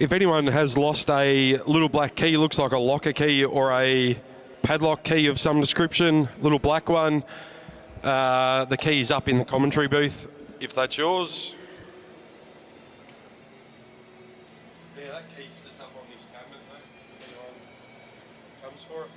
If anyone has lost a little black key, looks like a locker key or a padlock key of some description, little black one, the key is up in the commentary booth, if that's yours. Yeah, that key's just up on this cabinet, mate. If anyone comes for it.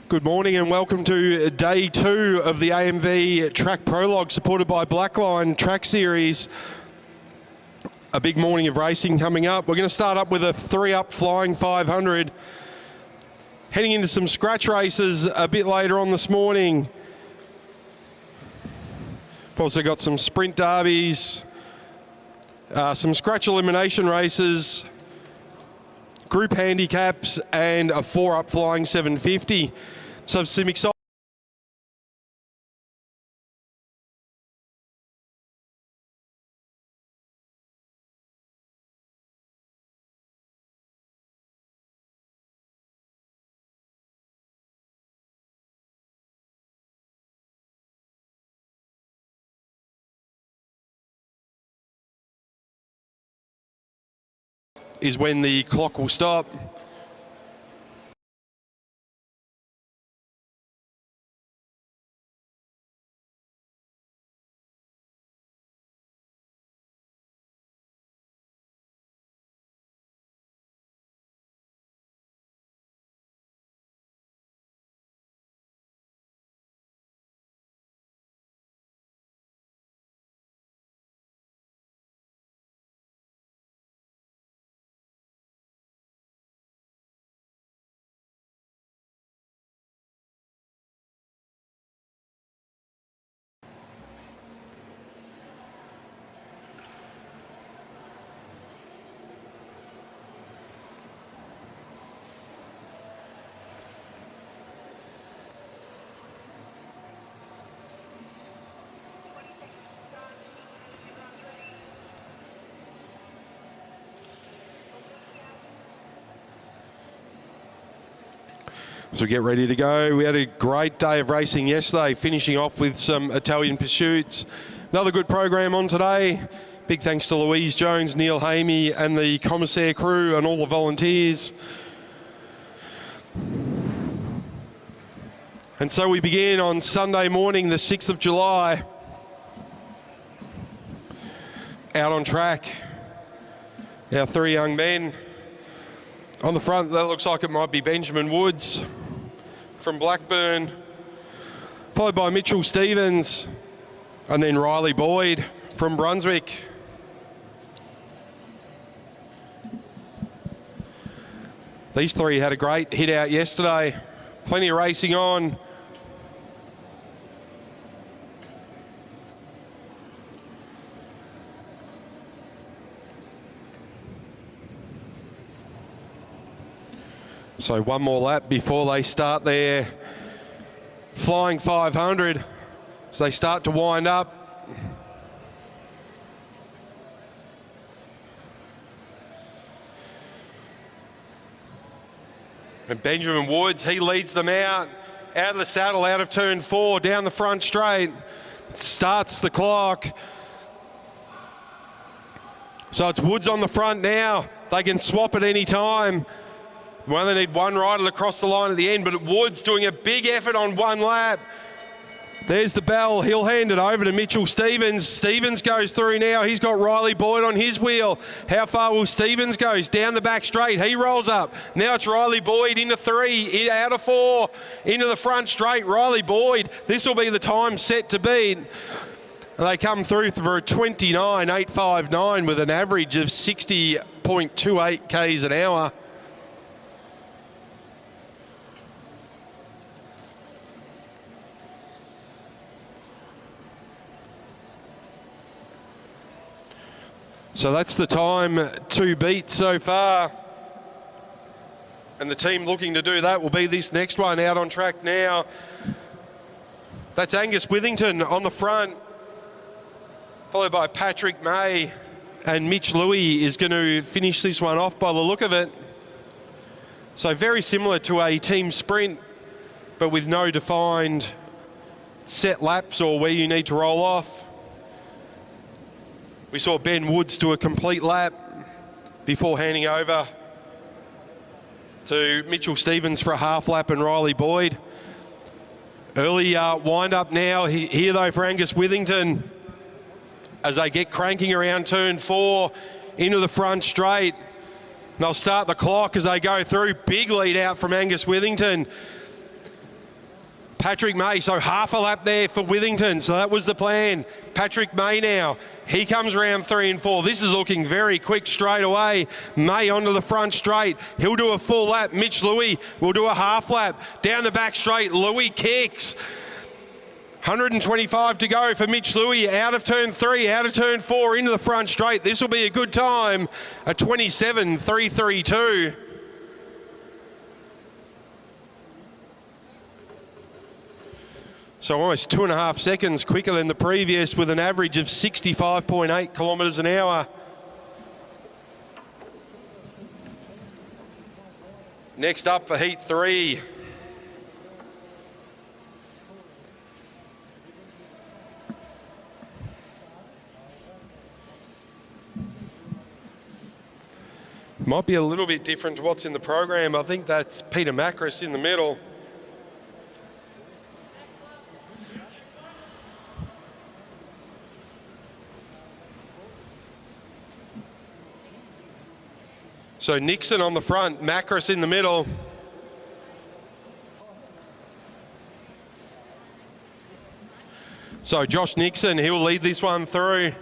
Good morning and welcome to day 2 of the AMV Track Prologue supported by Blackline Track Series. A big morning of racing coming up. We're going to start up with a 3-up flying 500. Heading into some scratch races a bit later on this morning. We've also got some sprint derbies, some scratch elimination races, group handicaps and a 4-up flying 750. So some exciting. Is when the clock will stop. So get ready to go. We had a great day of racing yesterday, finishing off with some Italian pursuits. Another good program on today. Big thanks to Louise Jones, Neil Hamey and the Commissaire crew and all the volunteers. And so we begin on Sunday morning, the 6th of July. Out on track, our 3 young men. On the front, that looks like it might be Benjamin Woods from Blackburn, followed by Mitchell Stevens, and then Riley Boyd from Brunswick. These 3 had a great hit out yesterday. Plenty of racing on. So one more lap before they start their flying 500. So they start to wind up. And Benjamin Woods, he leads them out of the saddle, out of turn 4, down the front straight. Starts the clock. So it's Woods on the front now. They can swap at any time. We only need one rider across the line at the end, but Woods doing a big effort on one lap. There's the bell. He'll hand it over to Mitchell Stevens. Stevens goes through now. He's got Riley Boyd on his wheel. How far will Stevens go? Down the back straight. He rolls up. Now it's Riley Boyd into 3, out of 4, into the front straight. Riley Boyd. This will be the time set to beat. They come through for a 29.859 with an average of 60.28 k's an hour. So that's the time to beat so far. And the team looking to do that will be this next one out on track now. That's Angus Withington on the front, followed by Patrick May, and Mitch Louis is going to finish this one off by the look of it. So very similar to a team sprint, but with no defined set laps or where you need to roll off. We saw Ben Woods do a complete lap before handing over to Mitchell Stevens for a half lap and Riley Boyd. Early wind up now here though for Angus Withington as they get cranking around turn 4 into the front straight. They'll start the clock as they go through. Big lead out from Angus Withington. Patrick May, so half a lap there for Withington. So that was the plan. Patrick May now. He comes around 3 and 4. This is looking very quick straight away. May onto the front straight. He'll do a full lap. Mitch Louis will do a half lap. Down the back straight, Louis kicks. 125 to go for Mitch Louis. Out of turn 3, out of turn 4, into the front straight. This will be a good time. A 27.332. So almost 2.5 seconds quicker than the previous with an average of 65.8 kilometres an hour. Next up for Heat 3. Might be a little bit different to what's in the program. I think that's Peter Macris in the middle. So Nixon on the front, Macris in the middle. So Josh Nixon, he will lead this one through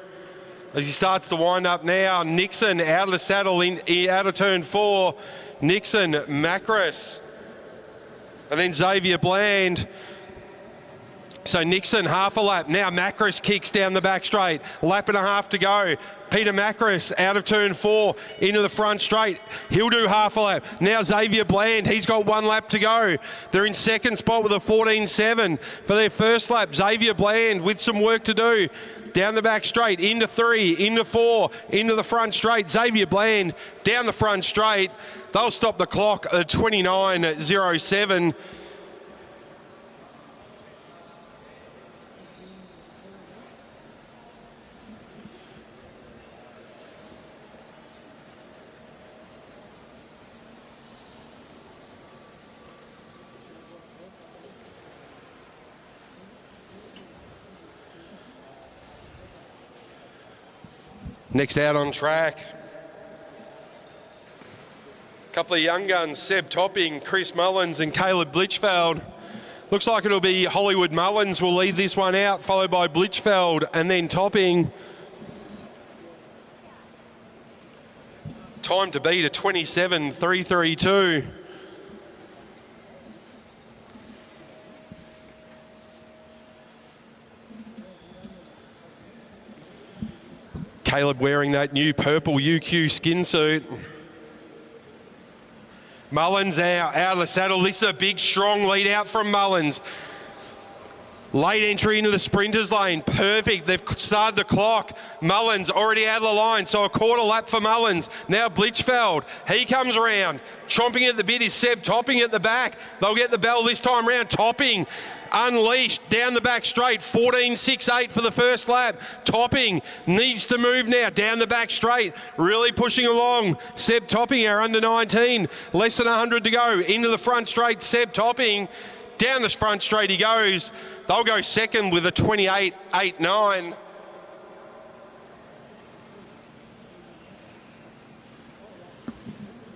as he starts to wind up now. Nixon out of the saddle, out of turn 4. Nixon, Macris, and then Xavier Bland. So Nixon half a lap. Now Macris kicks down the back straight. Lap and a half to go. Peter Macris out of turn 4 into the front straight. He'll do half a lap. Now Xavier Bland, he's got 1 lap to go. They're in second spot with a 14.7 for their first lap. Xavier Bland with some work to do. Down the back straight, into 3, into 4, into the front straight. Xavier Bland down the front straight. They'll stop the clock at 29.07. Next out on track, a couple of young guns, Seb Topping, Chris Mullins and Caleb Blitchfeld. Looks like it'll be Hollywood Mullins will lead this one out, followed by Blitchfeld and then Topping. Time to beat a 27.332. Caleb wearing that new purple UQ skin suit. Mullins out of the saddle. This is a big, strong lead out from Mullins. Late entry into the sprinters lane. Perfect. They've started the clock. Mullins already out of the line, so a quarter lap for Mullins. Now Blitchfeld. He comes around. Chomping at the bit is Seb Topping at the back. They'll get the bell this time round. Topping unleashed down the back straight. 14.68 for the first lap. Topping needs to move now down the back straight. Really pushing along. Seb Topping, our under 19. Less than 100 to go. Into the front straight. Seb Topping Down the front straight he goes. They'll go second with a 28.89.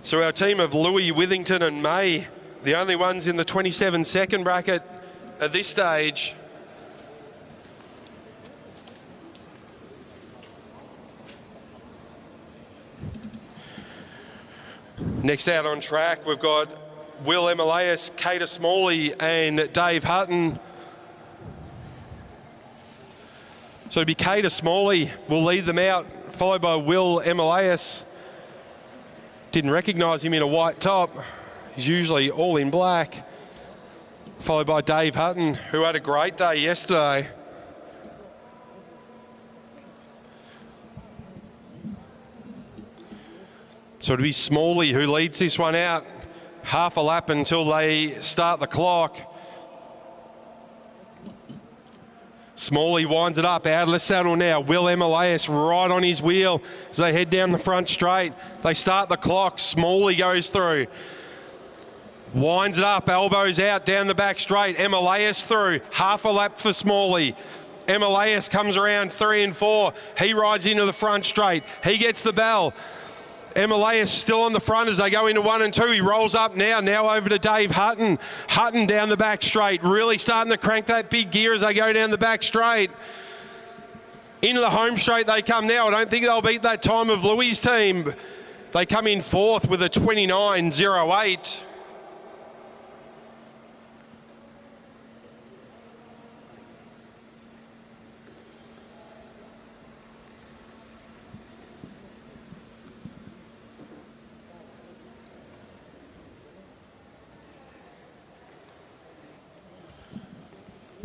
So our team of Louis, Withington and May, the only ones in the 27-second bracket at this stage. Next out on track, we've got Will Emilius, Cater Smalley and Dave Hutton. So it'll be Cater Smalley will lead them out, followed by Will Emilius. Didn't recognise him in a white top. He's usually all in black. Followed by Dave Hutton, who had a great day yesterday. So it'll be Smalley who leads this one out. Half a lap until they start the clock. Smalley winds it up, out of the saddle now. Will Emilius right on his wheel as they head down the front straight. They start the clock, Smalley goes through. Winds it up, elbows out, down the back straight. Emilius through, half a lap for Smalley. Emilius comes around 3 and 4. He rides into the front straight. He gets the bell. Emilius still on the front as they go into 1 and 2. He rolls up now over to Dave Hutton. Hutton down the back straight, really starting to crank that big gear as they go down the back straight. Into the home straight they come now. I don't think they'll beat that time of Louis' team. They come in fourth with a 29.08.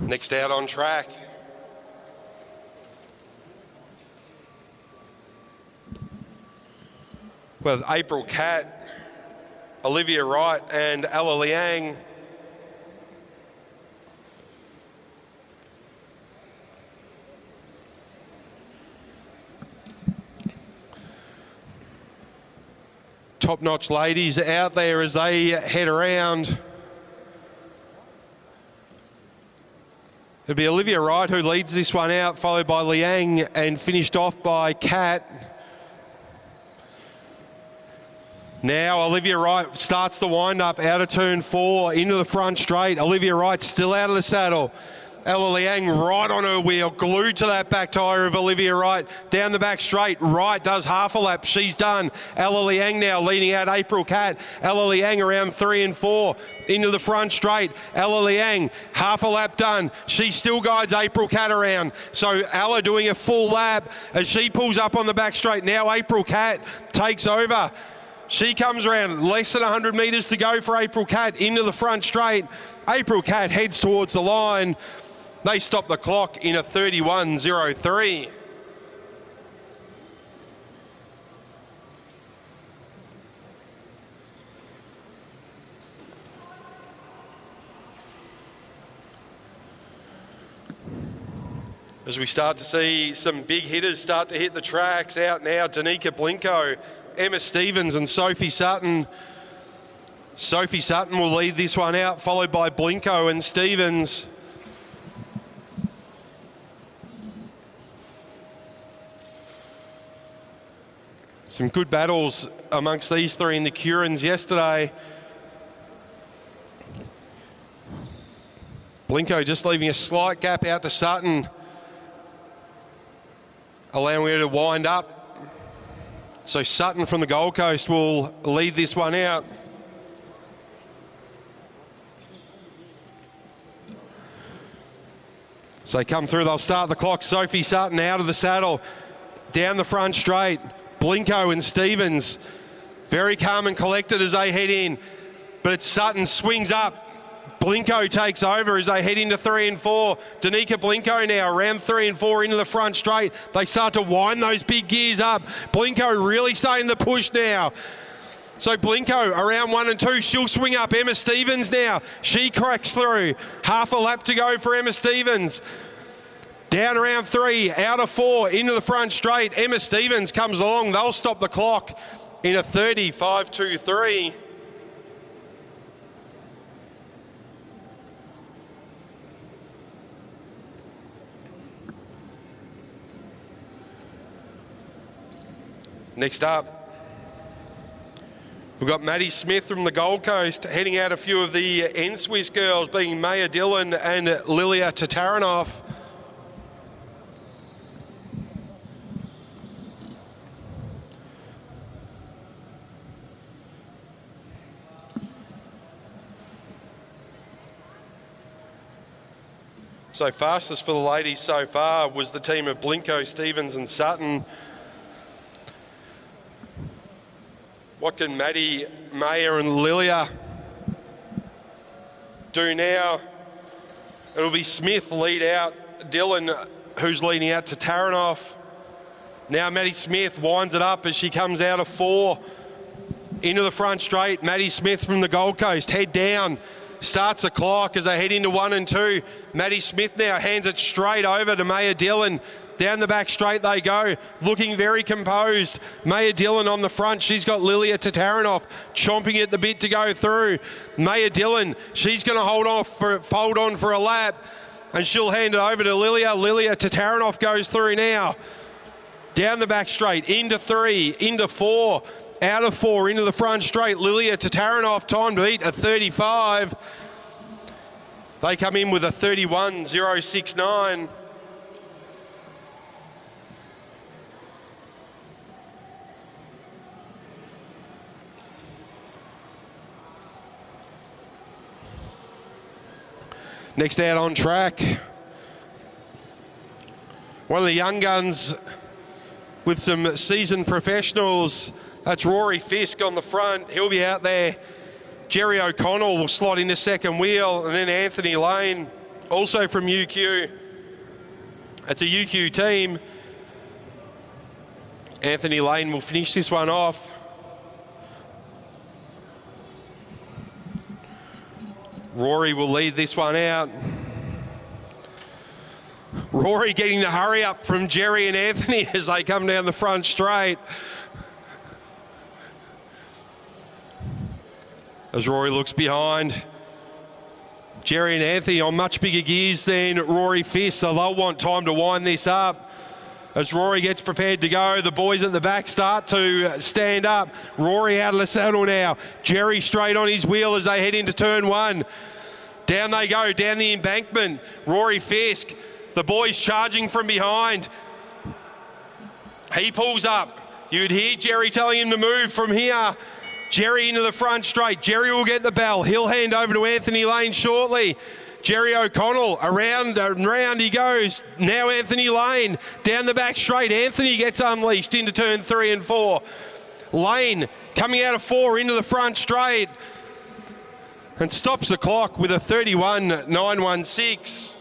Next out on track. With April Cat, Olivia Wright and Ella Liang. Top-notch ladies out there as they head around. It'll be Olivia Wright who leads this one out, followed by Liang and finished off by Kat. Now Olivia Wright starts the wind up out of turn 4 into the front straight. Olivia Wright still out of the saddle. Ella Liang right on her wheel, glued to that back tyre of Olivia Wright. Down the back straight, Wright does half a lap. She's done. Ella Liang now leading out April Cat. Ella Liang around 3 and 4 into the front straight. Ella Liang, half a lap done. She still guides April Cat around. So Ella doing a full lap as she pulls up on the back straight. Now April Cat takes over. She comes around, less than 100 metres to go for April Cat into the front straight. April Cat heads towards the line. They stop the clock in a 31.03. As we start to see some big hitters start to hit the tracks out now, Danica Blinko, Emma Stevens and Sophie Sutton. Sophie Sutton will lead this one out, followed by Blinko and Stevens. Some good battles amongst these three in the Curans yesterday. Blinko just leaving a slight gap out to Sutton, allowing her to wind up. So Sutton from the Gold Coast will lead this one out. So they come through, they'll start the clock. Sophie Sutton out of the saddle, down the front straight. Blinko and Stevens, very calm and collected as they head in. But it's Sutton swings up. Blinko takes over as they head into 3 and 4. Danica Blinko now around 3 and 4 into the front straight. They start to wind those big gears up. Blinko really starting to push now. So Blinko around 1 and 2, she'll swing up. Emma Stevens now, she cracks through. Half a lap to go for Emma Stevens. Down around 3, out of 4, into the front straight. Emma Stevens comes along. They'll stop the clock in a 35.23. Next up, we've got Maddie Smith from the Gold Coast heading out a few of the N-Swiss girls, being Maya Dillon and Lilia Tataranoff. So fastest for the ladies so far was the team of Blinko, Stevens and Sutton. What can Maddie, Maya and Lilia do now? It'll be Smith lead out, Dillon who's leading out to Taranoff. Now Maddie Smith winds it up as she comes out of 4 into the front straight. Maddie Smith from the Gold Coast, head down. Starts the clock as they head into 1 and 2. Maddie Smith now hands it straight over to Maya Dillon. Down the back straight they go, looking very composed. Maya Dillon on the front. She's got Lilia Tataranoff chomping at the bit to go through. Maya Dillon, she's going to fold on for a lap, and she'll hand it over to Lilia. Lilia Tataranoff goes through now. Down the back straight, into 3, into 4. Out of 4 into the front straight. Lilia Tataranoff, time to beat a 35. They come in with a 31.069. Next out on track, one of the young guns with some seasoned professionals. That's Rory Fisk on the front. He'll be out there. Jerry O'Connell will slot into second wheel, and then Anthony Lane, also from UQ. It's a UQ team. Anthony Lane will finish this one off. Rory will lead this one out. Rory getting the hurry up from Jerry and Anthony as they come down the front straight. As Rory looks behind, Jerry and Anthony on much bigger gears than Rory Fisk, so they'll want time to wind this up. As Rory gets prepared to go, the boys at the back start to stand up. Rory out of the saddle now. Jerry straight on his wheel as they head into turn 1. Down they go, down the embankment. Rory Fisk, the boys charging from behind. He pulls up. You'd hear Jerry telling him to move from here. Jerry into the front straight. Jerry will get the bell. He'll hand over to Anthony Lane shortly. Jerry O'Connell, around and round he goes. Now Anthony Lane, down the back straight. Anthony gets unleashed into turn 3 and 4. Lane coming out of 4 into the front straight and stops the clock with a 31.916.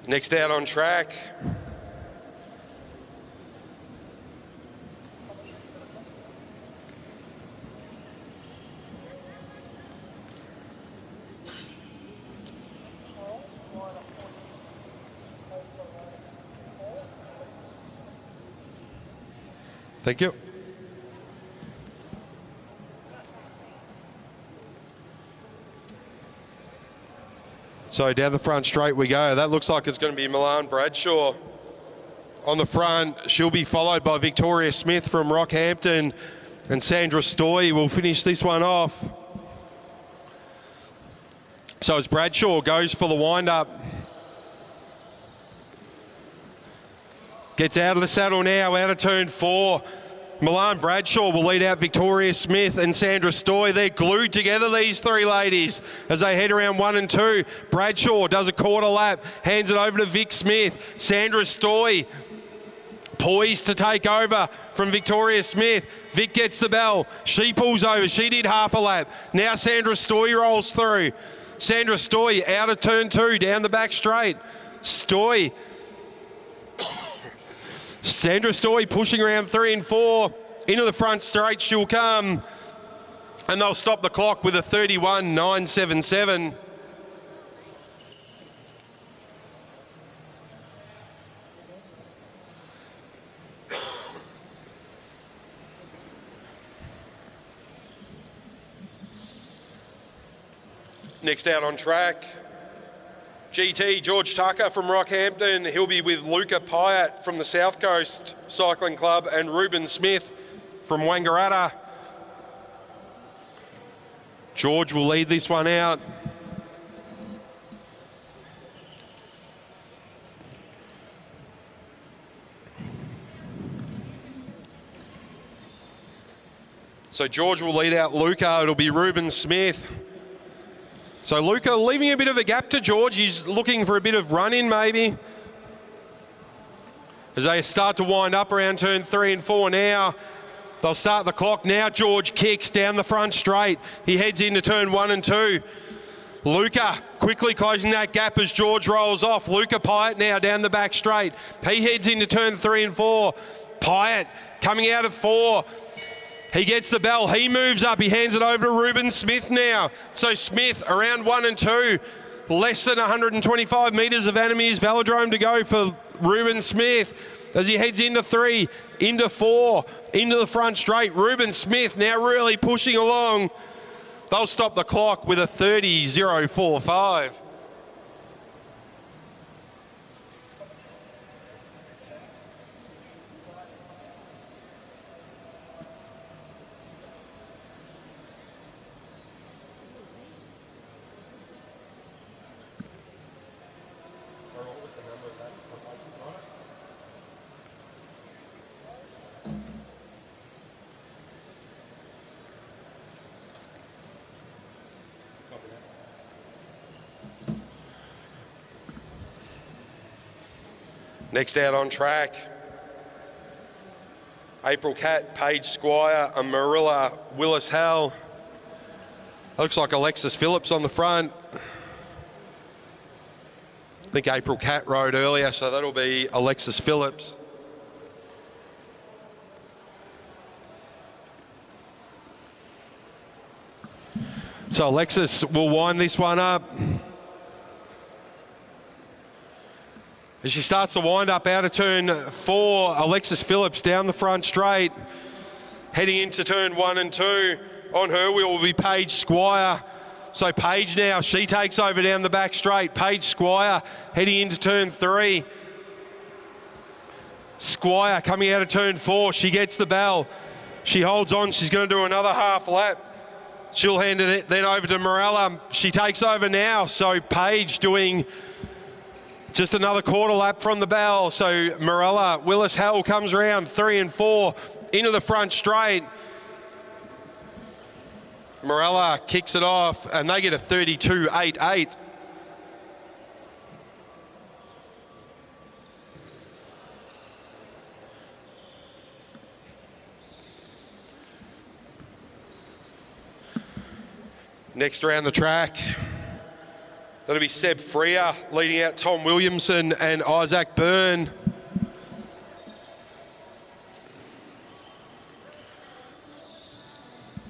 Next out on track, thank you. So down the front straight we go. That looks like it's going to be Milan Bradshaw on the front. She'll be followed by Victoria Smith from Rockhampton, and Sandra Stoy will finish this one off. So as Bradshaw goes for the wind-up, gets out of the saddle now, out of turn 4. Milan Bradshaw will lead out Victoria Smith and Sandra Stoy. They're glued together, these 3 ladies, as they head around 1 and 2. Bradshaw does a quarter lap, hands it over to Vic Smith. Sandra Stoy poised to take over from Victoria Smith. Vic gets the bell. She pulls over. She did half a lap. Now Sandra Stoy rolls through. Sandra Stoy out of turn 2, down the back straight. Stoy. Sandra Stoy pushing around 3 and 4. Into the front straight she'll come. And they'll stop the clock with a 31.977. Next out on track, GT George Tucker from Rockhampton. He'll be with Luca Pyatt from the South Coast Cycling Club and Ruben Smith from Wangaratta. George will lead this one out. So George will lead out Luca. It'll be Ruben Smith. So Luca leaving a bit of a gap to George. He's looking for a bit of run-in maybe. As they start to wind up around turn 3 and 4 now. They'll start the clock now. George kicks down the front straight. He heads into turn 1 and 2. Luca quickly closing that gap as George rolls off. Luca Pyatt now down the back straight. He heads into turn 3 and 4. Pyatt coming out of 4. He gets the bell, he moves up, he hands it over to Ruben Smith now. So Smith around 1 and 2, less than 125 metres of Anime's Velodrome to go for Ruben Smith as he heads into 3, into 4, into the front straight. Ruben Smith now really pushing along. They'll stop the clock with a 30.045. Next out on track, April Cat, Paige Squire, and Marilla Willis Hell. Looks like Alexis Phillips on the front. I think April Cat rode earlier, so that'll be Alexis Phillips. So Alexis will wind this one up. As she starts to wind up out of turn 4, Alexis Phillips down the front straight, heading into turn 1 and 2. On her wheel will be Paige Squire. So Paige now, she takes over down the back straight. Paige Squire heading into turn 3. Squire coming out of turn 4, she gets the bell. She holds on, she's going to do another half lap. She'll hand it then over to Morella. She takes over now, so Paige doing just another quarter lap from the bell. So Morella, Willis Hell comes around 3 and 4 into the front straight. Morella kicks it off and they get a 32.88. Next around the track, that'll be Seb Freer leading out Tom Williamson and Isaac Byrne.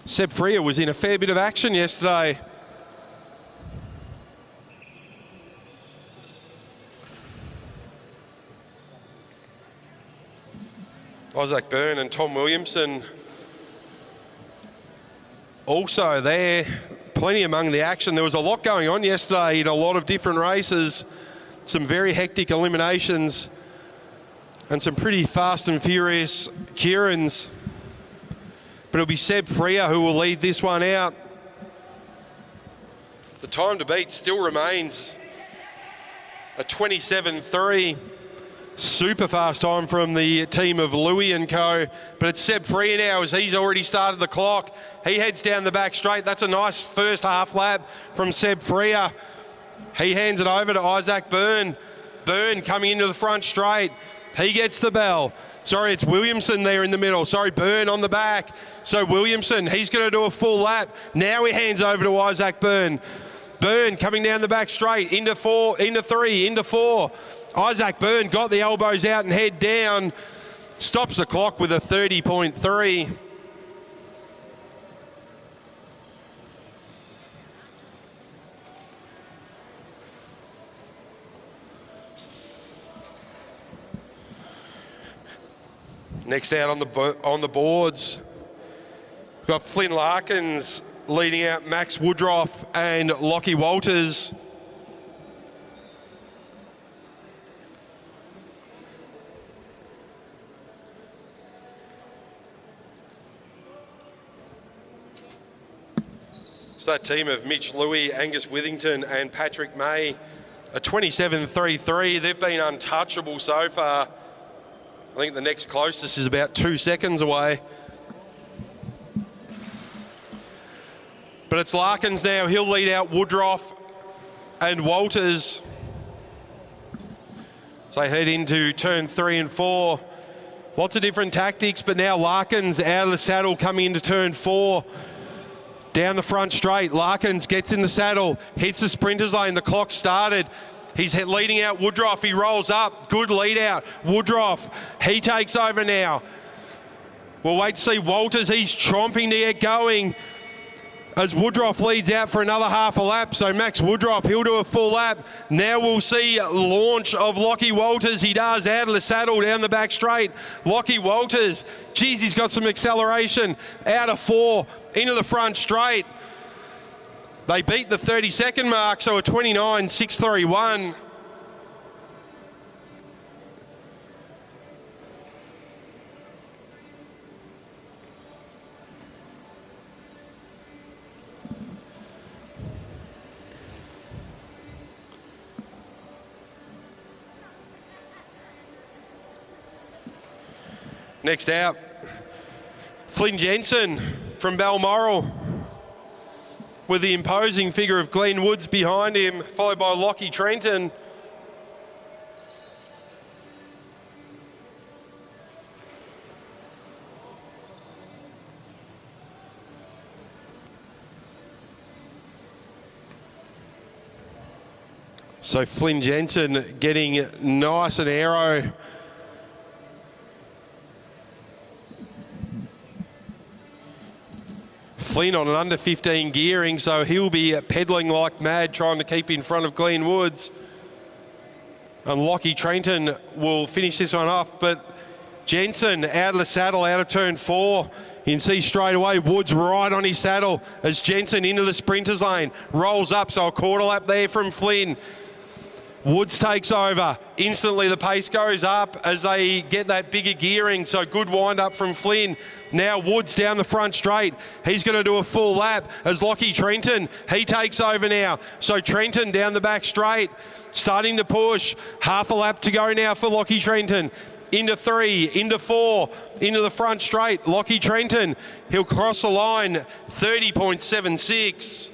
Seb Freer was in a fair bit of action yesterday. Isaac Byrne and Tom Williamson also there. Plenty among the action. There was a lot going on yesterday in a lot of different races. Some very hectic eliminations and some pretty fast and furious Kieran's. But it'll be Seb Freer who will lead this one out. The time to beat still remains a 27.3. Super fast time from the team of Louis and co. But it's Seb Freer now as he's already started the clock. He heads down the back straight. That's a nice first half lap from Seb Freer. He hands it over to Isaac Byrne. Byrne coming into the front straight. He gets the bell. Sorry, it's Williamson there in the middle. Sorry, Byrne on the back. So Williamson, he's going to do a full lap. Now he hands over to Isaac Byrne. Byrne coming down the back straight, into 4, into 3, into 4. Isaac Byrne got the elbows out and head down. Stops the clock with a 30.3. Next out on the boards, we've got Flynn Larkins leading out Max Woodruff and Lockie Walters. So that team of Mitch Louis, Angus Withington and Patrick May, a 27.33. They've been untouchable so far. I think the next closest is about 2 seconds away. But it's Larkins now. He'll lead out Woodruff and Walters. So they head into turn 3 and 4. Lots of different tactics, but now Larkins out of the saddle coming into turn 4. Down the front straight, Larkins gets in the saddle, hits the sprinter's lane, the clock started. He's leading out Woodruff, he rolls up, good lead out. Woodruff, he takes over now. We'll wait to see Walters, he's chomping to get going as Woodruff leads out for another half a lap. So Max Woodruff, he'll do a full lap. Now we'll see launch of Lockie Walters. He does, out of the saddle, down the back straight. Lockie Walters, geez, he's got some acceleration. Out of 4, into the front straight. They beat the 30-second mark, so a 29.631. Next out, Flynn Jensen from Balmoral with the imposing figure of Glenn Woods behind him, followed by Lockie Trenton. So Flynn Jensen getting nice and aero. Flynn on an under 15 gearing, so he'll be pedalling like mad, trying to keep in front of Glenn Woods. And Lockie Trenton will finish this one off, but Jensen out of the saddle, out of turn 4. You can see straight away Woods right on his saddle as Jensen into the sprinter's lane, rolls up, so a quarter lap there from Flynn. Woods takes over. Instantly the pace goes up as they get that bigger gearing, so good wind up from Flynn. Now Woods down the front straight. He's going to do a full lap as Lockie Trenton, he takes over now. So Trenton down the back straight, starting to push. Half a lap to go now for Lockie Trenton. Into 3, into 4, into the front straight. Lockie Trenton, he'll cross the line, 30.76.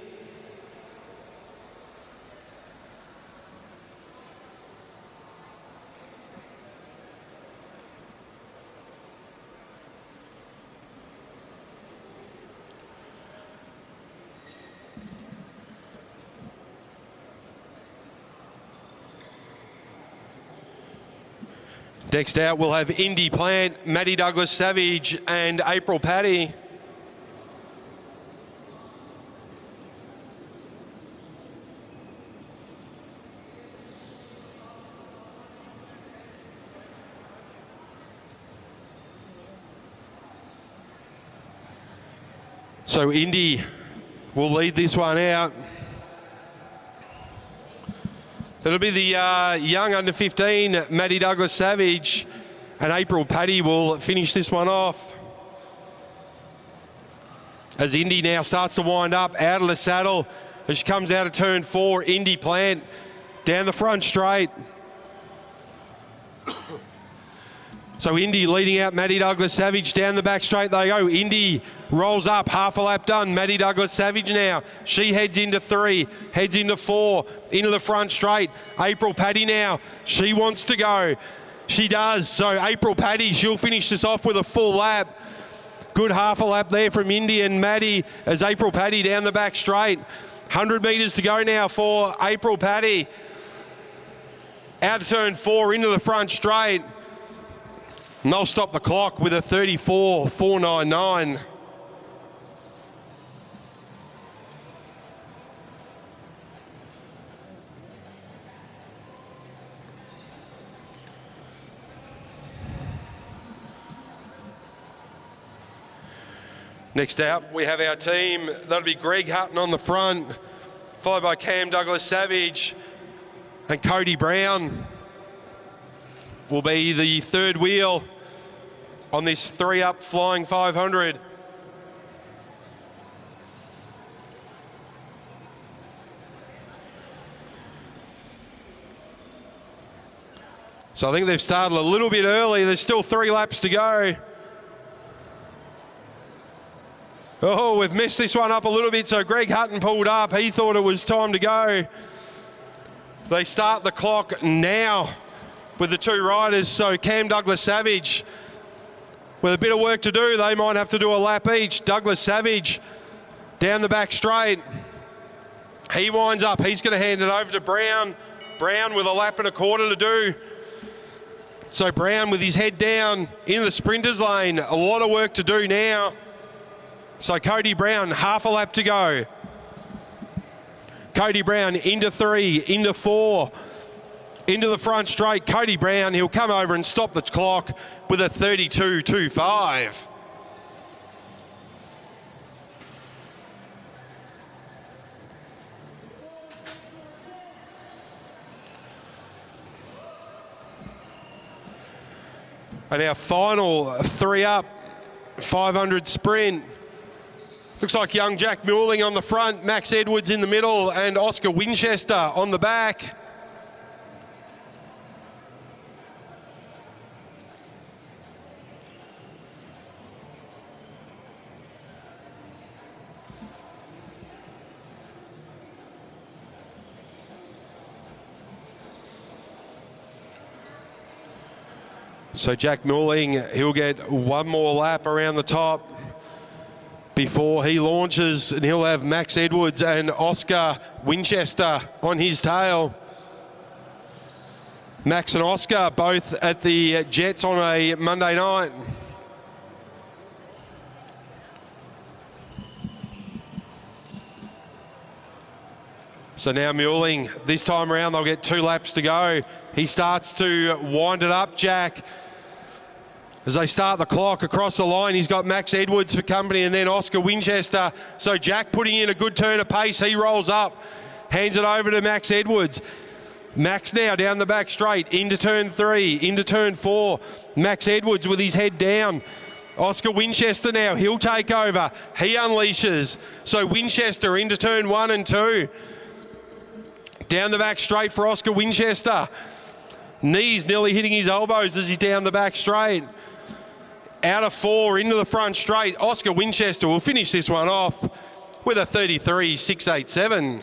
Next out, we'll have Indy Plant, Maddie Douglas Savage and April Paddy. So Indy will lead this one out. It'll be the young under 15, Maddie Douglas Savage, and April Paddy will finish this one off. As Indy now starts to wind up, out of the saddle, as she comes out of turn 4, Indy Plant, down the front straight. So Indy leading out Maddie Douglas Savage, down the back straight they go. Indy rolls up, half a lap done. Maddie Douglas Savage now. She heads into 3, heads into 4, into the front straight. April Paddy now. She wants to go. She does. So April Paddy, she'll finish this off with a full lap. Good half a lap there from Indy and Maddie as April Paddy down the back straight. 100 metres to go now for April Paddy. Out of turn 4, into the front straight. And they'll stop the clock with a 34.499. Next out, we have our team. That'll be Greg Hutton on the front, followed by Cam Douglas Savage, and Cody Brown will be the third wheel on this 3-up flying 500. So I think they've started a little bit early. There's still 3 laps to go. Oh, we've messed this one up a little bit. So Greg Hutton pulled up. He thought it was time to go. They start the clock now with the 2 riders. So Cam Douglas Savage, with a bit of work to do, they might have to do a lap each. Douglas Savage down the back straight. He winds up. He's going to hand it over to Brown. Brown with a lap and a quarter to do. So Brown with his head down into the sprinters lane. A lot of work to do now. So Cody Brown, half a lap to go. Cody Brown into 3, into 4, into the front straight. Cody Brown, he'll come over and stop the clock with a 32.25. And our final 3-up 500 sprint. Looks like young Jack Muirling on the front, Max Edwards in the middle, and Oscar Winchester on the back. So Jack Muirling, he'll get one more lap around the top before he launches, and he'll have Max Edwards and Oscar Winchester on his tail. Max and Oscar both at the Jets on a Monday night. So now Muirling, this time around they'll get 2 laps to go. He starts to wind it up, Jack. As they start the clock across the line, he's got Max Edwards for company and then Oscar Winchester. So Jack putting in a good turn of pace. He rolls up, hands it over to Max Edwards. Max now down the back straight, into turn 3, into turn 4. Max Edwards with his head down. Oscar Winchester now, he'll take over. He unleashes. So Winchester into turn 1 and 2. Down the back straight for Oscar Winchester. Knees nearly hitting his elbows as he's down the back straight. Out of 4 into the front straight. Oscar Winchester will finish this one off with a 33.687.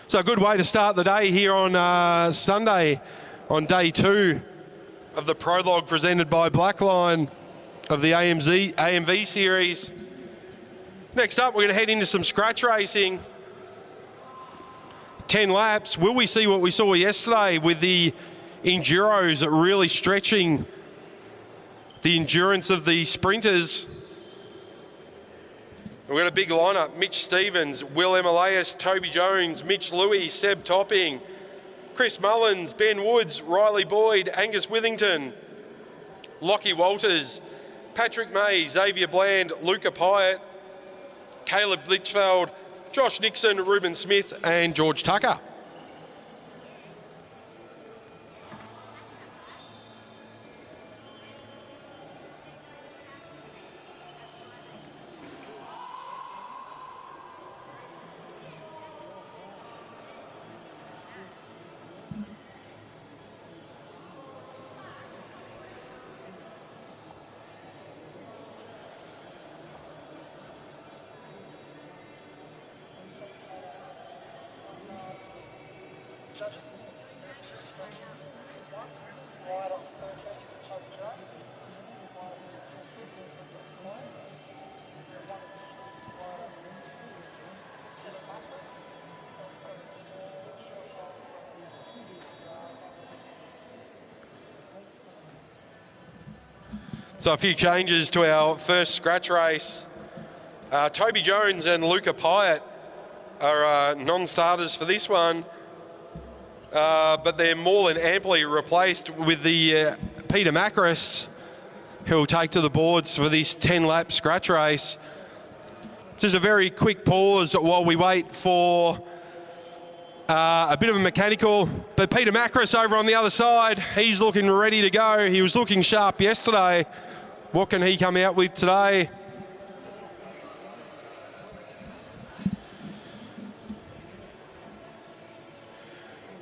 So a good way to start the day here on Sunday on day 2 of the Prologue presented by Blackline of the AMV series. Next up, we're going to head into some scratch racing. 10 laps. Will we see what we saw yesterday with the Enduros really stretching the endurance of the sprinters? We've got a big lineup. Mitch Stevens, Will Emilias, Toby Jones, Mitch Louis, Seb Topping, Chris Mullins, Ben Woods, Riley Boyd, Angus Withington, Lockie Walters, Patrick May, Xavier Bland, Luca Pyatt, Caleb Litchfeld, Josh Nixon, Ruben Smith and George Tucker. So a few changes to our first scratch race. Toby Jones and Luca Pyatt are non-starters for this one. but they're more than amply replaced with the Peter Macris, who will take to the boards for this 10-lap scratch race. Just a very quick pause while we wait for a bit of a mechanical, but Peter Macris over on the other side, he's looking ready to go. He was looking sharp yesterday. What can he come out with today?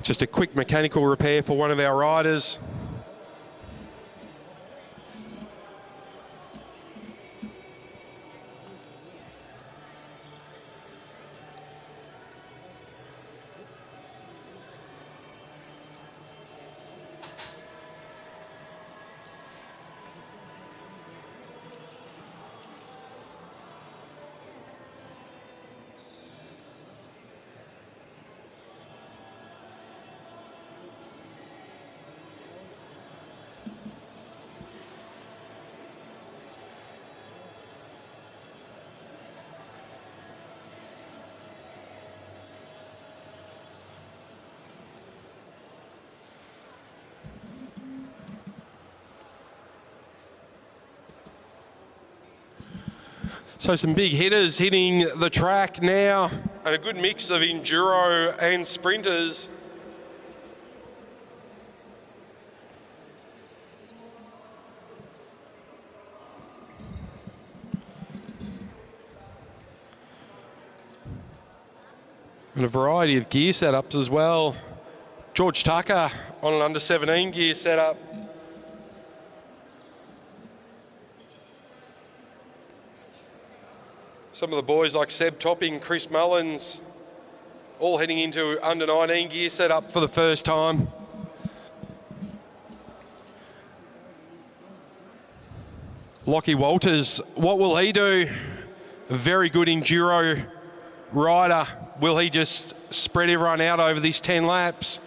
Just a quick mechanical repair for one of our riders. So some big hitters hitting the track now, and a good mix of enduro and sprinters. And a variety of gear setups as well. George Tucker on an under 17 gear setup. Some of the boys like Seb Topping, Chris Mullins, all heading into under 19 gear setup for the first time. Lockie Walters, what will he do? A very good enduro rider. Will he just spread everyone out over these 10 laps?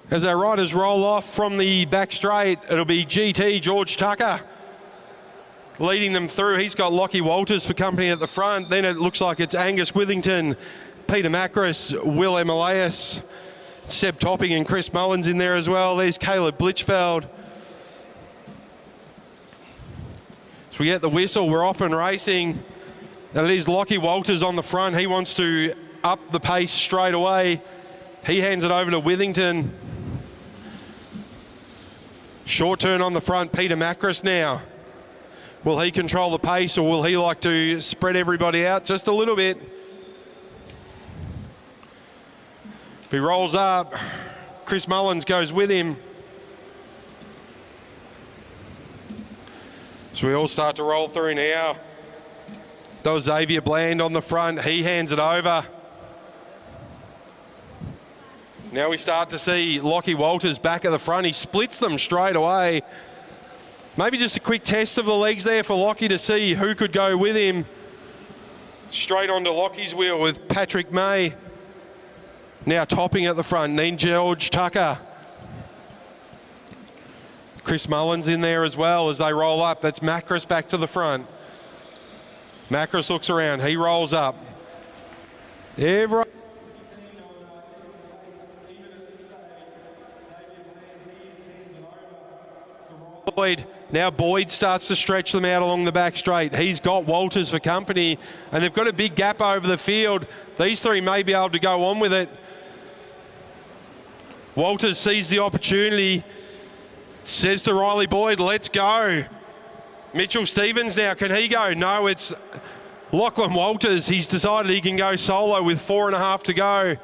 As our riders roll off from the back straight, it'll be GT George Tucker leading them through. He's got Lockie Walters for company at the front. Then it looks like it's Angus Withington, Peter Macris, Will Emilias, Seb Topping and Chris Mullins in there as well. There's Caleb Blitchfeld. So we get the whistle, we're off and racing. And it is Lockie Walters on the front. He wants to up the pace straight away. He hands it over to Withington. Short turn on the front, Peter Macris now. Will he control the pace, or will he like to spread everybody out just a little bit? He rolls up. Chris Mullins goes with him. So we all start to roll through now. That was Xavier Bland on the front. He hands it over. Now we start to see Lockie Walters back at the front. He splits them straight away. Maybe just a quick test of the legs there for Lockie to see who could go with him. Straight onto Lockie's wheel with Patrick May. Now Topping at the front. Then George Tucker. Chris Mullins in there as well as they roll up. That's Macris back to the front. Macris looks around. He rolls up. Everyone. Now Boyd starts to stretch them out along the back straight. He's got Walters for company, and they've got a big gap over the field. These three may be able to go on with it. Walters sees the opportunity, says to Riley Boyd, let's go. Mitchell Stevens now, can he go? No, it's Lachlan Walters. He's decided he can go solo with 4.5 to go.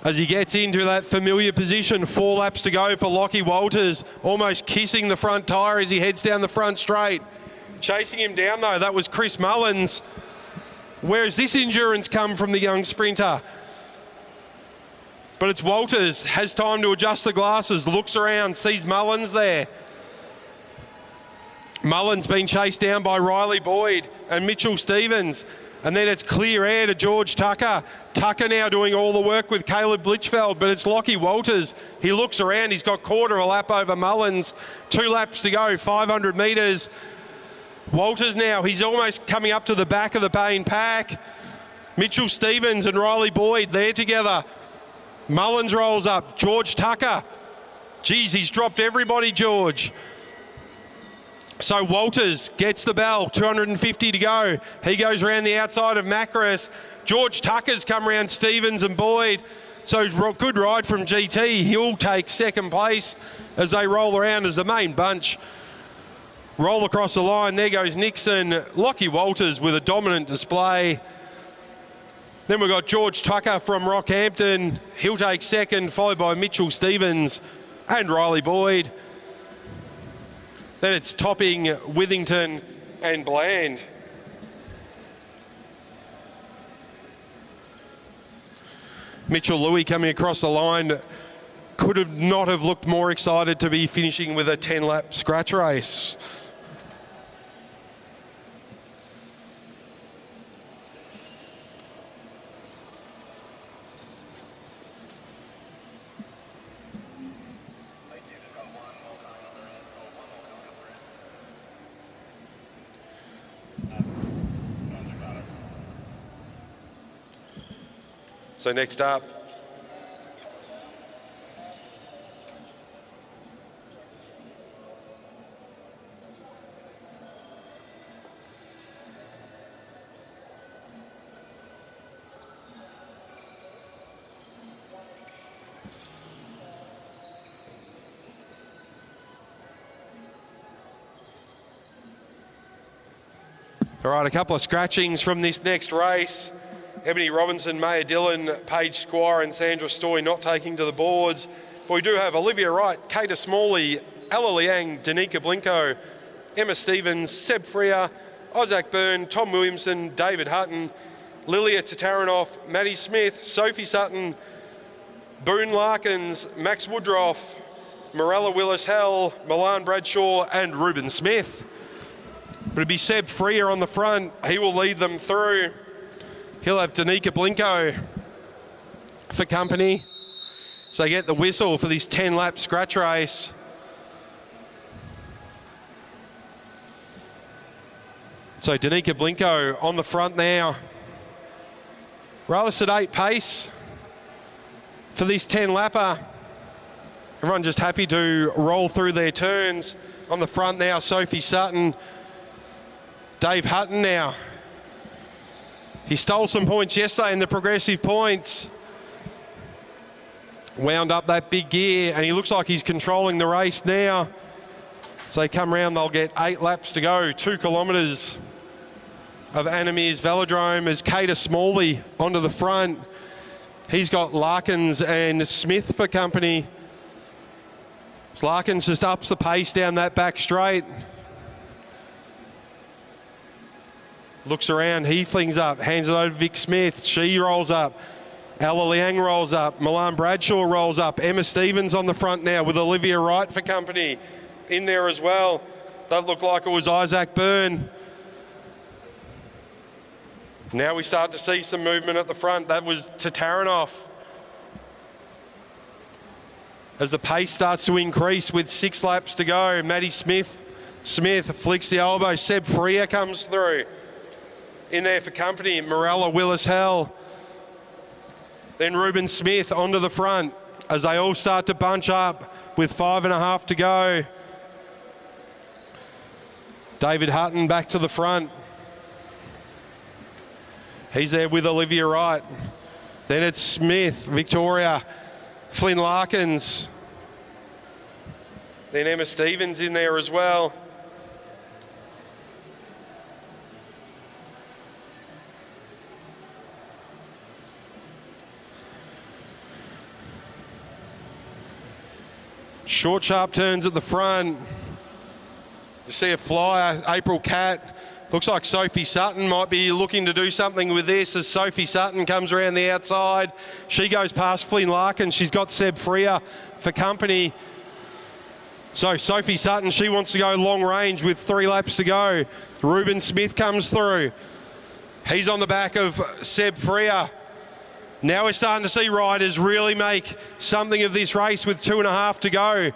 As he gets into that familiar position, 4 laps to go for Lockie Walters, almost kissing the front tyre as he heads down the front straight. Chasing him down though, that was Chris Mullins. Where has this endurance come from the young sprinter? But it's Walters, has time to adjust the glasses, looks around, sees Mullins there. Mullen's been chased down by Riley Boyd and Mitchell Stevens. And then it's clear air to George Tucker. Tucker now doing all the work with Caleb Blitchfeld, but it's Lockie Walters. He looks around, he's got quarter of a lap over Mullins. 2 laps to go, 500 metres. Walters now, he's almost coming up to the back of the main pack. Mitchell Stevens and Riley Boyd, they're together. Mullins rolls up, George Tucker. Geez, he's dropped everybody, George. So Walters gets the bell, 250 to go. He goes around the outside of Macris. George Tucker's come around Stevens and Boyd. So good ride from GT. He'll take second place as they roll around as the main bunch roll across the line. There goes Nixon. Lockie Walters with a dominant display. Then we've got George Tucker from Rockhampton. He'll take second, followed by Mitchell Stevens and Riley Boyd. Then it's Topping, Withington and Bland. Mitchell Louis coming across the line. Could not have looked more excited to be finishing with a 10-lap scratch race. So next up, all right, a couple of scratchings from this next race. Ebony Robinson, Maya Dillon, Paige Squire and Sandra Stoy not taking to the boards. But we do have Olivia Wright, Kata Smalley, Ella Liang, Danica Blinko, Emma Stevens, Seb Freer, Isaac Byrne, Tom Williamson, David Hutton, Lilia Tataranoff, Maddie Smith, Sophie Sutton, Boone Larkins, Max Woodruff, Morella Willis-Hell, Milan Bradshaw and Ruben Smith. But it'll be Seb Freer on the front. He will lead them through. He'll have Danica Blinko for company. So they get the whistle for this 10-lap scratch race. So Danica Blinko on the front now. Rather sedate pace for this 10-lapper. Everyone just happy to roll through their turns. On the front now, Sophie Sutton. Dave Hutton now. He stole some points yesterday in the progressive points. Wound up that big gear and he looks like he's controlling the race now. So they come round, they'll get 8 laps to go, 2 kilometres of Animere's Velodrome as Kata Smalley onto the front. He's got Larkins and Smith for company. So Larkins just ups the pace down that back straight. Looks around, he flings up, hands it over to Vic Smith. She rolls up. Ella Liang rolls up. Milan Bradshaw rolls up. Emma Stevens on the front now with Olivia Wright for company in there as well. That looked like it was Isaac Byrne. Now we start to see some movement at the front. That was Tataranoff. As the pace starts to increase with 6 laps to go, Maddie Smith flicks the elbow. Seb Freer comes through. In there for company, Morella Willis-Hell. Then Ruben Smith onto the front as they all start to bunch up with 5.5 to go. David Hutton back to the front. He's there with Olivia Wright. Then it's Smith, Victoria, Flynn Larkins. Then Emma Stevens in there as well. Short, sharp turns at the front. You see a flyer, April Cat. Looks like Sophie Sutton might be looking to do something with this as Sophie Sutton comes around the outside. She goes past Flynn Larkin. She's got Seb Freer for company. So Sophie Sutton, she wants to go long range with 3 laps to go. Ruben Smith comes through. He's on the back of Seb Freer. Now we're starting to see riders really make something of this race with 2.5 to go.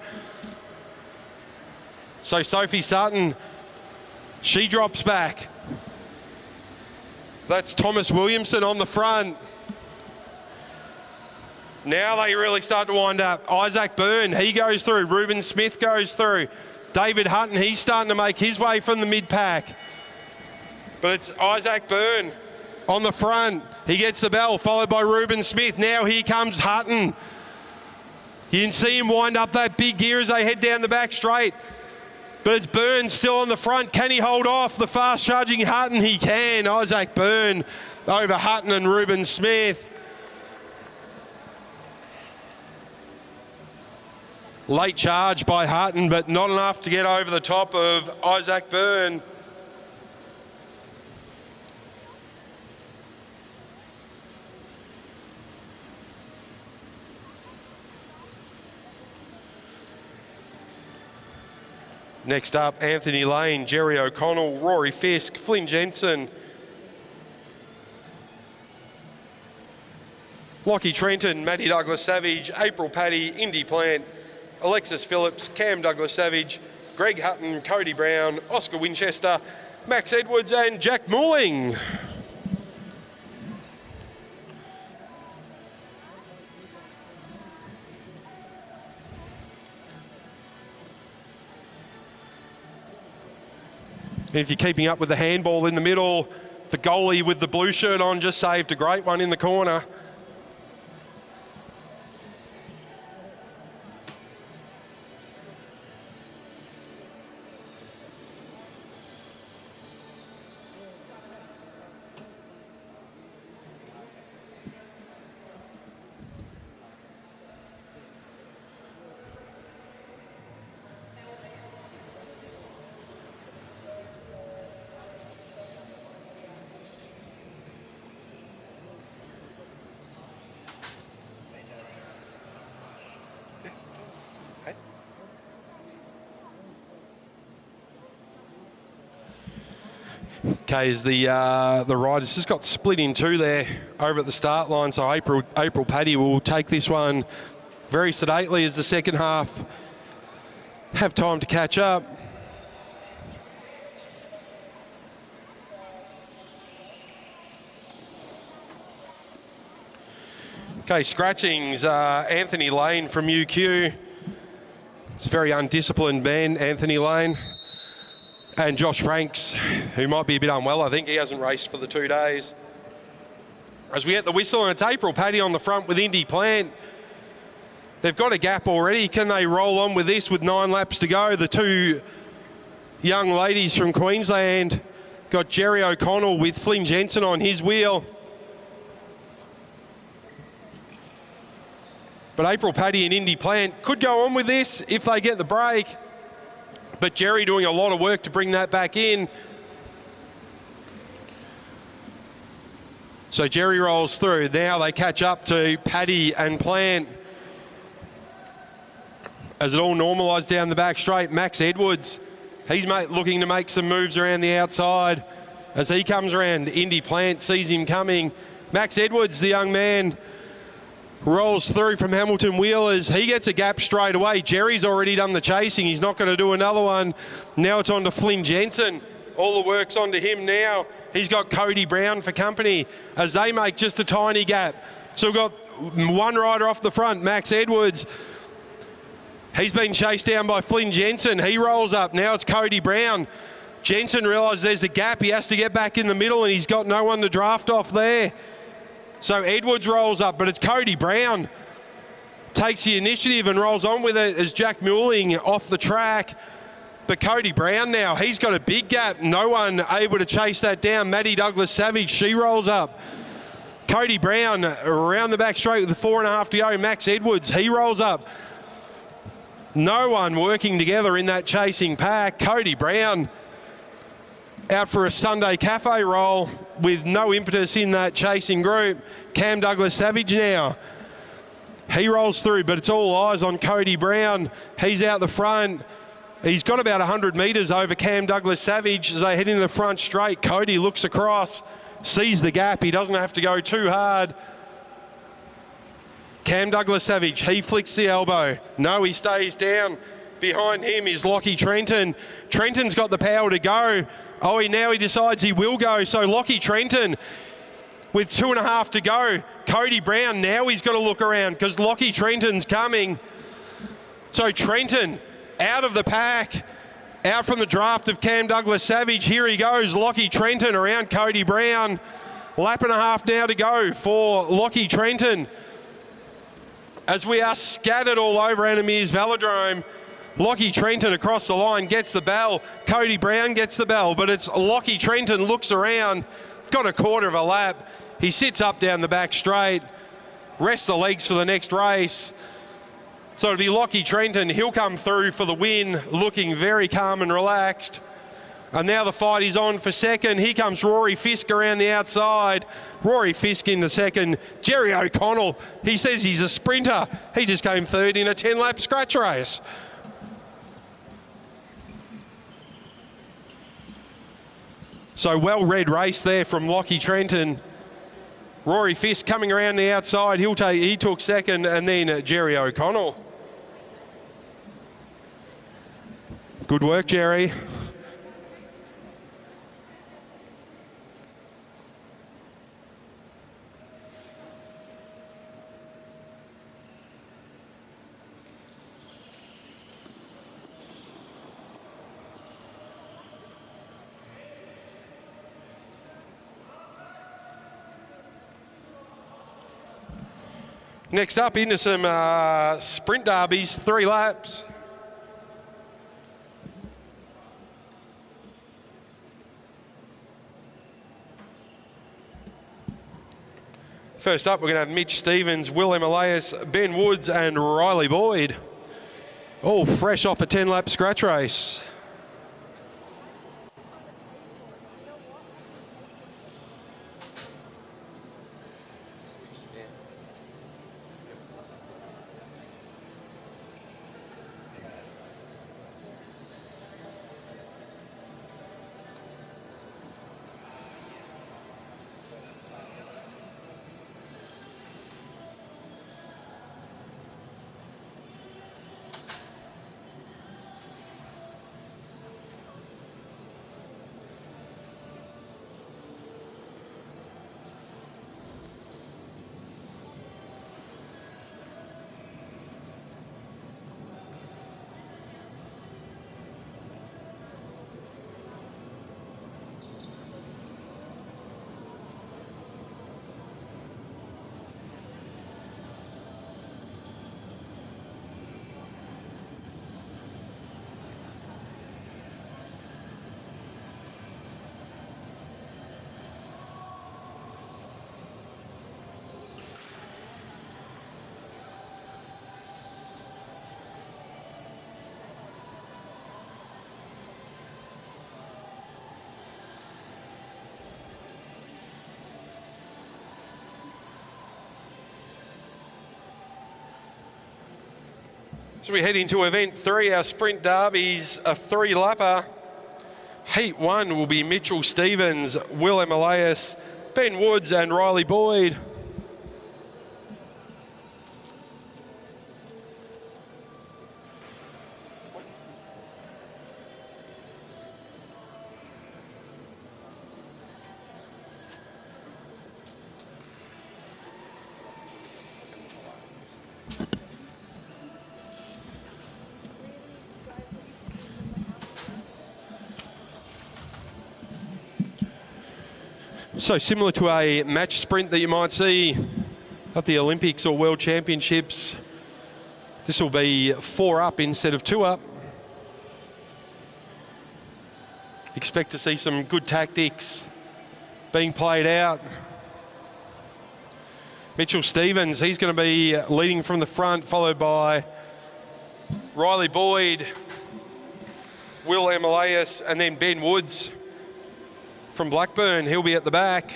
So Sophie Sutton, she drops back. That's Thomas Williamson on the front. Now they really start to wind up. Isaac Byrne, he goes through. Ruben Smith goes through. David Hutton, he's starting to make his way from the mid-pack. But it's Isaac Byrne on the front. He gets the bell, followed by Ruben Smith. Now here comes Hutton. You can see him wind up that big gear as they head down the back straight. But it's Byrne still on the front. Can he hold off the fast-charging Hutton? He can. Isaac Byrne over Hutton and Ruben Smith. Late charge by Hutton, but not enough to get over the top of Isaac Byrne. Next up, Anthony Lane, Jerry O'Connell, Rory Fisk, Flynn Jensen, Lockie Trenton, Matty Douglas-Savage, April Paddy, Indy Plant, Alexis Phillips, Cam Douglas-Savage, Greg Hutton, Cody Brown, Oscar Winchester, Max Edwards and Jack Mooling. And if you're keeping up with the handball in the middle, the goalie with the blue shirt on just saved a great one in the corner. Okay, as the riders just got split in two there over at the start line, so April Paddy will take this one very sedately as the second half have time to catch up. Okay, scratchings, Anthony Lane from UQ. It's a very undisciplined man, Anthony Lane. And Josh Franks, who might be a bit unwell. I think he hasn't raced for the 2 days. As we get the whistle, and it's April Paddy on the front with Indy Plant. They've got a gap already. Can they roll on with this with 9 laps to go? The two young ladies from Queensland got Jerry O'Connell with Flynn Jensen on his wheel. But April Paddy and Indy Plant could go on with this if they get the break. But Jerry doing a lot of work to bring that back in. So Jerry rolls through. Now they catch up to Paddy and Plant. As it all normalised down the back straight, Max Edwards, he's looking to make some moves around the outside. As he comes around, Indy Plant sees him coming. Max Edwards, the young man, rolls through from Hamilton Wheelers. He gets a gap straight away. Jerry's already done the chasing. He's not going to do another one. Now it's on to Flynn Jensen. All the work's on to him now. He's got Cody Brown for company as they make just a tiny gap. So we've got one rider off the front, Max Edwards. He's been chased down by Flynn Jensen. He rolls up. Now it's Cody Brown. Jensen realises there's a gap. He has to get back in the middle and he's got no one to draft off there. So Edwards rolls up, but it's Cody Brown. Takes the initiative and rolls on with it as Jack Mooling off the track. But Cody Brown now, he's got a big gap. No one able to chase that down. Matty Douglas-Savage, she rolls up. Cody Brown around the back straight with the 4.5 to go. Max Edwards, he rolls up. No one working together in that chasing pack. Cody Brown out for a Sunday cafe roll with no impetus in that chasing group. Cam Douglas-Savage now. He rolls through, but it's all eyes on Cody Brown. He's out the front. He's got about 100 metres over Cam Douglas Savage as they head into the front straight. Cody looks across, sees the gap. He doesn't have to go too hard. Cam Douglas Savage, he flicks the elbow. No, he stays down. Behind him is Lockie Trenton. Trenton's got the power to go. Oh, now he decides he will go. So Lockie Trenton with 2.5 to go. Cody Brown, now he's got to look around because Lockie Trenton's coming. So Trenton out of the pack, out from the draft of Cam Douglas Savage. Here he goes, Lockie Trenton around Cody Brown. Lap and a half now to go for Lockie Trenton. As we are scattered all over Anamirs Velodrome, Lockie Trenton across the line gets the bell. Cody Brown gets the bell, but it's Lockie Trenton looks around, got a quarter of a lap. He sits up down the back straight, rests the legs for the next race. So it'll be Lockie Trenton. He'll come through for the win, looking very calm and relaxed. And now the fight is on for second. Here comes Rory Fisk around the outside. Rory Fisk into second. Jerry O'Connell, he says he's a sprinter. He just came third in a 10-lap scratch race. So well-read race there from Lockie Trenton. Rory Fisk coming around the outside. He took second, and then Jerry O'Connell. Good work, Jerry. Next up into some sprint derbies, 3 laps. First up, we're going to have Mitch Stevens, Will Emilias, Ben Woods and Riley Boyd. All fresh off a 10-lap scratch race. So we head into event 3, our sprint derbies, a 3-lapper. Heat 1 will be Mitchell Stevens, Will Emilias, Ben Woods and Riley Boyd. So similar to a match sprint that you might see at the Olympics or World Championships, this will be 4 up instead of 2 up. Expect to see some good tactics being played out. Mitchell Stevens, he's going to be leading from the front, followed by Riley Boyd, Will Emilias, and then Ben Woods from Blackburn. He'll be at the back.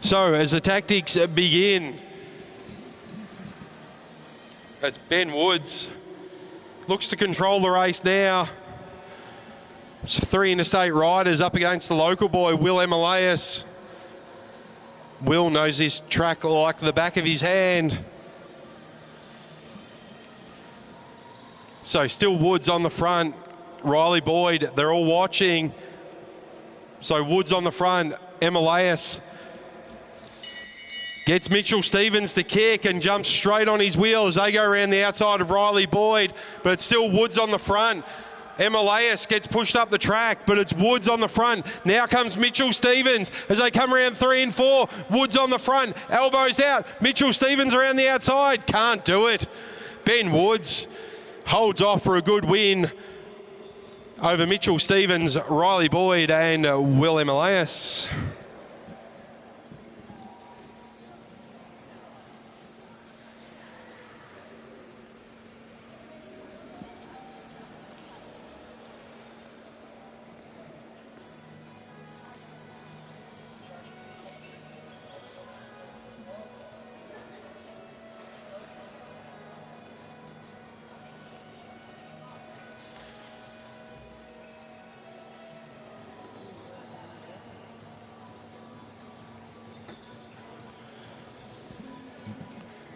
So as the tactics begin, it's Ben Woods. Looks to control the race now. It's 3 interstate riders up against the local boy, Will Emilius. Will knows this track like the back of his hand. So still Woods on the front. Riley Boyd, they're all watching. So Woods on the front, Emilius gets Mitchell Stevens to kick and jumps straight on his wheel as they go around the outside of Riley Boyd, but it's still Woods on the front. Emilius gets pushed up the track, but it's Woods on the front. Now comes Mitchell Stevens as they come around 3 and 4. Woods on the front, elbows out. Mitchell Stevens around the outside, can't do it. Ben Woods holds off for a good win over Mitchell Stevens, Riley Boyd and Will Emilius.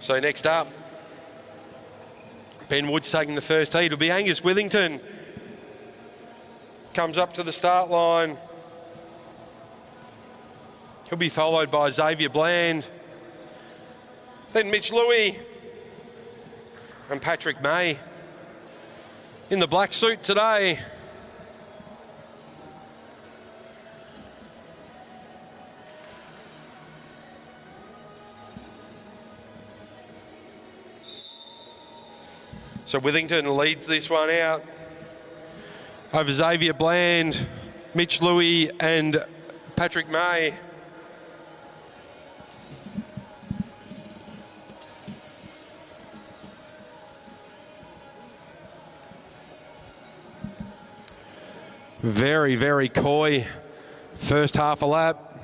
So next up, Ben Woods taking the first heat. It'll be Angus Withington. Comes up to the start line. He'll be followed by Xavier Bland. Then Mitch Louis and Patrick May in the black suit today. So Withington leads this one out over Xavier Bland, Mitch Louis and Patrick May. Very, very coy first half a lap.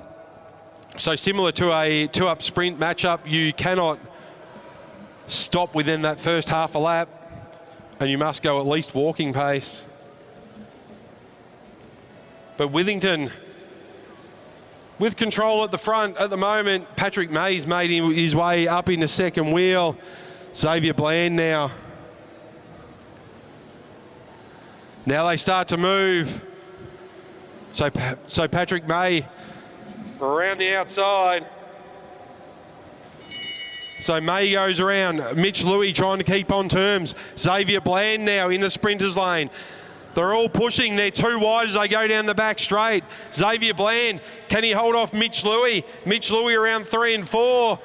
So similar to a 2-up sprint matchup, you cannot stop within that first half a lap, and you must go at least walking pace. But Withington with control at the front at the moment. Patrick May's made his way up in the second wheel. Xavier Bland now. Now they start to move. So Patrick May around the outside. So May goes around. Mitch Louis trying to keep on terms. Xavier Bland now in the sprinters lane. They're all pushing. They're too wide as they go down the back straight. Xavier Bland, can he hold off Mitch Louis? Mitch Louis around 3 and 4.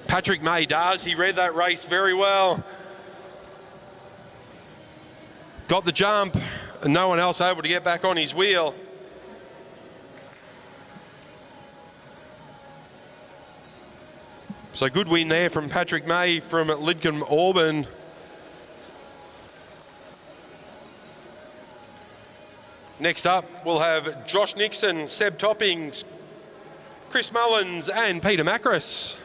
Patrick May does. He read that race very well. Got the jump, and no one else able to get back on his wheel. So good win there from Patrick May from Lidcombe Auburn. Next up, we'll have Josh Nixon, Seb Toppings, Chris Mullins and Peter Macris.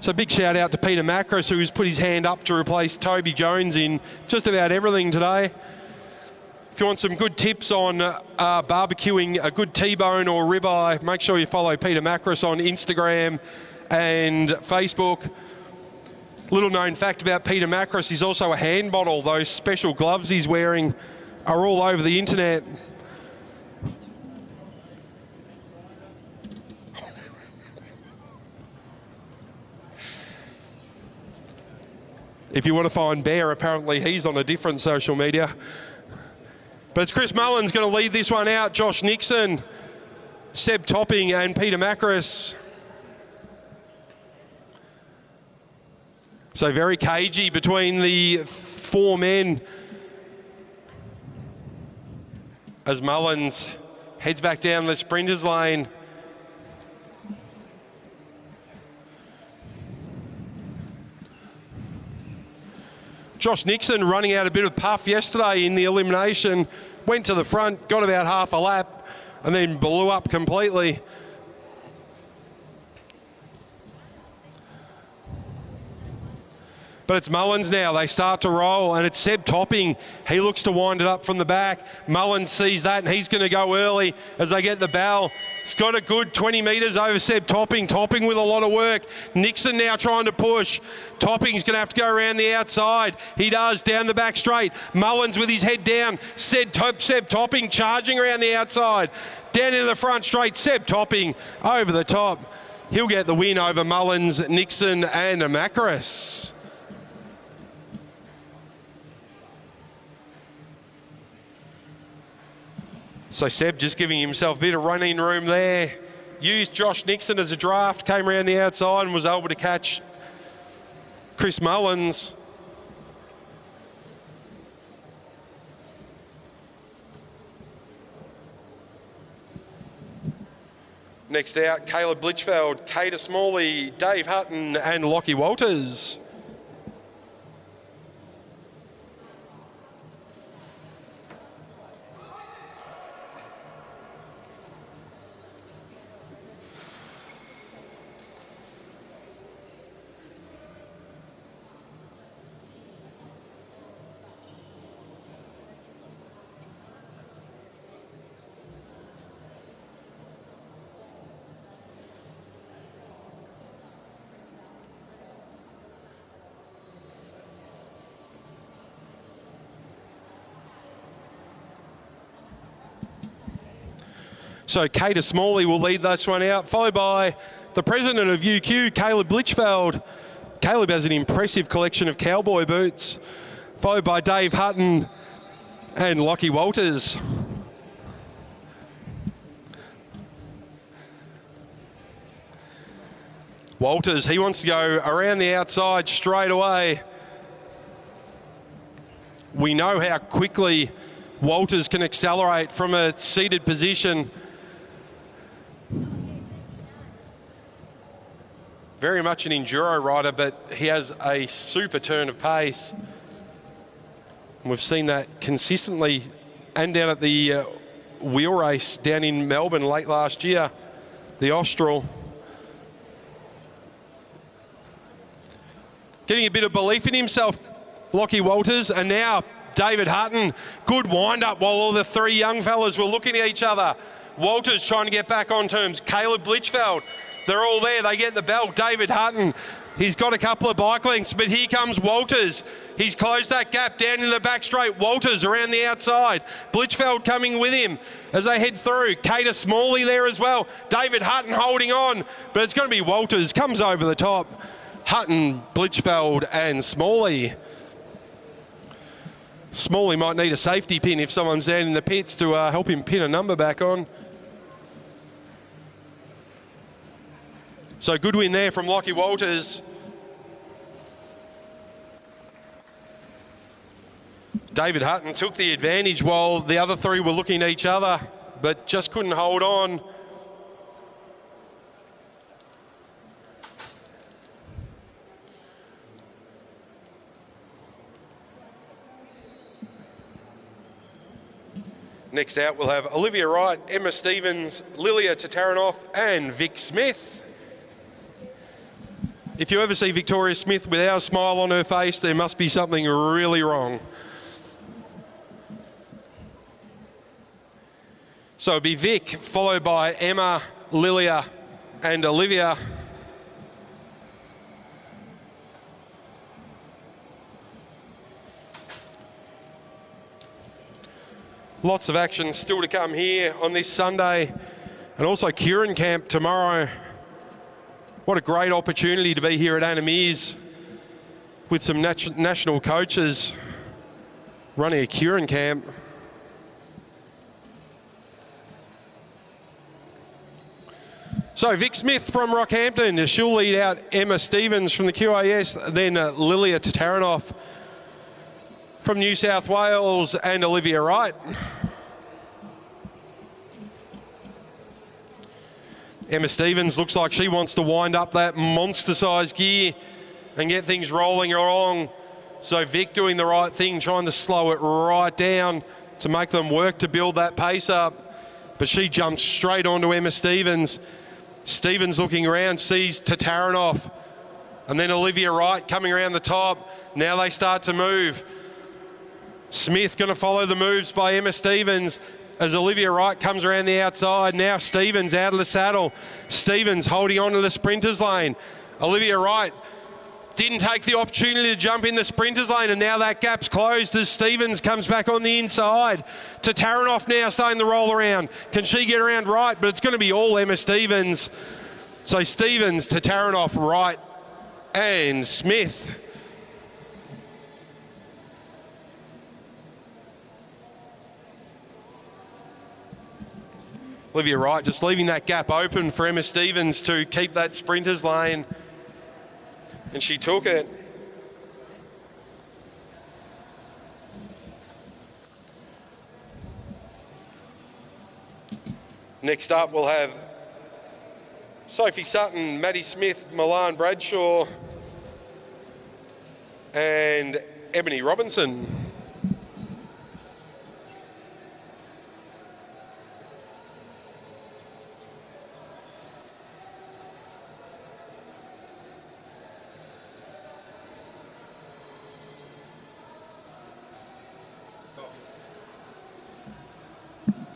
So big shout out to Peter Macris, who's put his hand up to replace Toby Jones in just about everything today. If you want some good tips on barbecuing a good T-bone or ribeye, make sure you follow Peter Macris on Instagram and Facebook. Little known fact about Peter Macris, he's also a hand model. Those special gloves he's wearing are all over the internet. If you want to find Bear, apparently he's on a different social media. But it's Chris Mullins going to lead this one out. Josh Nixon, Seb Topping and Peter Macris. So very cagey between the four men as Mullins heads back down the sprinters lane. Josh Nixon running out a bit of puff yesterday in the elimination, went to the front, got about half a lap, and then blew up completely. But it's Mullins now. They start to roll, and it's Seb Topping. He looks to wind it up from the back. Mullins sees that, and he's going to go early as they get the bell. He's got a good 20 metres over Seb Topping. Topping with a lot of work. Nixon now trying to push. Topping's going to have to go around the outside. He does, down the back straight. Mullins with his head down. Seb Topping charging around the outside. Down into the front straight. Seb Topping over the top. He'll get the win over Mullins, Nixon and Macris. So Seb just giving himself a bit of running room there. Used Josh Nixon as a draft, came around the outside and was able to catch Chris Mullins. Next out, Caleb Blitchfeld, Cater Smalley, Dave Hutton and Lockie Walters. So Cater Smalley will lead this one out, followed by the president of UQ, Caleb Blitchfeld. Caleb has an impressive collection of cowboy boots, followed by Dave Hutton and Lockie Walters. Walters, he wants to go around the outside straight away. We know how quickly Walters can accelerate from a seated position. Very much an enduro rider, but he has a super turn of pace. We've seen that consistently and down at the wheel race down in Melbourne late last year, the Austral. Getting a bit of belief in himself, Lockie Walters, and now David Hutton. Good wind-up while all the three young fellas were looking at each other. Walters trying to get back on terms. Caleb Blitchfeld, they're all there. They get the bell. David Hutton, he's got a couple of bike lengths, but here comes Walters. He's closed that gap down in the back straight. Walters around the outside. Blitchfeld coming with him as they head through. Cater Smalley there as well. David Hutton holding on, but it's going to be Walters. Comes over the top. Hutton, Blitchfeld and Smalley. Smalley might need a safety pin if someone's down in the pits to help him pin a number back on. So good win there from Lockie Walters. David Hutton took the advantage while the other three were looking at each other, but just couldn't hold on. Next out, we'll have Olivia Wright, Emma Stevens, Lilia Tataranoff and Vic Smith. If you ever see Victoria Smith without a smile on her face, there must be something really wrong. So it'll be Vic, followed by Emma, Lilia and Olivia. Lots of action still to come here on this Sunday, and also Kieran Camp tomorrow. What a great opportunity to be here at Anna Mears. with some national coaches running a Kieran camp. So Vic Smith from Rockhampton, she'll lead out Emma Stevens from the QAS, then Lilia Tataranoff from New South Wales and Olivia Wright. Emma Stevens looks like she wants to wind up that monster-sized gear and get things rolling along. So Vic doing the right thing, trying to slow it right down to make them work to build that pace up. But she jumps straight onto Emma Stevens. Stevens looking around, sees Tataranoff, and then Olivia Wright coming around the top. Now they start to move. Smith going to follow the moves by Emma Stevens as Olivia Wright comes around the outside. Now Stevens out of the saddle. Stevens holding on to the sprinters lane. Olivia Wright didn't take the opportunity to jump in the sprinters lane, and now that gap's closed as Stevens comes back on the inside. Tataranoff now starting to roll around. Can she get around Wright? But it's going to be all Emma Stevens. So Stevens, Tataranoff, Wright and Smith. Olivia Wright just leaving that gap open for Emma Stevens to keep that sprinters lane. And she took it. Next up, we'll have Sophie Sutton, Maddie Smith, Milan Bradshaw, and Ebony Robinson.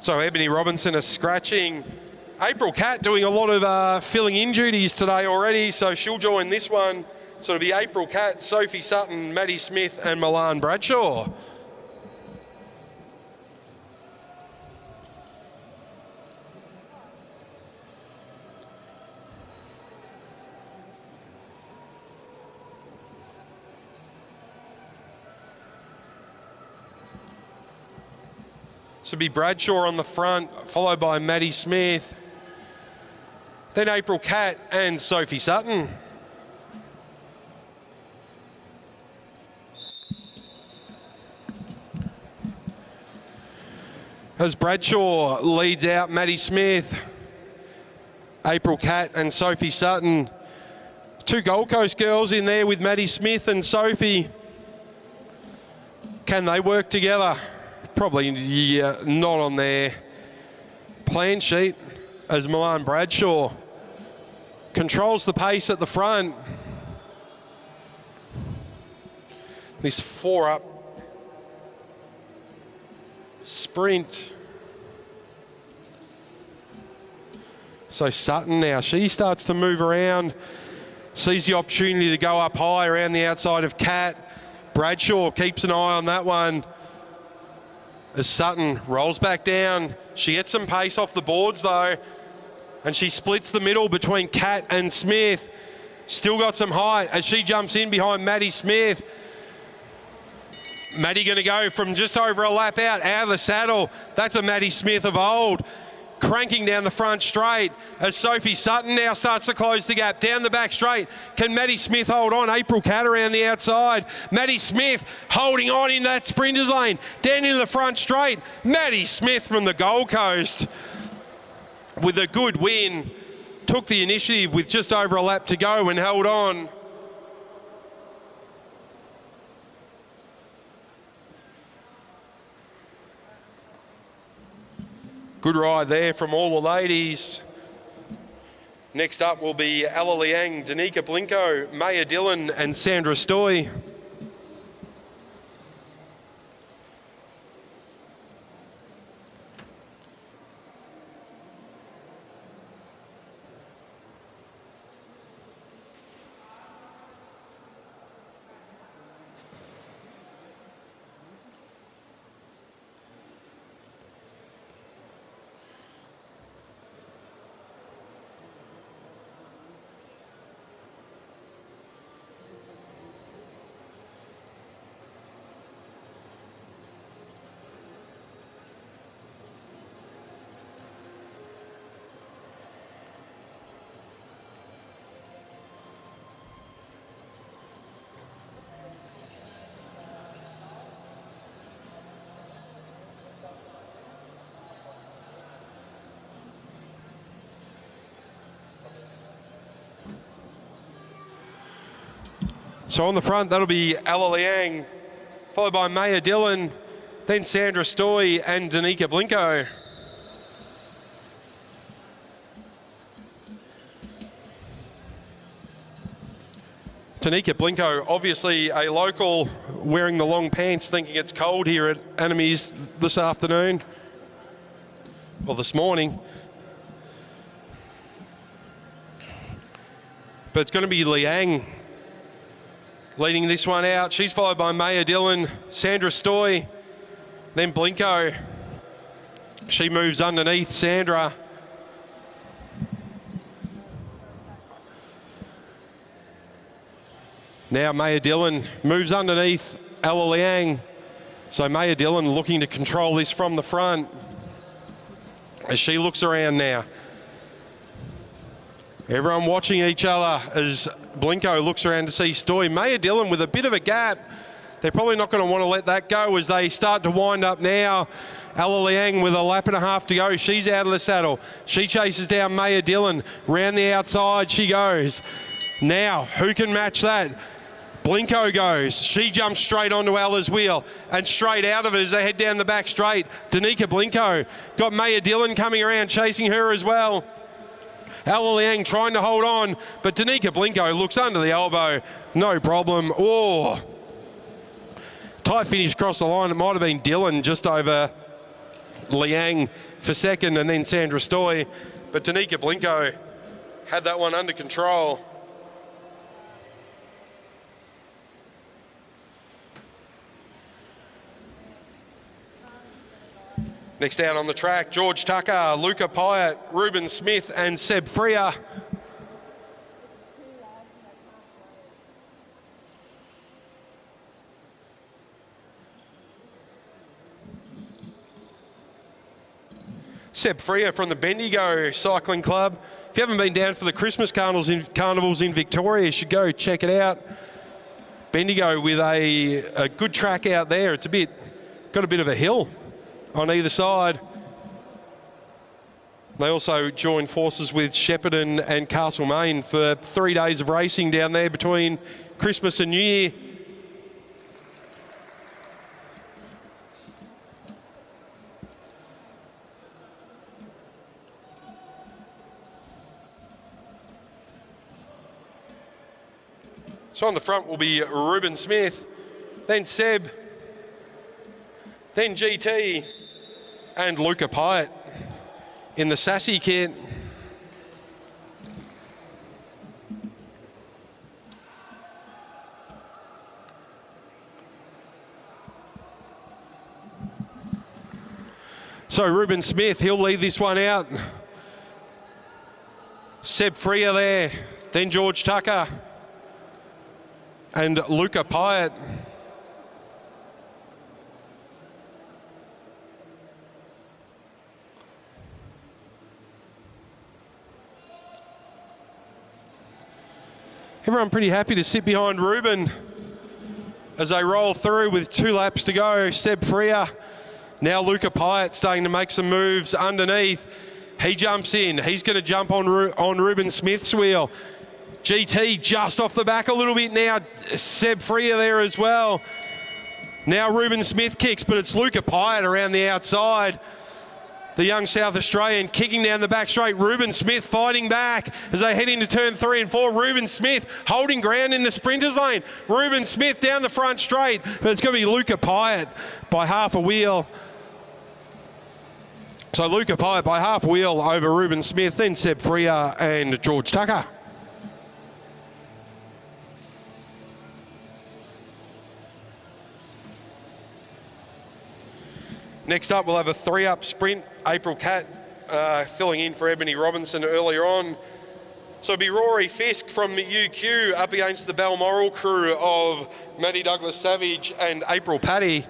So Ebony Robinson is scratching. April Catt doing a lot of filling in duties today already, so she'll join this one. So it'll be April Catt, Sophie Sutton, Maddie Smith and Milan Bradshaw. So it'll be Bradshaw on the front, followed by Maddie Smith, then April Catt and Sophie Sutton. As Bradshaw leads out Maddie Smith, April Catt and Sophie Sutton. Two Gold Coast girls in there with Maddie Smith and Sophie. Can they work together? Probably not on their plan sheet, as Milan Bradshaw controls the pace at the front. This 4-up sprint. So Sutton now, she starts to move around, sees the opportunity to go up high around the outside of Catt. Bradshaw keeps an eye on that one as Sutton rolls back down. She gets some pace off the boards though, and she splits the middle between Catt and Smith. Still got some height as she jumps in behind Maddie Smith. Maddie going to go from just over a lap out of the saddle. That's a Maddie Smith of old. Cranking down the front straight as Sophie Sutton now starts to close the gap down the back straight. Can Maddie Smith hold on? April Catt around the outside. Maddie Smith holding on in that sprinters lane. Down into the front straight. Maddie Smith from the Gold Coast with a good win. Took the initiative with just over a lap to go and held on. Good ride there from all the ladies. Next up will be Ella Liang, Danica Blinko, Maya Dillon and Sandra Stoy. So on the front, that'll be Ella Liang, followed by Maya Dillon, then Sandra Stoy and Danica Blinko. Danica Blinko, obviously a local, wearing the long pants, thinking it's cold here at Enemies this afternoon, or this morning. But it's going to be Liang leading this one out. She's followed by Maya Dillon, Sandra Stoy, then Blinko. She moves underneath Sandra. Now Maya Dillon moves underneath Ella Liang. So Maya Dillon looking to control this from the front as she looks around now. Everyone watching each other as Blinko looks around to see Stoy. Maya Dillon with a bit of a gap. They're probably not going to want to let that go as they start to wind up now. Ella Liang with a lap and a half to go. She's out of the saddle. She chases down Maya Dillon. Round the outside she goes. Now, who can match that? Blinko goes. She jumps straight onto Ella's wheel and straight out of it as they head down the back straight. Danica Blinko got Maya Dillon coming around, chasing her as well. Ella Liang trying to hold on, but Danica Blinko looks under the elbow. No problem. Oh, tight finish across the line. It might have been Dillon just over Liang for second and then Sandra Stoy. But Danica Blinko had that one under control. Next out on the track, George Tucker, Luca Pyatt, Ruben Smith and Seb Freer. Seb Freer from the Bendigo Cycling Club. If you haven't been down for the Christmas carnivals in Victoria, you should go check it out. Bendigo with a good track out there. It's got a bit of a hill on either side. They also join forces with Shepparton and Castlemaine for 3 days of racing down there between Christmas and New Year. So on the front will be Ruben Smith, then Seb, then GT, and Luca Pyatt in the Sassy kit. So Ruben Smith, he'll lead this one out. Seb Freer there, then George Tucker, and Luca Pyatt. Everyone pretty happy to sit behind Ruben as they roll through with 2 laps to go. Seb Freer, now Luca Pyatt starting to make some moves underneath. He jumps in. He's going to jump on Ruben Smith's wheel. GT just off the back a little bit now. Seb Freer there as well. Now Ruben Smith kicks, but it's Luca Pyatt around the outside. The young South Australian kicking down the back straight. Ruben Smith fighting back as they head into turn 3 and 4. Ruben Smith holding ground in the sprinters lane. Ruben Smith down the front straight, but it's going to be Luca Pyatt by half a wheel. So Luca Pyatt by half a wheel over Ruben Smith, then Seb Freer and George Tucker. Next up, we'll have a 3-up sprint. April Catt filling in for Ebony Robinson earlier on. So it'll be Rory Fisk from the UQ up against the Balmoral crew of Maddie Douglas Savage and April Paddy.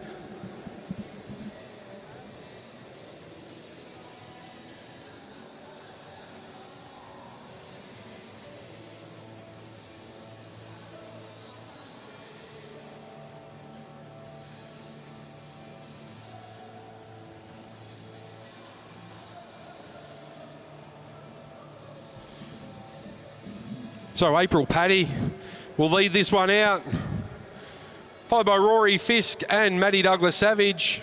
So April Paddy will lead this one out, followed by Rory Fisk and Maddie Douglas Savage.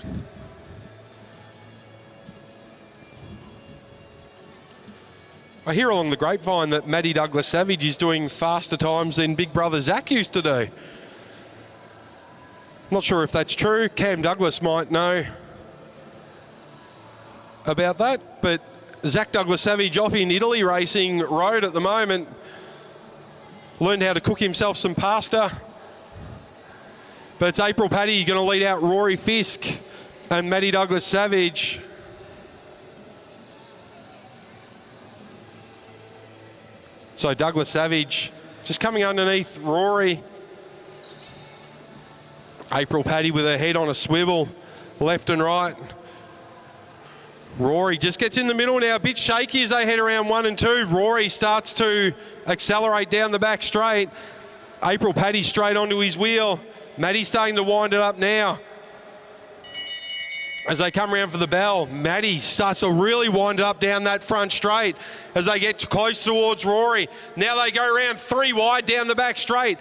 I hear along the grapevine that Maddie Douglas Savage is doing faster times than Big Brother Zach used to do. Not sure if that's true. Cam Douglas might know about that, but Zach Douglas Savage off in Italy racing road at the moment. Learned how to cook himself some pasta. But it's April Paddy going to lead out Rory Fisk and Maddie Douglas Savage. So Douglas Savage just coming underneath Rory. April Paddy with her head on a swivel, left and right. Rory just gets in the middle now, a bit shaky as they head around 1 and 2. Rory starts to accelerate down the back straight. April Paddy straight onto his wheel. Maddie's starting to wind it up now. As they come around for the bell, Maddie starts to really wind it up down that front straight as they get close towards Rory. Now they go around 3 wide down the back straight.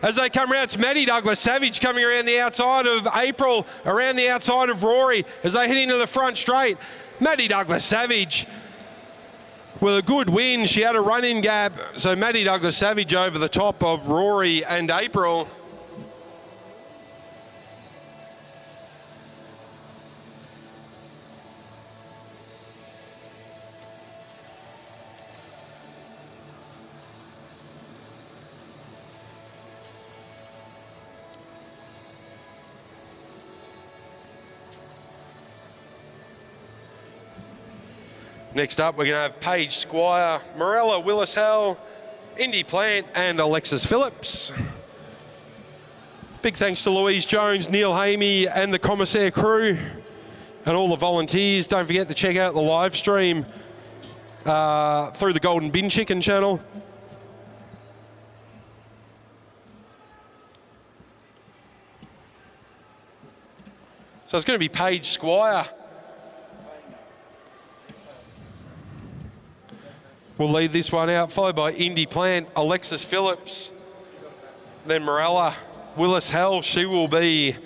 As they come around, it's Maddie Douglas Savage coming around the outside of April, around the outside of Rory as they head into the front straight. Maddie Douglas Savage with a good win. She had a run-in gap. So Maddie Douglas Savage over the top of Rory and April. Next up, we're going to have Paige Squire, Morella Willis-Hell, Indy Plant and Alexis Phillips. Big thanks to Louise Jones, Neil Hamey and the Commissaire crew and all the volunteers. Don't forget to check out the live stream through the Golden Bin Chicken channel. So it's going to be Paige Squire. We'll lead this one out, followed by Indy Plant, Alexis Phillips, then Morella Willis-Hell. She will be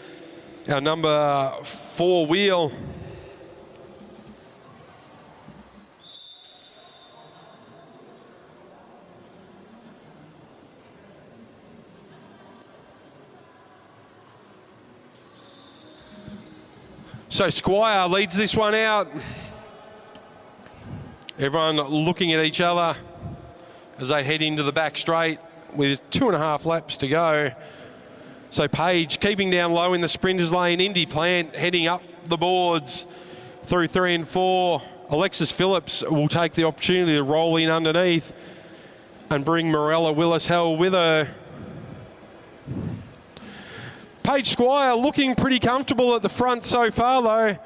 our number 4 wheel. So Squire leads this one out. Everyone looking at each other as they head into the back straight with 2.5 laps to go. So Paige keeping down low in the sprinters lane. Indy Plant heading up the boards through 3 and 4. Alexis Phillips will take the opportunity to roll in underneath and bring Morella Willis-Hell with her. Paige Squire looking pretty comfortable at the front so far though,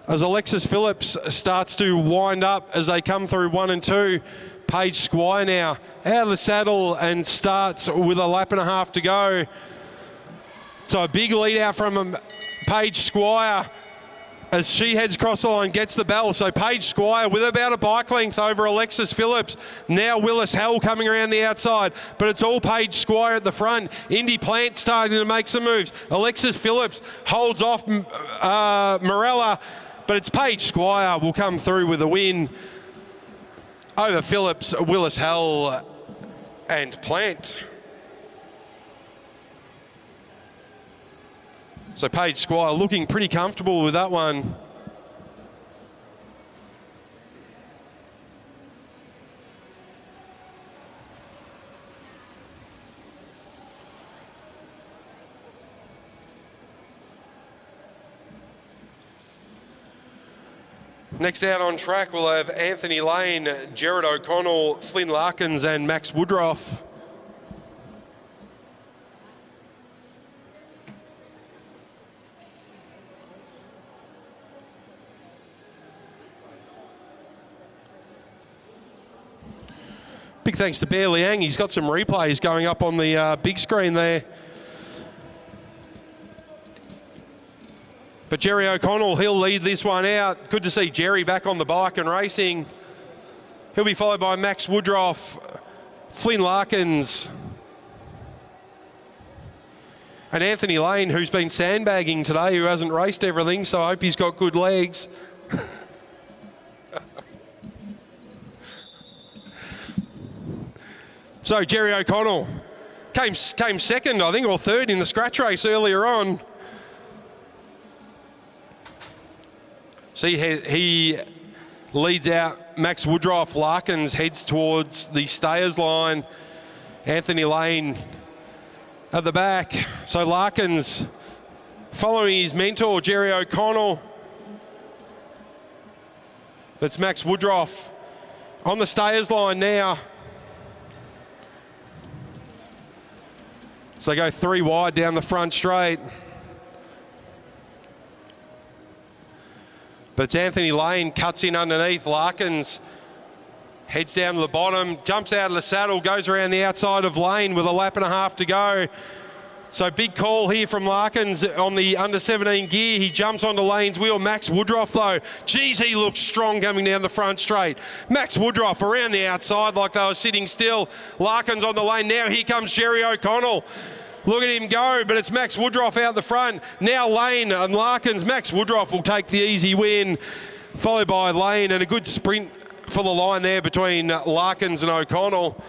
as Alexis Phillips starts to wind up as they come through 1 and 2. Paige Squire now out of the saddle and starts with 1.5 laps to go. So a big lead out from Paige Squire as she heads across the line, gets the bell. So Paige Squire with about a bike length over Alexis Phillips. Now Willis-Hell coming around the outside, but it's all Paige Squire at the front. Indy Plant starting to make some moves. Alexis Phillips holds off Morella, but it's Paige Squire will come through with a win over Phillips, Willis-Hell and Plant. So Paige Squire looking pretty comfortable with that one. Next out on track, we'll have Anthony Lane, Jared O'Connell, Flynn Larkins and Max Woodruff. Big thanks to Bear Liang. He's got some replays going up on the big screen there. But Jerry O'Connell, he'll lead this one out. Good to see Jerry back on the bike and racing. He'll be followed by Max Woodruff, Flynn Larkins, And Anthony Lane, who's been sandbagging today, who hasn't raced everything, so I hope he's got good legs. So Jerry O'Connell came second, I think, or third in the scratch race earlier on. See, he leads out Max Woodruff. Larkins heads towards the stayers line. Anthony Lane at the back. So Larkins following his mentor, Jerry O'Connell. That's Max Woodruff on the stayers line now. So they go 3 wide down the front straight. But it's Anthony Lane, cuts in underneath. Larkins heads down to the bottom, jumps out of the saddle, goes around the outside of Lane with a lap and a half to go. So big call here from Larkins on the under 17 gear. He jumps onto Lane's wheel. Max Woodruff though, geez, he looks strong coming down the front straight. Max Woodruff around the outside like they were sitting still. Larkins on the lane now. Here comes Jerry O'Connell. Look at him go, but it's Max Woodruff out the front. Now Lane and Larkins. Max Woodruff will take the easy win, followed by Lane, and a good sprint for the line there between Larkins and O'Connell.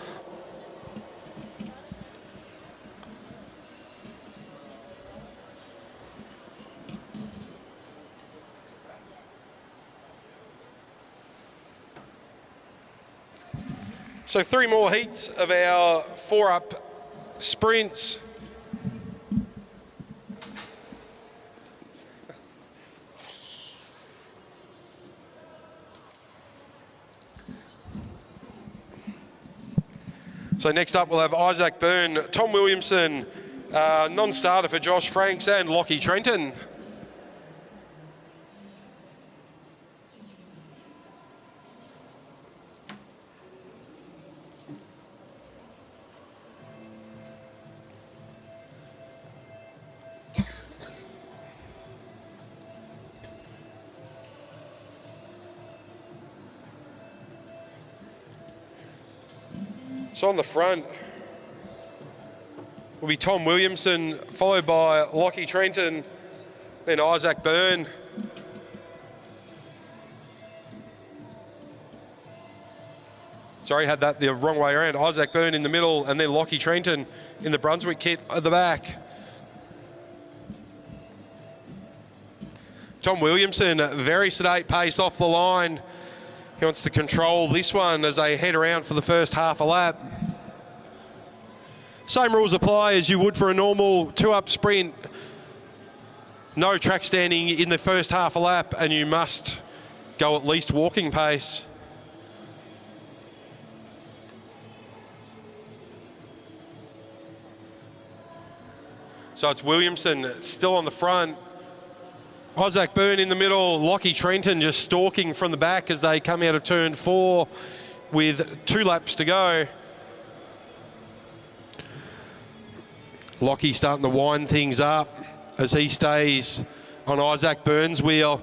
So 3 more heats of our 4-up sprints. So next up we'll have Isaac Byrne, Tom Williamson, non-starter for Josh Franks, and Lockie Trenton. So on the front will be Tom Williamson, followed by Lockie Trenton, then Isaac Byrne. Sorry, had that the wrong way around. Isaac Byrne in the middle, and then Lockie Trenton in the Brunswick kit at the back. Tom Williamson, very sedate pace off the line. He wants to control this one as they head around for the first half a lap. Same rules apply as you would for a normal 2-up sprint. No track standing in the first half a lap, and you must go at least walking pace. So it's Williamson still on the front. Isaac Byrne in the middle, Lockie Trenton just stalking from the back as they come out of turn 4 with 2 laps to go. Lockie starting to wind things up as he stays on Isaac Byrne's wheel.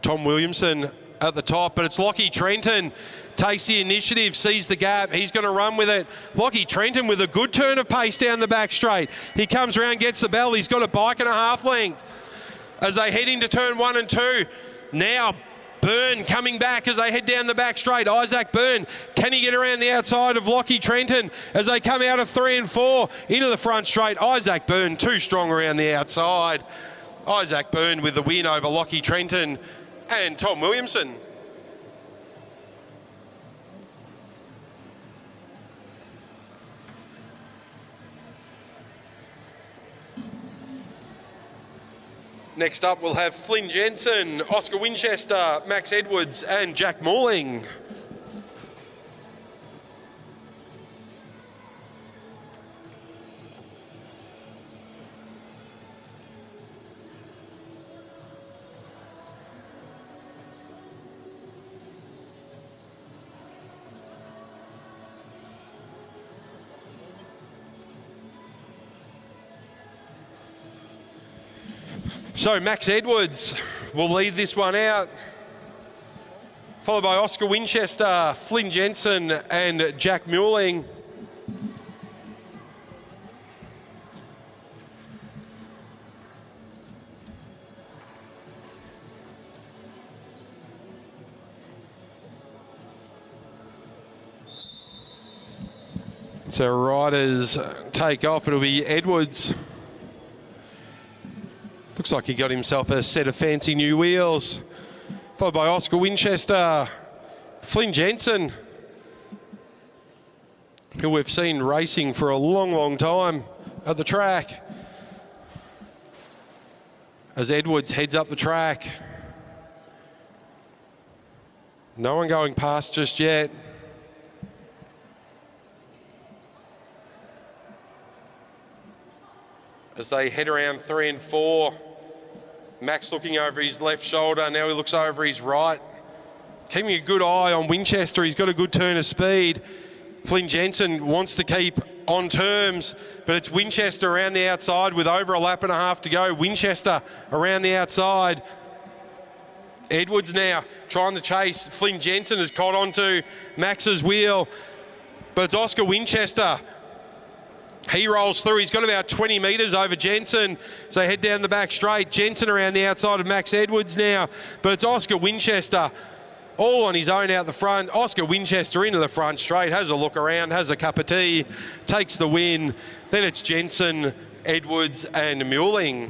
Tom Williamson at the top, but it's Lockie Trenton takes the initiative, sees the gap, he's going to run with it. Lockie Trenton with a good turn of pace down the back straight. He comes around, gets the bell, he's got a bike and a half length as they head into turn 1 and 2. Now Byrne coming back as they head down the back straight. Isaac Byrne, can he get around the outside of Lockie Trenton as they come out of 3 and 4 into the front straight? Isaac Byrne too strong around the outside. Isaac Byrne with the win over Lockie Trenton and Tom Williamson. Next up, we'll have Flynn Jensen, Oscar Winchester, Max Edwards, and Jack Morling. So Max Edwards will lead this one out, followed by Oscar Winchester, Flynn Jensen, and Jack Muelling. So riders take off. It'll be Edwards. Looks like he got himself a set of fancy new wheels. Followed by Oscar Winchester. Flynn Jensen, who we've seen racing for a long, long time at the track. As Edwards heads up the track. No one going past just yet. As they head around 3 and 4, Max looking over his left shoulder. Now he looks over his right. Keeping a good eye on Winchester. He's got a good turn of speed. Flynn Jensen wants to keep on terms, but it's Winchester around the outside with over a lap and a half to go. Winchester around the outside. Edwards now trying to chase. Flynn Jensen has caught onto Max's wheel, but it's Oscar Winchester. He rolls through. He's got about 20 metres over Jensen. So they head down the back straight. Jensen around the outside of Max Edwards now, but it's Oscar Winchester all on his own out the front. Oscar Winchester into the front straight, has a look around, has a cup of tea, takes the win. Then it's Jensen, Edwards and Muelling.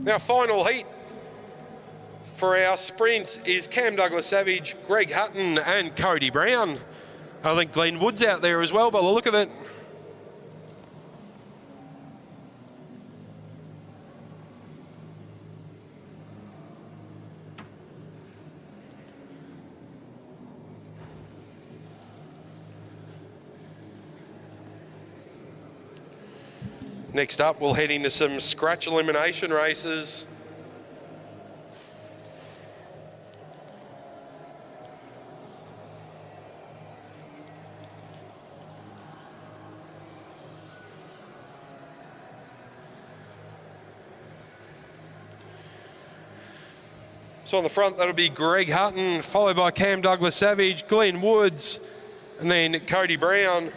Now, final heat for our sprints is Cam Douglas-Savage, Greg Hutton and Cody Brown. I think Glenn Wood's out there as well by the look of it. Next up, we'll head into some scratch elimination races. So on the front, that'll be Greg Hutton, followed by Cam Douglas-Savage, Glenn Woods, and then Cody Brown.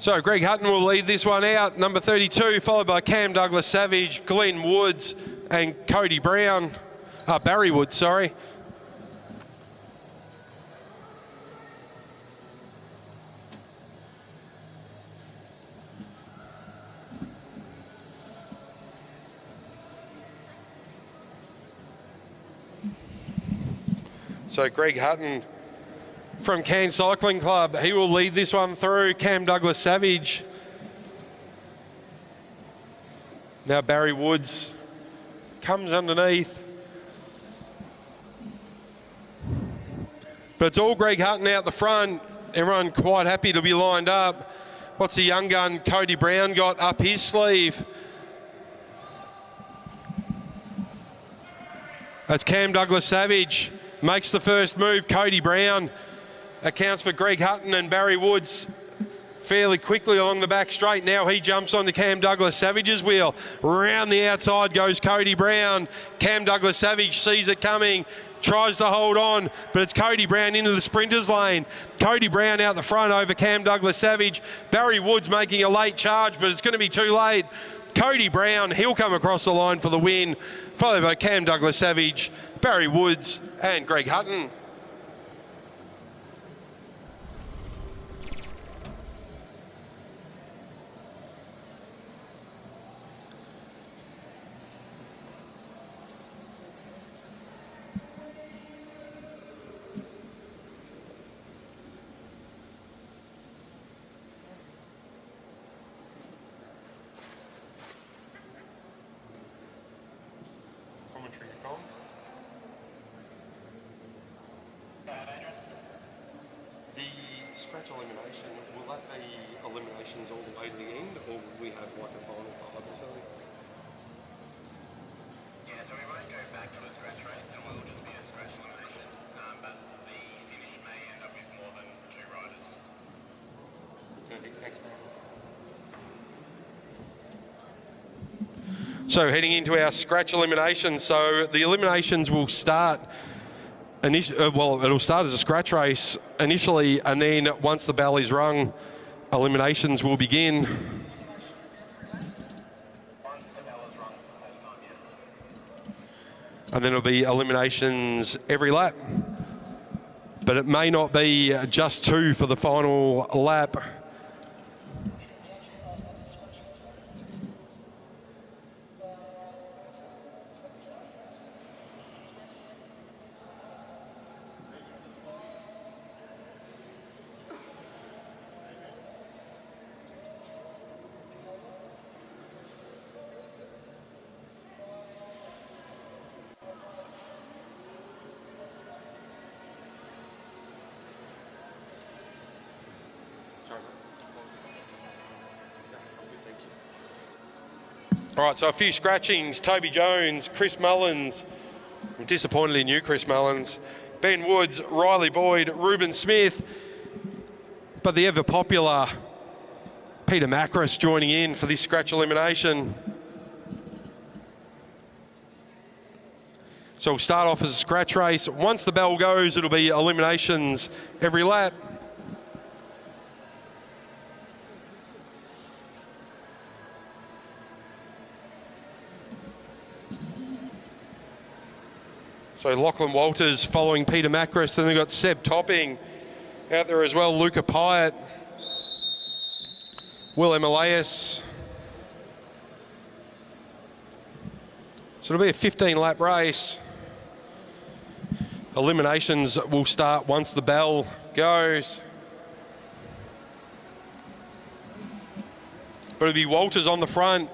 So Greg Hutton will lead this one out, number 32, followed by Cam Douglas-Savage, Glenn Woods and Cody Brown. Barry Woods, sorry. So Greg Hutton from Cairns Cycling Club, he will lead this one through. Cam Douglas-Savage. Now Barry Woods comes underneath. But it's all Greg Hutton out the front. Everyone quite happy to be lined up. What's the young gun Cody Brown got up his sleeve? That's Cam Douglas-Savage. Makes the first move. Cody Brown accounts for Greg Hutton and Barry Woods fairly quickly along the back straight. Now he jumps on the Cam Douglas-Savage's wheel. Round the outside goes Cody Brown. Cam Douglas-Savage sees it coming, tries to hold on, but it's Cody Brown into the sprinters lane. Cody Brown out the front over Cam Douglas-Savage. Barry Woods making a late charge, but it's going to be too late. Cody Brown, he'll come across the line for the win, followed by Cam Douglas-Savage, Barry Woods and Greg Hutton. Scratch elimination, will that be eliminations all the way to the end, or will we have like a final five or something? Yeah, so we won't go back to a scratch race, and we'll just be a scratch elimination, but the finish may end up with more than 2 riders. Perfect, thanks, man. So heading into our scratch eliminations, so the eliminations will start well, it'll start as a scratch race initially, and then once the bell is rung, eliminations will begin. And then it'll be eliminations every lap. But it may not be just 2 for the final lap. All right, so a few scratchings. Toby Jones, Chris Mullins, I'm disappointed in you, Chris Mullins, Ben Woods, Riley Boyd, Ruben Smith, but the ever popular Peter Macris joining in for this scratch elimination. So we'll start off as a scratch race. Once the bell goes, it'll be eliminations every lap. So Lachlan Walters following Peter Macris, and they've got Seb Topping out there as well, Luca Pyatt, Will Emilias. So it'll be a 15-lap race. Eliminations will start once the bell goes. But it'll be Walters on the front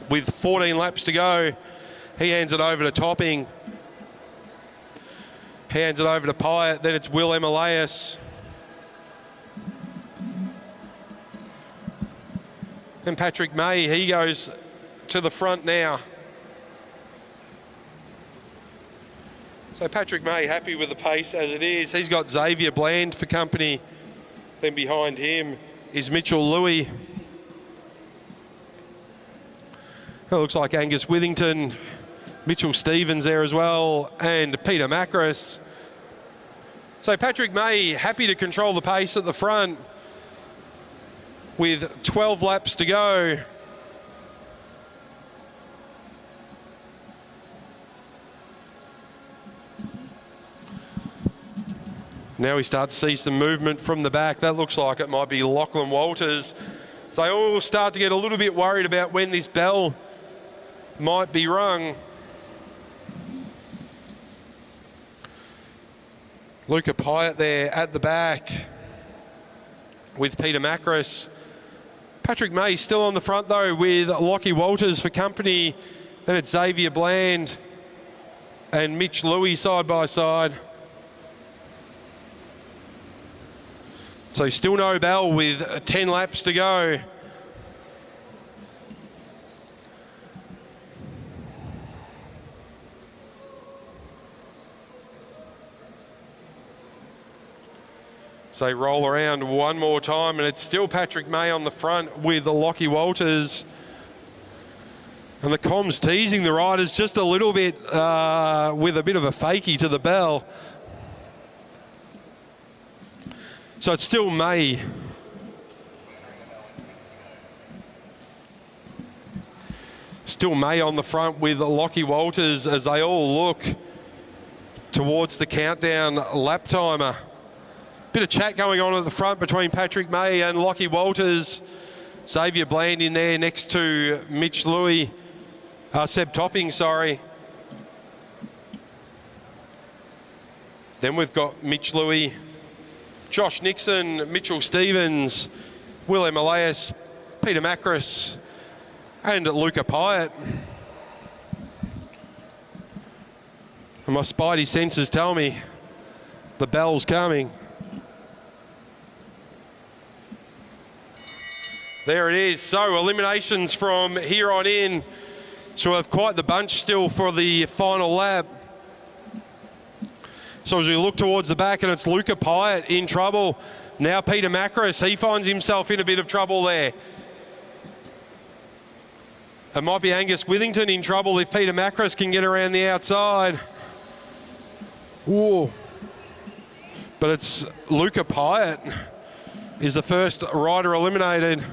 with 14 laps to go. He hands it over to Topping. Hands it over to Pyatt, then it's Will Emilias. And Patrick May, he goes to the front now. So Patrick May happy with the pace as it is. He's got Xavier Bland for company. Then behind him is Mitchell Louis. It looks like Angus Withington, Mitchell Stevens there as well, and Peter Macris. So Patrick May happy to control the pace at the front with 12 laps to go. Now we start to see some movement from the back. That looks like it might be Lachlan Walters. So they all start to get a little bit worried about when this bell might be rung. Luca Pyatt there at the back with Peter Macris. Patrick May still on the front though with Lockie Walters for company. Then it's Xavier Bland and Mitch Louis side by side. So still no bell with 10 laps to go. So roll around one more time, and it's still Patrick May on the front with Lockie Walters. And the comms teasing the riders just a little bit with a bit of a fakie to the bell. So it's still May. Still May on the front with Lockie Walters as they all look towards the countdown lap timer. Bit of chat going on at the front between Patrick May and Lockie Walters. Xavier Bland in there next to Mitch Louis. Seb Topping, sorry. Then we've got Mitch Louis, Josh Nixon, Mitchell Stevens, Will Emilias, Peter Macris, and Luca Pyatt. And my spidey senses tell me the bell's coming. There it is. So eliminations from here on in. So we have quite the bunch still for the final lap. So as we look towards the back, and it's Luca Pyatt in trouble. Now Peter Macris, he finds himself in a bit of trouble there. It might be Angus Withington in trouble if Peter Macris can get around the outside. Ooh. But it's Luca Pyatt is the first rider eliminated.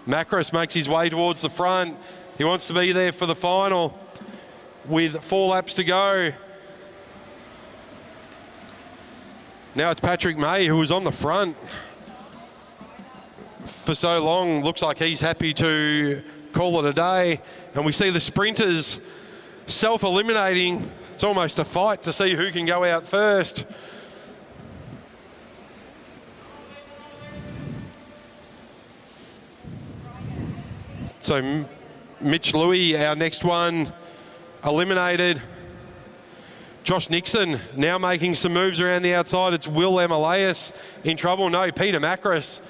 Macros makes his way towards the front. He wants to be there for the final with 4 laps to go. Now it's Patrick May, who was on the front for so long. Looks like he's happy to call it a day. And we see the sprinters self-eliminating. It's almost a fight to see who can go out first. So Mitch Louis, our next one, eliminated. Josh Nixon now making some moves around the outside. It's Will Emalaus in trouble. No, Peter Macros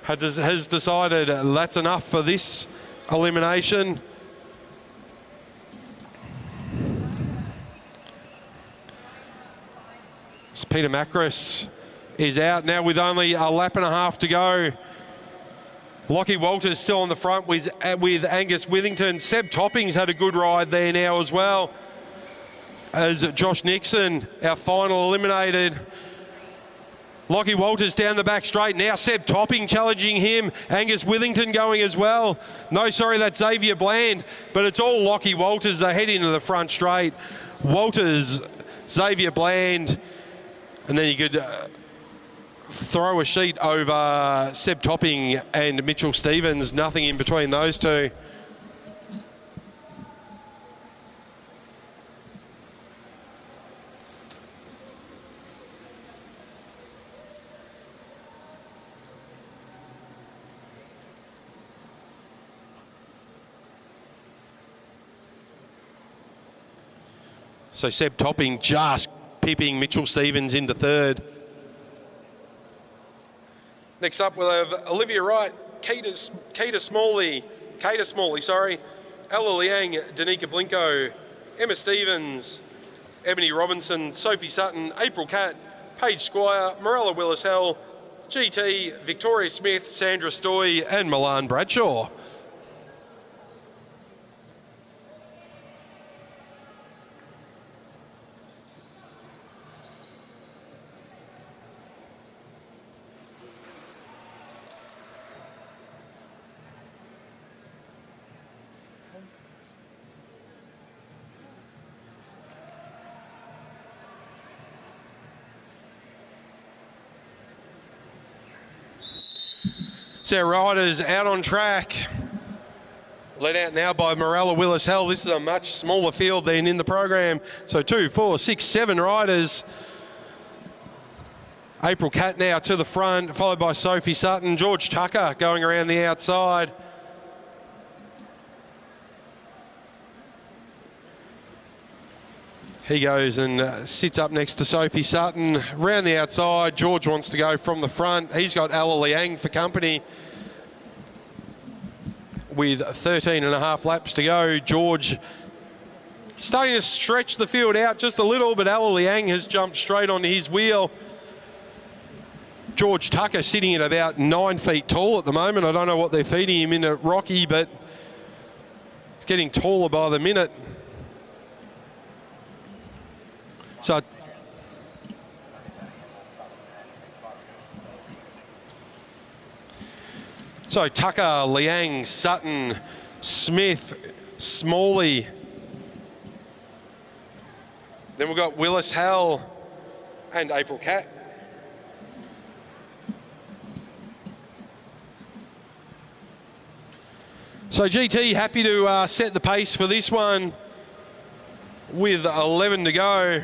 has decided that's enough for this elimination. So Peter Macros is out now with only a lap and a half to go. Lockie Walters still on the front with Angus Withington. Seb Toppings had a good ride there now as well. As Josh Nixon, our final eliminated. Lockie Walters down the back straight. Now Seb Topping challenging him. Angus Withington going as well. No, sorry, that's Xavier Bland. But it's all Lockie Walters. They head into the front straight. Walters, Xavier Bland. And then you could throw a sheet over Seb Topping and Mitchell Stevens. Nothing in between those two. So Seb Topping just pipping Mitchell Stevens into third. Next up, we'll have Olivia Wright, Kater Smalley, Ella Liang, Danica Blinko, Emma Stevens, Ebony Robinson, Sophie Sutton, April Catt, Paige Squire, Morella Willis-Hell, GT, Victoria Smith, Sandra Stoy, and Milan Bradshaw. So our riders out on track. Led out now by Morella Willis-Hell. This is a much smaller field than in the program. So 2, 4, 6, 7 riders. April Catt now to the front, followed by Sophie Sutton. George Tucker going around the outside. He goes and sits up next to Sophie Sutton. Round the outside, George wants to go from the front. He's got Ella Liang for company. With 13 and a half laps to go, George starting to stretch the field out just a little, but Ella Liang has jumped straight onto his wheel. George Tucker sitting at about 9 feet tall at the moment. I don't know what they're feeding him in at Rocky, but it's getting taller by the minute. So Tucker, Liang, Sutton, Smith, Smalley. Then we've got Willis-Hell and April Catt. So GT happy to set the pace for this one with 11 to go.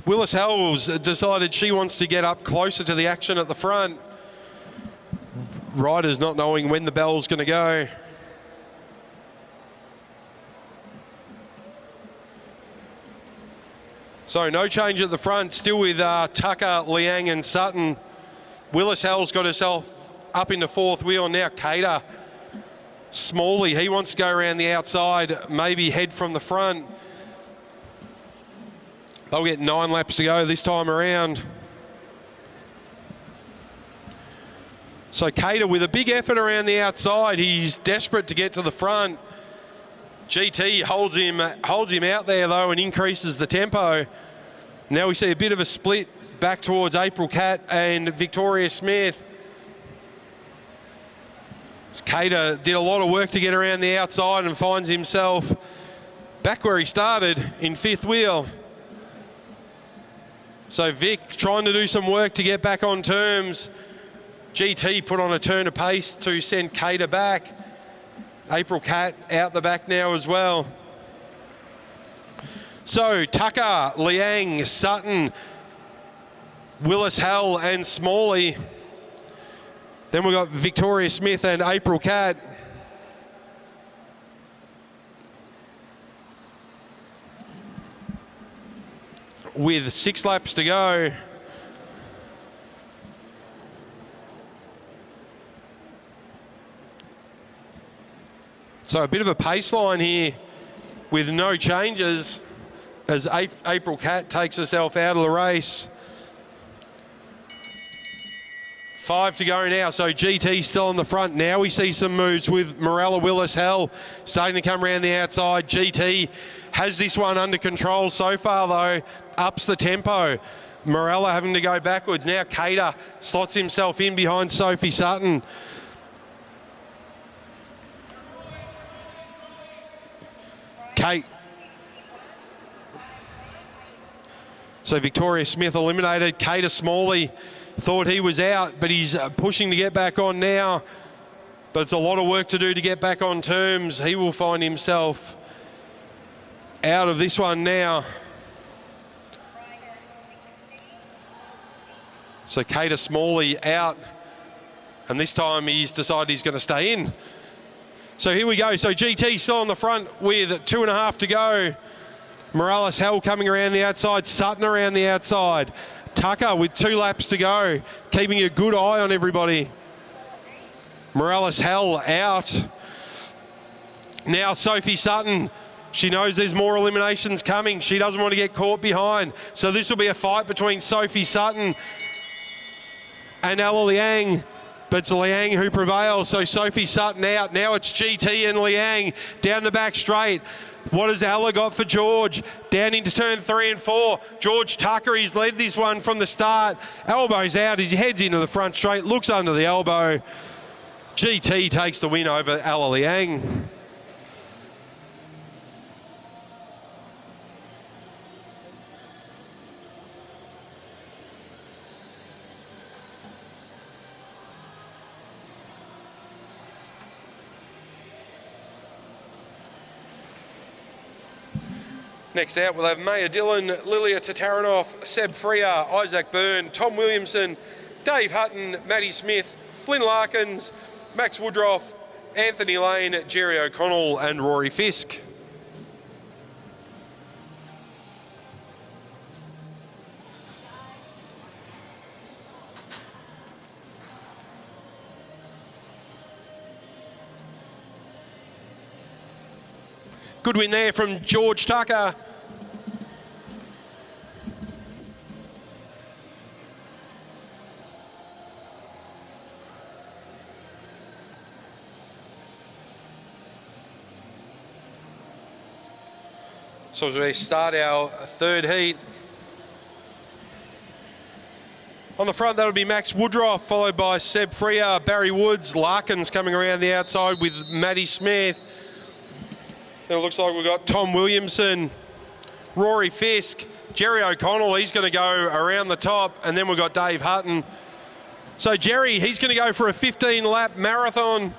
Willis-Hell's decided she wants to get up closer to the action at the front. Riders not knowing when the bell's going to go. So no change at the front, still with Tucker, Liang and Sutton. Willis-Hell's got herself up into fourth wheel now. Cater, Smalley, he wants to go around the outside, maybe head from the front. They'll get 9 laps to go this time around. So Cater with a big effort around the outside. He's desperate to get to the front. GT holds him out there though and increases the tempo. Now we see a bit of a split back towards April Cat and Victoria Smith. Cater did a lot of work to get around the outside and finds himself back where he started in fifth wheel. So Vic trying to do some work to get back on terms. GT put on a turn of pace to send Cater back. April Cat out the back now as well. So Tucker, Liang, Sutton, Willis Hell and Smalley. Then we've got Victoria Smith and April Cat. With 6 laps to go. So a bit of a pace line here with no changes as April Cat takes herself out of the race. 5 to go now, so GT still on the front. Now we see some moves with Morella Willis Hell starting to come around the outside. GT has this one under control so far though, ups the tempo. Morella having to go backwards. Now Cater slots himself in behind Sophie Sutton. Kate. So Victoria Smith eliminated. Cater Smalley thought he was out, but he's pushing to get back on now. But it's a lot of work to do to get back on terms. He will find himself out of this one now. So Cater Smalley out, and this time he's decided he's going to stay in. So here we go. So GT still on the front with 2.5 to go. Morales Hell coming around the outside, Sutton around the outside. Tucker with 2 laps to go, keeping a good eye on everybody. Morales Hell out. Now Sophie Sutton, she knows there's more eliminations coming. She doesn't want to get caught behind. So this will be a fight between Sophie Sutton and Ella Liang. But it's Liang who prevails, so Sophie Sutton out. Now it's GT and Liang down the back straight. What has Ella got for George? Down into turn 3 and 4. George Tucker, he's led this one from the start. Elbows out as he heads into the front straight, looks under the elbow. GT takes the win over Ella Liang. Next out, we'll have Maya Dillon, Lilia Tataranoff, Seb Freer, Isaac Byrne, Tom Williamson, Dave Hutton, Matty Smith, Flynn Larkins, Max Woodruff, Anthony Lane, Jerry O'Connell and Rory Fisk. Good win there from George Tucker. So as we start our third heat. On the front, that'll be Max Woodruff, followed by Seb Freer, Barry Woods, Larkins coming around the outside with Matty Smith. Then it looks like we've got Tom Williamson, Rory Fisk, Jerry O'Connell, he's going to go around the top, and then we've got Dave Hutton. So Jerry, he's going to go for a 15-lap marathon.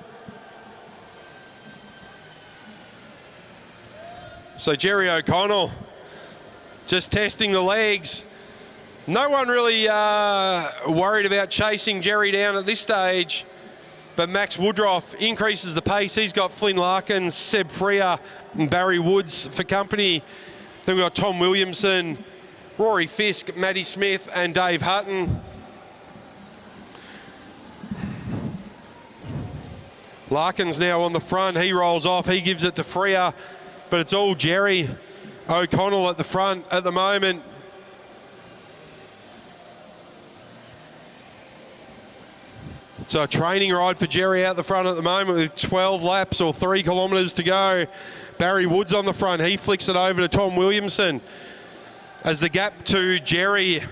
So Jerry O'Connell just testing the legs. No one really worried about chasing Jerry down at this stage. But Max Woodruff increases the pace. He's got Flynn Larkins, Seb Freer and Barry Woods for company. Then we've got Tom Williamson, Rory Fisk, Matty Smith and Dave Hutton. Larkins now on the front. He rolls off. He gives it to Freer. But it's all Jerry O'Connell at the front at the moment. So a training ride for Jerry out the front at the moment with 12 laps or 3 kilometres to go. Barry Woods on the front. He flicks it over to Tom Williamson as the gap to Jerry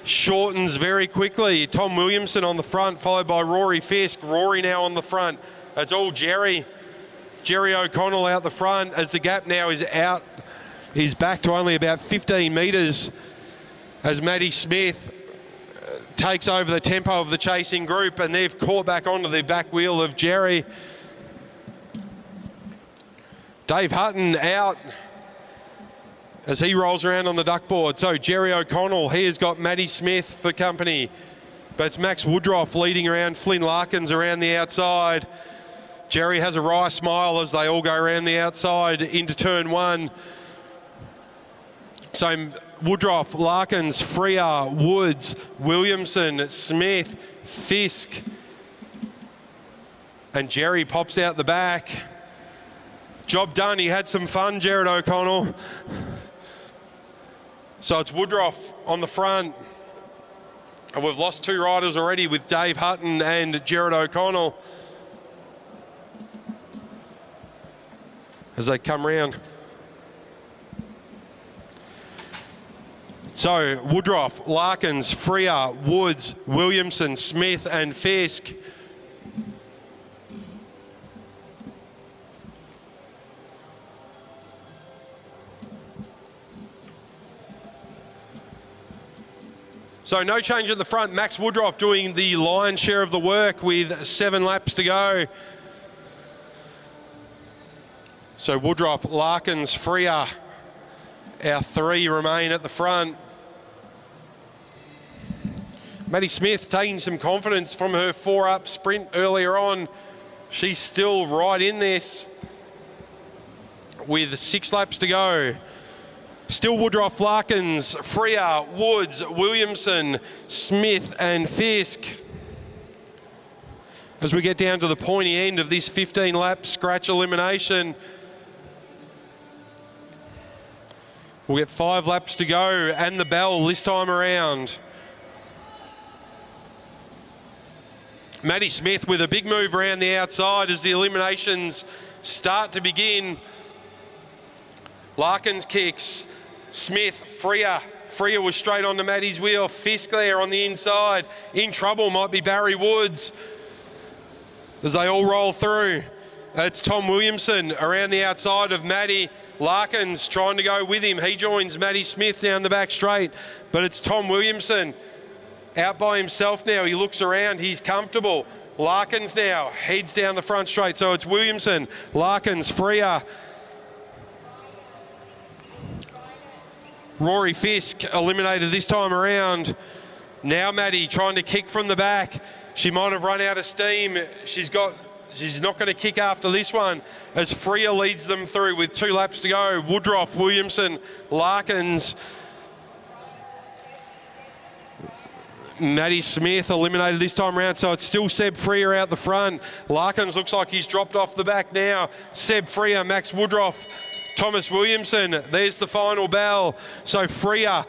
shortens very quickly. Tom Williamson on the front, followed by Rory Fisk. Rory now on the front. It's all Jerry. Jerry O'Connell out the front as the gap now is out. He's back to only about 15 metres as Maddie Smith takes over the tempo of the chasing group, and they've caught back onto the back wheel of Jerry. Dave Hutton out as he rolls around on the duck board. So Jerry O'Connell, he has got Maddie Smith for company. But it's Max Woodruff leading around, Flynn Larkins around the outside. Jerry has a wry smile as they all go around the outside into turn 1. So Woodruff, Larkins, Freer, Woods, Williamson, Smith, Fisk. And Jerry pops out the back. Job done. He had some fun, Jared O'Connell. So it's Woodruff on the front. And we've lost 2 riders already with Dave Hutton and Jared O'Connell as they come round. So Woodruff, Larkins, Freer, Woods, Williamson, Smith and Fisk. So no change at the front. Max Woodruff doing the lion's share of the work with 7 laps to go. So Woodruff, Larkins, Freer, our 3 remain at the front. Maddie Smith taking some confidence from her 4-up sprint earlier on. She's still right in this with 6 laps to go. Still Woodruff, Larkins, Freer, Woods, Williamson, Smith and Fisk. As we get down to the pointy end of this 15-lap scratch elimination, we'll get 5 laps to go and the bell this time around. Maddie Smith with a big move around the outside as the eliminations start to begin. Larkins kicks. Smith, Freer. Freer was straight onto Maddie's wheel. Fisk there on the inside. In trouble might be Barry Woods as they all roll through. It's Tom Williamson around the outside of Maddie. Larkins trying to go with him. He joins Maddie Smith down the back straight, but it's Tom Williamson out by himself now. He looks around. He's comfortable. Larkins now heads down the front straight. So it's Williamson, Larkins, Freer. Rory Fisk eliminated this time around. Now Maddie trying to kick from the back. She might have run out of steam. She's not going to kick after this one as Freer leads them through with 2 laps to go. Woodruff, Williamson, Larkins. Maddie Smith eliminated this time around, so it's still Seb Freer out the front. Larkins looks like he's dropped off the back now. Seb Freer, Max Woodruff, Thomas Williamson. There's the final bell. So Freer,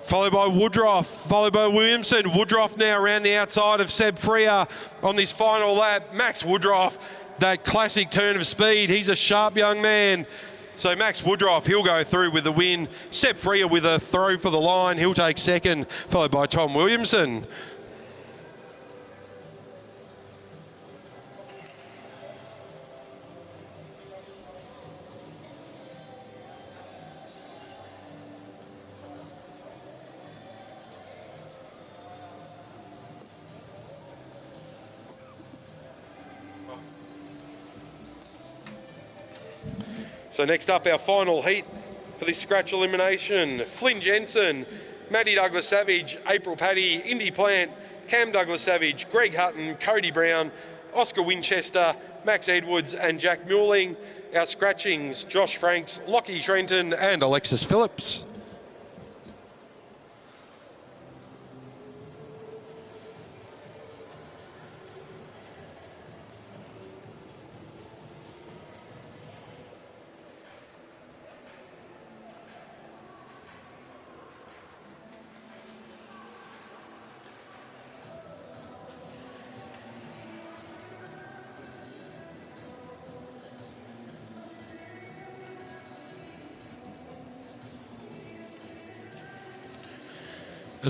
followed by Woodruff, followed by Williamson. Woodruff now around the outside of Seb Freer on this final lap. Max Woodruff, that classic turn of speed. He's a sharp young man. So Max Woodruff, he'll go through with the win. Seb Freer with a throw for the line. He'll take second, followed by Tom Williamson. So next up, our final heat for this scratch elimination. Flynn Jensen, Maddie Douglas-Savage, April Paddy, Indy Plant, Cam Douglas-Savage, Greg Hutton, Cody Brown, Oscar Winchester, Max Edwards and Jack Muirling. Our scratchings, Josh Franks, Lockie Trenton and Alexis Phillips.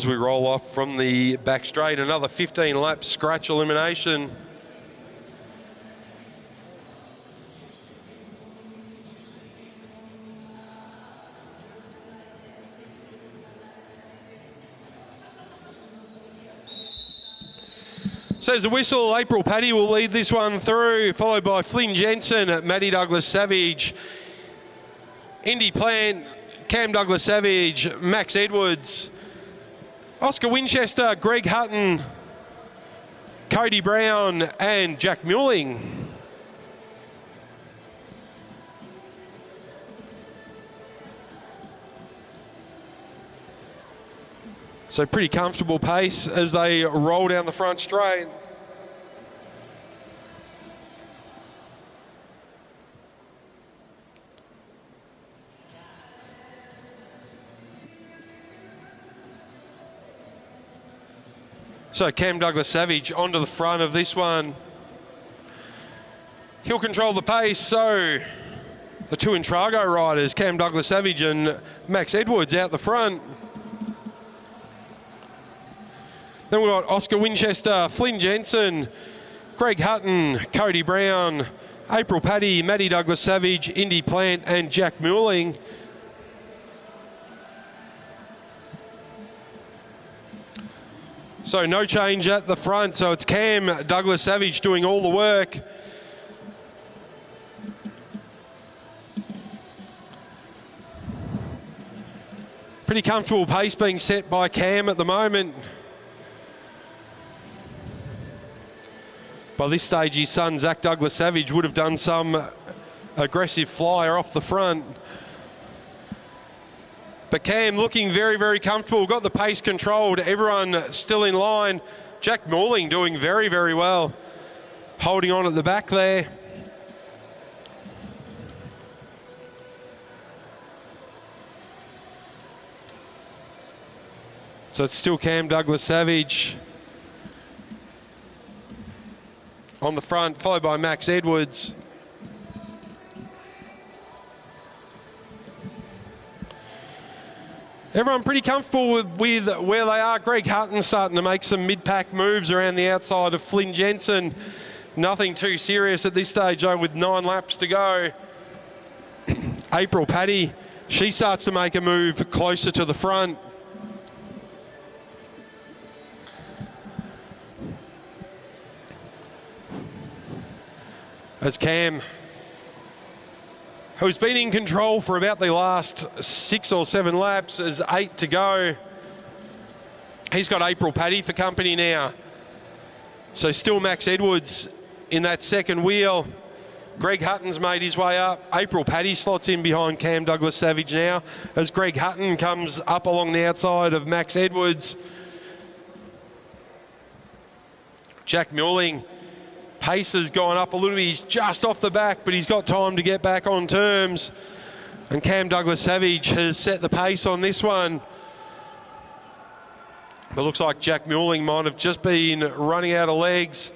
as we roll off from the back straight. Another 15 lap scratch elimination. So as a whistle, April Paddy will lead this one through, followed by Flynn Jensen, Maddie Douglas Savage, Indy Plant, Cam Douglas Savage, Max Edwards, Oscar Winchester, Greg Hutton, Cody Brown and Jack Muelling. So pretty comfortable pace as they roll down the front straight. So Cam Douglas Savage onto the front of this one. He'll control the pace, so the two Intrago riders, Cam Douglas Savage and Max Edwards out the front. Then we've got Oscar Winchester, Flynn Jensen, Greg Hutton, Cody Brown, April Paddy, Maddie Douglas Savage, Indy Plant and Jack Muelling. So no change at the front, so it's Cam Douglas Savage doing all the work. Pretty comfortable pace being set by Cam at the moment. By this stage, his son, Zach Douglas Savage, would have done some aggressive flyer off the front. But Cam looking very, very comfortable. Got the pace controlled. Everyone still in line. Jack Muelling doing very, very well. Holding on at the back there. So it's still Cam Douglas Savage on the front, followed by Max Edwards. Everyone pretty comfortable with where they are. Greg Hutton starting to make some mid-pack moves around the outside of Flynn Jensen. Nothing too serious at this stage though, with 9 laps to go. April Paddy, she starts to make a move closer to the front. As Cam, who's been in control for about the last 6 or 7 laps, is 8 to go. He's got April Paddy for company now. So still Max Edwards in that second wheel. Greg Hutton's made his way up. April Paddy slots in behind Cam Douglas Savage now as Greg Hutton comes up along the outside of Max Edwards. Jack Muelling, pace has gone up a little bit. He's just off the back, but he's got time to get back on terms. And Cam Douglas Savage has set the pace on this one. But looks like Jack Muelling might have just been running out of legs.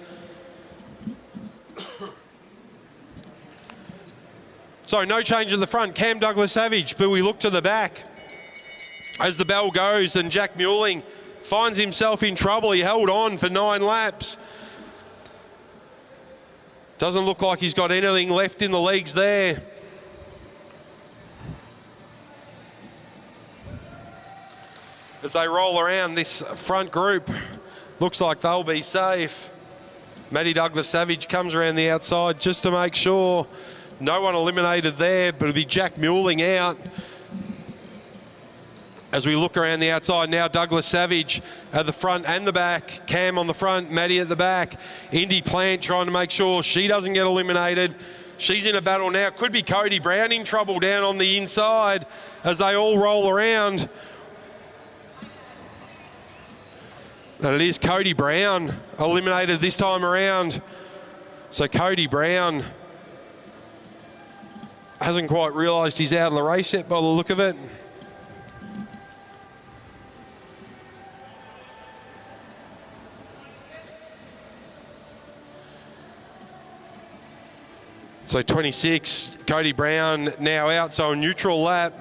So no change in the front. Cam Douglas Savage, but we look to the back as the bell goes and Jack Muelling finds himself in trouble. He held on for 9 laps. Doesn't look like he's got anything left in the legs there. As they roll around this front group, looks like they'll be safe. Maddie Douglas Savage comes around the outside just to make sure no one eliminated there, but it'll be Jack Muelling out. As we look around the outside now, Douglas Savage at the front and the back. Cam on the front, Maddie at the back. Indy Plant trying to make sure she doesn't get eliminated. She's in a battle now. Could be Cody Brown in trouble down on the inside as they all roll around. And it is Cody Brown eliminated this time around. So Cody Brown hasn't quite realised he's out of the race yet by the look of it. So 26, Cody Brown now out, so a neutral lap.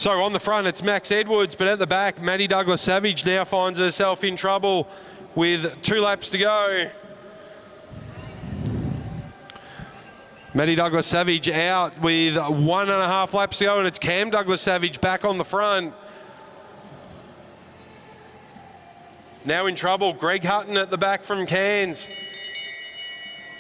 So on the front, it's Max Edwards, but at the back, Maddie Douglas-Savage now finds herself in trouble with 2 laps to go. Maddie Douglas-Savage out with 1.5 laps to go, and it's Cam Douglas-Savage back on the front. Now in trouble, Greg Hutton at the back from Cairns.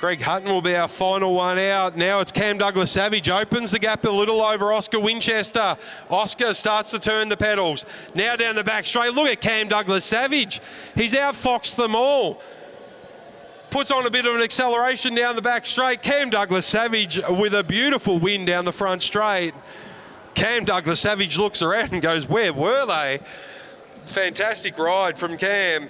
Greg Hutton will be our final one out. Now it's Cam Douglas-Savage, opens the gap a little over Oscar Winchester. Oscar starts to turn the pedals. Now down the back straight, look at Cam Douglas-Savage. He's outfoxed them all. Puts on a bit of an acceleration down the back straight. Cam Douglas-Savage with a beautiful win down the front straight. Cam Douglas-Savage looks around and goes, where were they? Fantastic ride from Cam.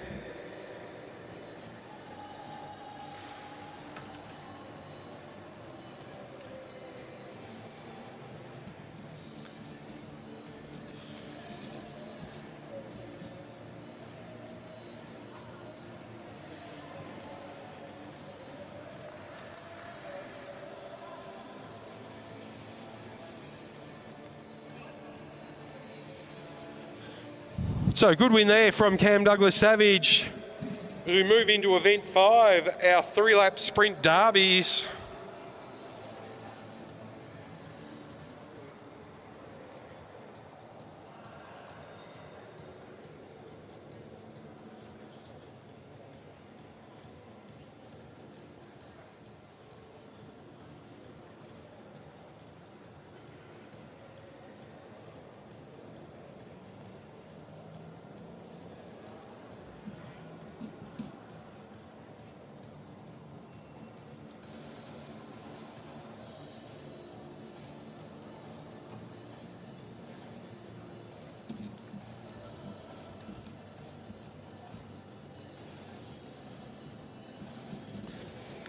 So good win there from Cam Douglas-Savage. As we move into event 5, our 3-lap sprint derbies.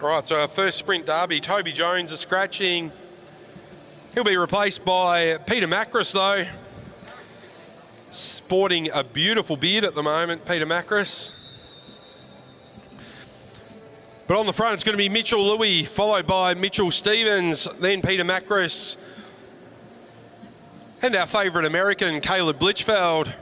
All right, so our first sprint derby, Toby Jones is scratching. He'll be replaced by Peter Macris, though. Sporting a beautiful beard at the moment, Peter Macris. But on the front, it's going to be Mitchell Louis, followed by Mitchell Stevens, then Peter Macris, and our favourite American, Caleb Blitchfeld.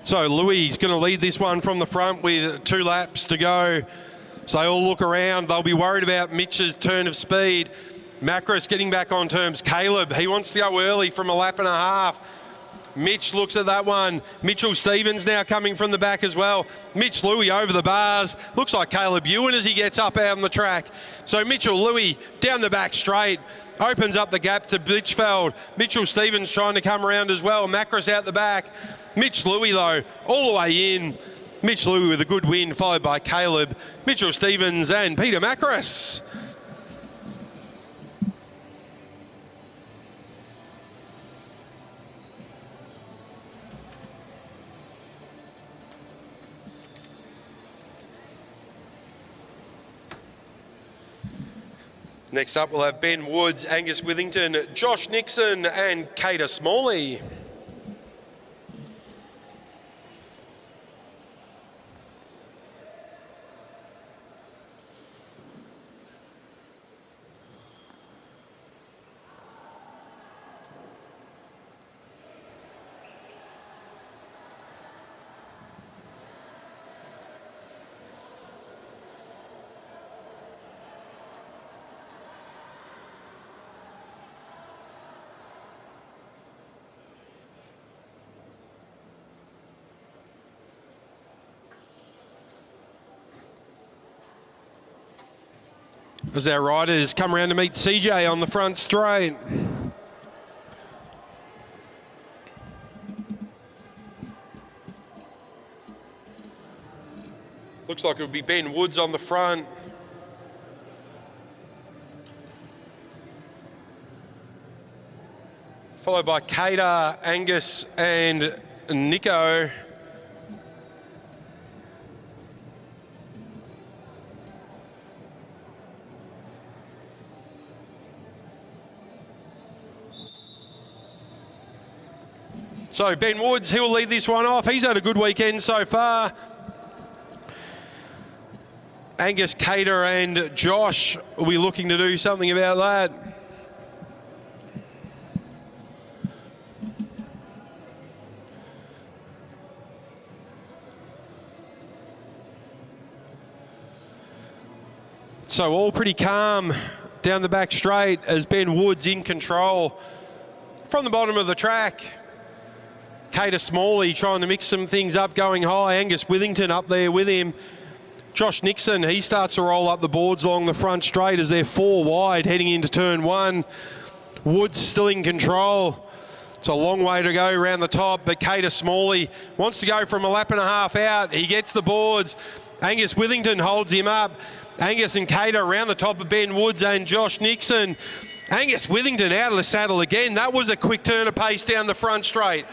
So Louis is going to lead this one from the front with 2 laps to go. So they all look around. They'll be worried about Mitch's turn of speed. Macris getting back on terms. Caleb, he wants to go early from 1.5 laps. Mitch looks at that one. Mitchell Stevens now coming from the back as well. Mitch Louis over the bars. Looks like Caleb Ewan as he gets up out on the track. So Mitchell Louis down the back straight. Opens up the gap to Blitchfeld. Mitchell Stevens trying to come around as well. Macris out the back. Mitch Louis, though, all the way in. Mitch Louis with a good win, followed by Caleb, Mitchell Stevens and Peter Macris. Next up, we'll have Ben Woods, Angus Withington, Josh Nixon and Cater Smalley. As our riders come around to meet CJ on the front straight. Looks like it would be Ben Woods on the front. Followed by Cater, Angus and Nico. So Ben Woods, he'll lead this one off. He's had a good weekend so far. Angus, Cater and Josh will be looking to do something about that. So all pretty calm down the back straight as Ben Woods in control from the bottom of the track. Cater Smalley trying to mix some things up, going high. Angus Withington up there with him. Josh Nixon, he starts to roll up the boards along the front straight as they're 4 wide heading into turn 1. Woods still in control. It's a long way to go around the top, but Cater Smalley wants to go from a lap and a half out. He gets the boards. Angus Withington holds him up. Angus and Cater around the top of Ben Woods and Josh Nixon. Angus Withington out of the saddle again. That was a quick turn of pace down the front straight.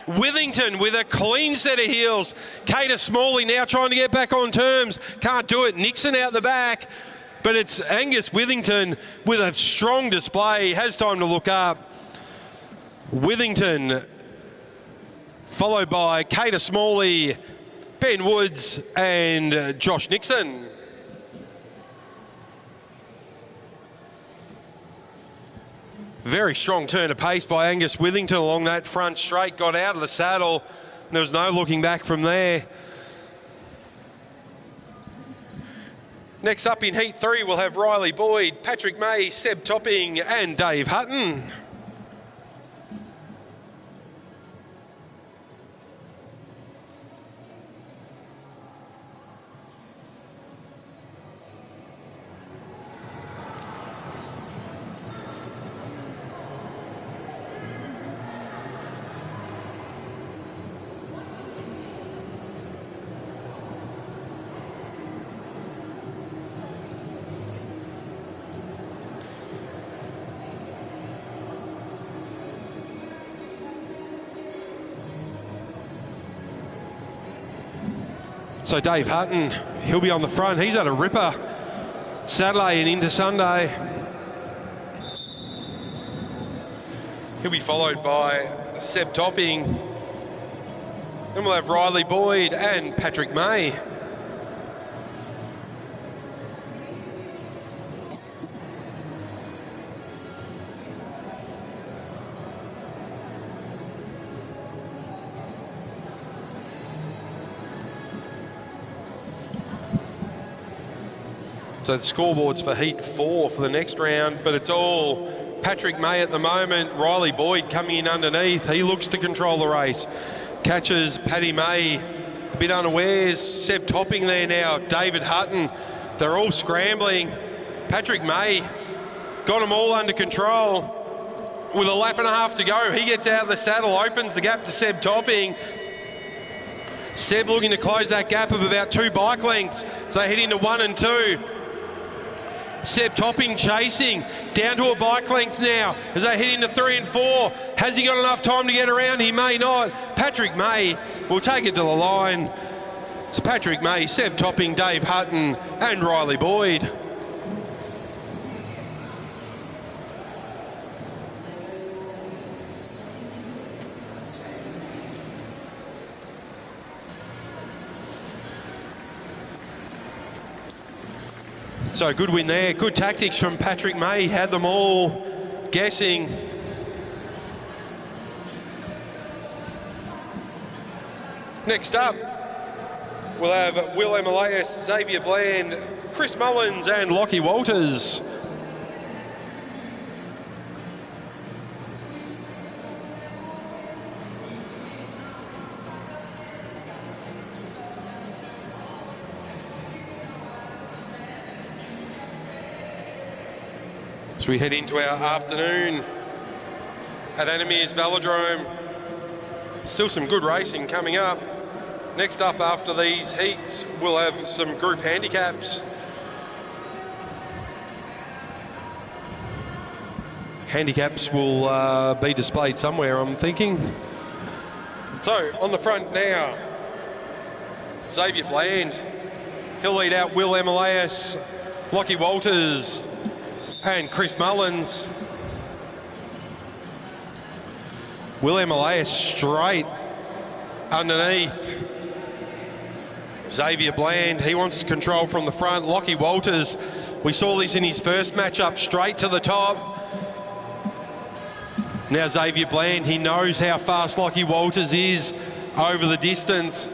Withington with a clean set of heels. Cater Smalley now trying to get back on terms. Can't do it. Nixon out the back. But it's Angus Withington with a strong display. Has time to look up. Withington followed by Cater Smalley, Ben Woods and Josh Nixon. Very strong turn of pace by Angus Withington along that front straight. Got out of the saddle. There was no looking back from there. Next up in Heat 3, we'll have Riley Boyd, Patrick May, Seb Topping and Dave Hutton. So Dave Hutton, he'll be on the front. He's had a ripper Saturday and into Sunday. He'll be followed by Seb Topping. Then we'll have Riley Boyd and Patrick May. So the scoreboard's for Heat 4 for the next round, but it's all Patrick May at the moment. Riley Boyd coming in underneath. He looks to control the race. Catches Paddy May a bit unawares. Seb Topping there now. David Hutton. They're all scrambling. Patrick May got them all under control. With a lap and a half to go, he gets out of the saddle, opens the gap to Seb Topping. Seb looking to close that gap of about 2 bike lengths. So they head into 1 and 2. Seb Topping chasing down to a bike length now as they head into 3 and 4. Has he got enough time to get around? He may not. Patrick May will take it to the line. So Patrick May, Seb Topping, Dave Hutton and Riley Boyd. So good win there. Good tactics from Patrick May. Had them all guessing. Next up, we'll have Will Emilius, Xavier Bland, Chris Mullins and Lockie Walters. As we head into our afternoon at Animere's Velodrome. Still some good racing coming up. Next up after these heats, we'll have some group handicaps. Handicaps will be displayed somewhere, I'm thinking. So on the front now, Xavier Bland. He'll lead out Will Emilius, Lockie Walters and Chris Mullins. Will Elias straight underneath. Xavier Bland, he wants to control from the front. Lockie Walters, we saw this in his first matchup, straight to the top. Now Xavier Bland, he knows how fast Lockie Walters is over the distance.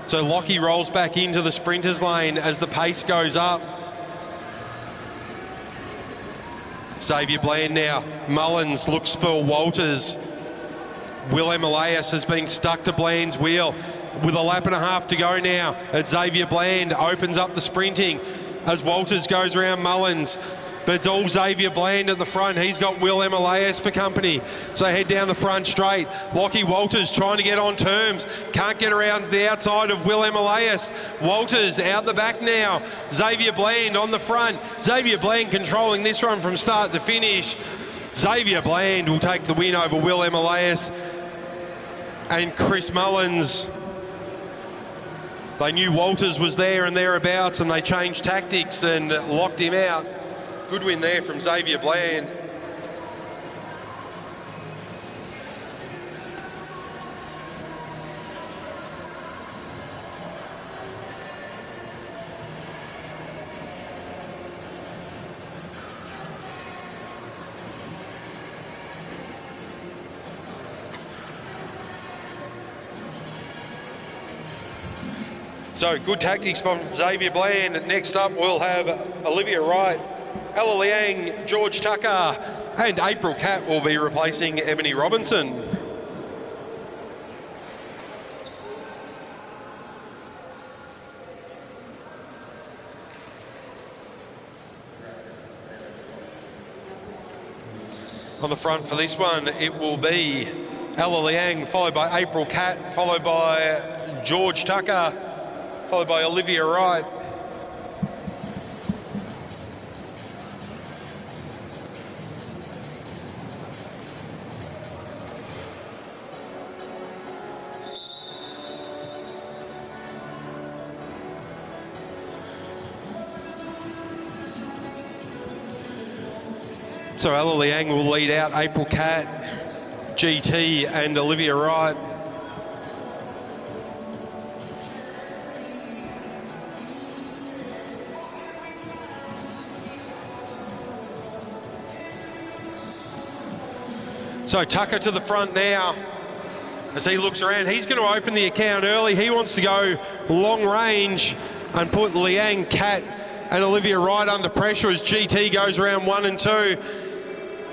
So Lockie rolls back into the sprinters lane as the pace goes up. Xavier Bland now. Mullins looks for Walters. Willem Elias has been stuck to Bland's wheel with a lap and a half to go now. As Xavier Bland opens up the sprinting as Walters goes around Mullins. But it's all Xavier Bland at the front. He's got Willem Elias for company. So head down the front straight. Lockie Walters trying to get on terms. Can't get around the outside of Willem Elias. Walters out the back now. Xavier Bland on the front. Xavier Bland controlling this run from start to finish. Xavier Bland will take the win over Willem Elias and Chris Mullins. They knew Walters was there and thereabouts, and they changed tactics and locked him out. Good win there from Xavier Bland. So good tactics from Xavier Bland. Next up we'll have Olivia Wright, Ella Liang, George Tucker, and April Catt will be replacing Ebony Robinson. On the front for this one, it will be Ella Liang, followed by April Catt, followed by George Tucker, followed by Olivia Wright. So Ella Liang will lead out April Catt, GT and Olivia Wright. So Tucker to the front now as he looks around. He's going to open the account early. He wants to go long range and put Liang, Catt and Olivia Wright under pressure as GT goes around 1 and 2.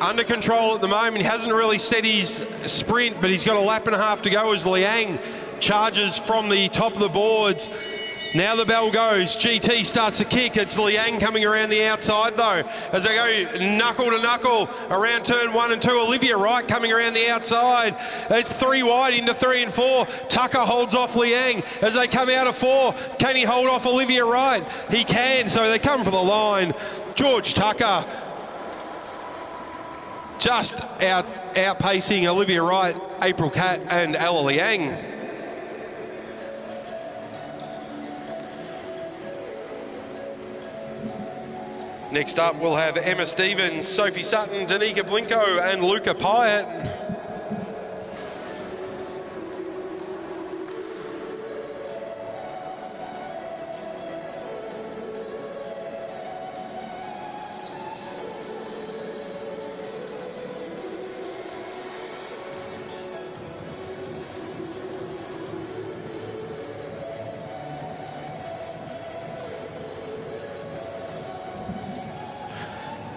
Under control at the moment. He hasn't really set his sprint, but he's got a lap and a half to go as Liang charges from the top of the boards. Now the bell goes. GT starts to kick. It's Liang coming around the outside though as they go knuckle to knuckle around turn 1 and 2. Olivia Wright coming around the outside. It's 3 wide into 3 and 4. Tucker holds off Liang as they come out of 4. Can he hold off Olivia Wright? He can, so they come for the line. George Tucker just outpacing Olivia Wright, April Catt and Ella Liang. Next up, we'll have Emma Stevens, Sophie Sutton, Danica Blinko and Luca Pyatt.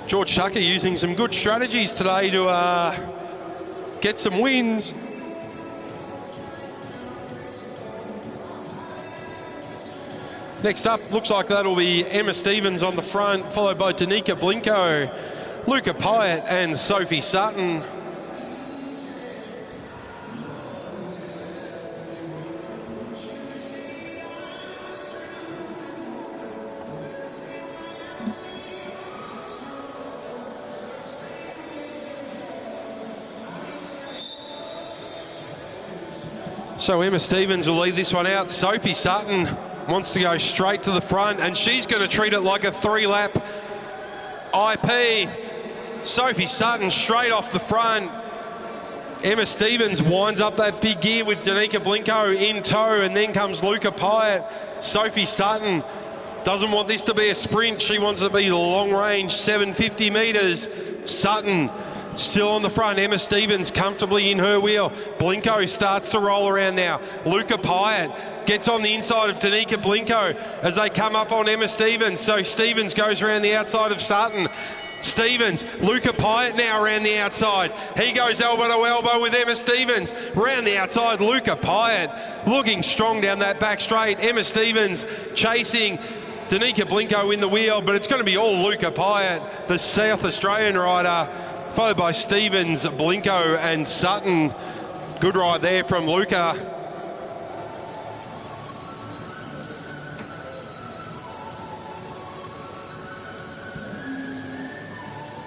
George Tucker using some good strategies today to get some wins. Next up, looks like that'll be Emma Stevens on the front, followed by Danica Blinko, Luca Pyatt and Sophie Sutton. So Emma Stevens will lead this one out. Sophie Sutton wants to go straight to the front and she's going to treat it like a 3-lap IP. Sophie Sutton straight off the front. Emma Stevens winds up that big gear with Danica Blinko in tow, and then comes Luca Pyatt. Sophie Sutton doesn't want this to be a sprint. She wants it to be long range, 750 metres. Sutton still on the front. Emma Stevens comfortably in her wheel. Blinko starts to roll around now. Luca Pyatt gets on the inside of Danica Blinko as they come up on Emma Stevens. So Stevens goes around the outside of Sutton. Stevens, Luca Pyatt now around the outside. He goes elbow to elbow with Emma Stevens. Round the outside, Luca Pyatt looking strong down that back straight. Emma Stevens chasing Danica Blinko in the wheel, but it's going to be all Luca Pyatt, the South Australian rider, followed by Stevens, Blinko and Sutton. Good ride there from Luca.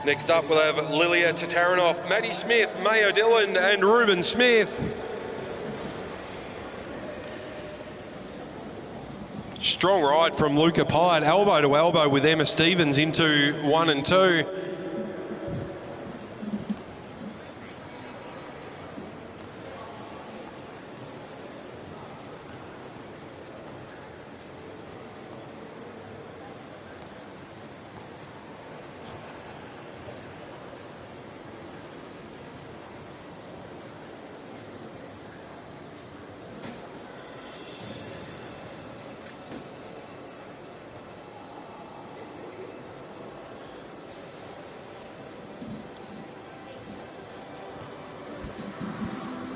Next up, we'll have Lilia Tataranoff, Maddie Smith, Mayo Dillon and Ruben Smith. Strong ride from Luca Pyatt, elbow to elbow with Emma Stevens into 1 and 2.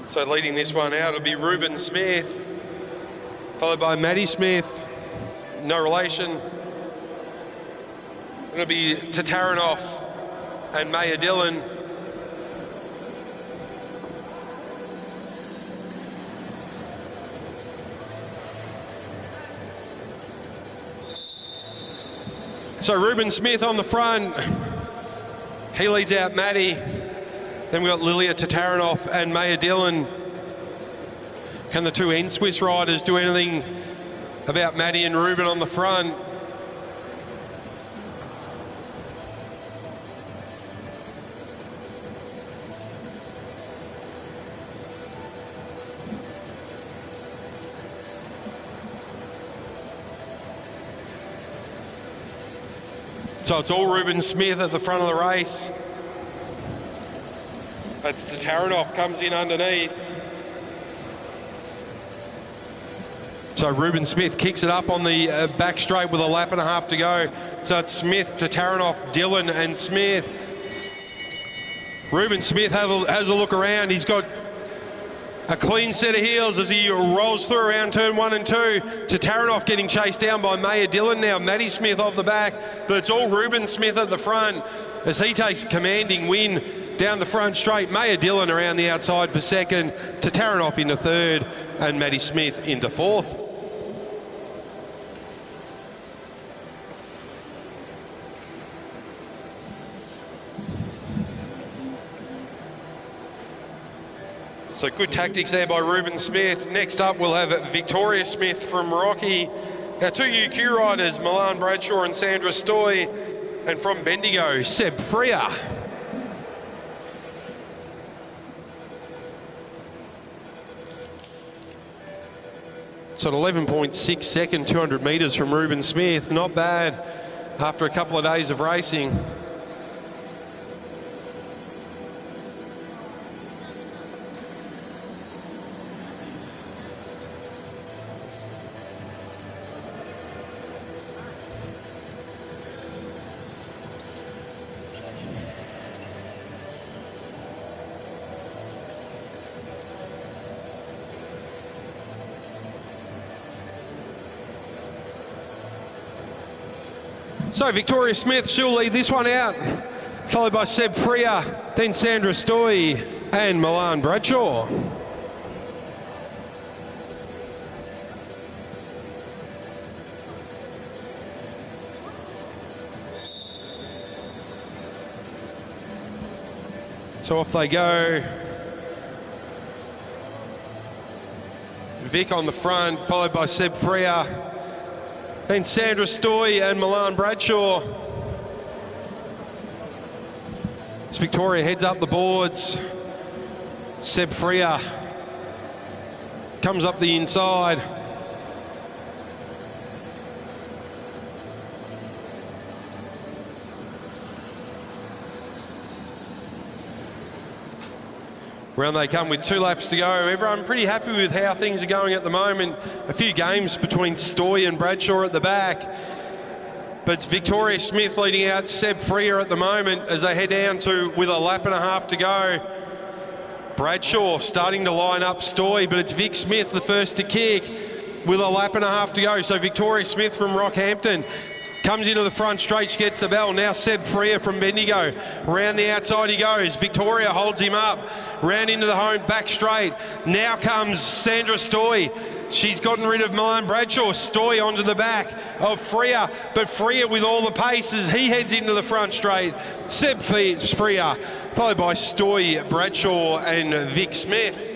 So leading this one out, it'll be Ruben Smith, followed by Maddie Smith, no relation. It'll be Tataranoff and Maya Dillon. So Ruben Smith on the front, he leads out Maddie. Then we've got Lilia Tataranoff and Maya Dillon. Can the two N-Swiss riders do anything about Maddie and Ruben on the front? So it's all Ruben Smith at the front of the race. That's Tataranoff comes in underneath. So Ruben Smith kicks it up on the back straight with a lap and a half to go. So it's Smith, Tataranoff, Dillon and Smith. Ruben Smith has a look around. He's got a clean set of heels as he rolls through around turn 1 and 2. Tataranoff getting chased down by Maya Dillon now. Maddie Smith off the back, but it's all Ruben Smith at the front as he takes commanding win down the front straight. Maya Dillon around the outside for second, Tataranoff into third, and Maddie Smith into fourth. So good tactics there by Ruben Smith. Next up, we'll have Victoria Smith from Rocky. Our two UQ riders, Milan Bradshaw and Sandra Stoy, and from Bendigo, Seb Freer. So at 11.6 second, 200 metres from Ruben Smith. Not bad after a couple of days of racing. So Victoria Smith, she'll lead this one out, followed by Seb Freer, then Sandra Stoy and Milan Bradshaw. So off they go. Vic on the front, followed by Seb Freer. Then Sandra Stoy and Milan Bradshaw. As Victoria heads up the boards. Seb Freer comes up the inside. Round they come with 2 laps to go. Everyone pretty happy with how things are going at the moment. A few games between Stoy and Bradshaw at the back. But it's Victoria Smith leading out Seb Freer at the moment as they head down to with a lap and a half to go. Bradshaw starting to line up Stoy, but it's Vic Smith the first to kick with a lap and a half to go. So Victoria Smith from Rockhampton comes into the front straight, she gets the bell. Now Seb Freer from Bendigo. Round the outside he goes. Victoria holds him up. Round into the home, back straight. Now comes Sandra Stoy. She's gotten rid of Milan Bradshaw. Stoy onto the back of Freer, but Freer with all the pace as he heads into the front straight. Seb Freer, followed by Stoy, Bradshaw and Vic Smith.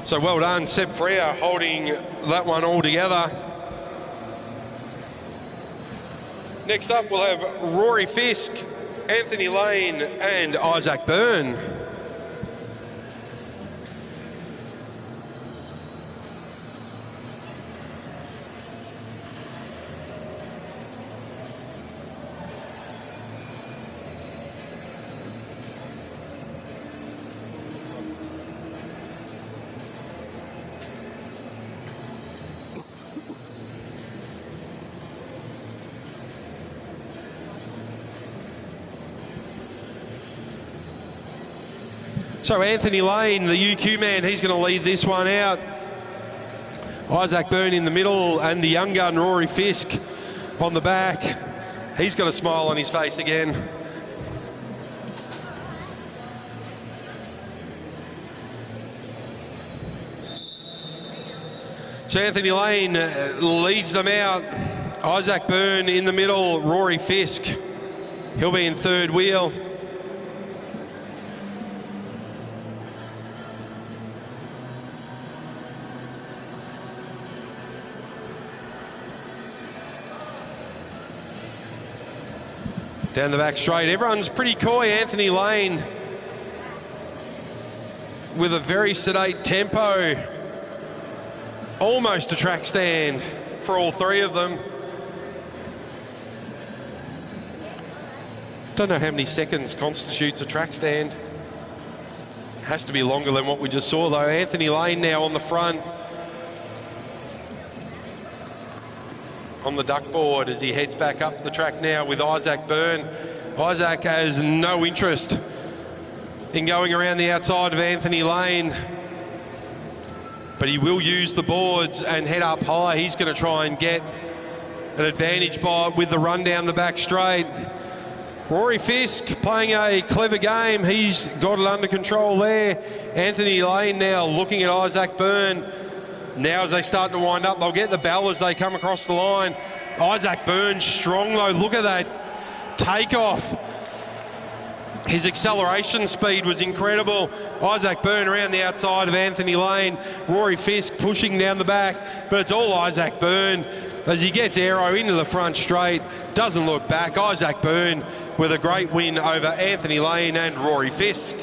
So well done, Seb Freer holding that one all together. Next up we'll have Rory Fisk, Anthony Lane and Isaac Byrne. So Anthony Lane, the UQ man, he's going to lead this one out. Isaac Byrne in the middle and the young gun Rory Fisk on the back. He's got a smile on his face again. So Anthony Lane leads them out. Isaac Byrne in the middle, Rory Fisk. He'll be in third wheel. Down the back straight, everyone's pretty coy. Anthony Lane with a very sedate tempo. Almost a track stand for all 3 of them. Don't know how many seconds constitutes a track stand. Has to be longer than what we just saw though. Anthony Lane now on the front. On the duck board as he heads back up the track now with Isaac Byrne. Isaac has no interest in going around the outside of Anthony Lane, but he will use the boards and head up high. He's going to try and get an advantage with the run down the back straight. Rory Fisk playing a clever game. He's got it under control there. Anthony Lane now looking at Isaac Byrne. Now as they start to wind up, they'll get the bell as they come across the line. Isaac Byrne strong though, look at that takeoff. His acceleration speed was incredible. Isaac Byrne around the outside of Anthony Lane. Rory Fisk pushing down the back, but it's all Isaac Byrne as he gets aero into the front straight. Doesn't look back. Isaac Byrne with a great win over Anthony Lane and Rory Fisk.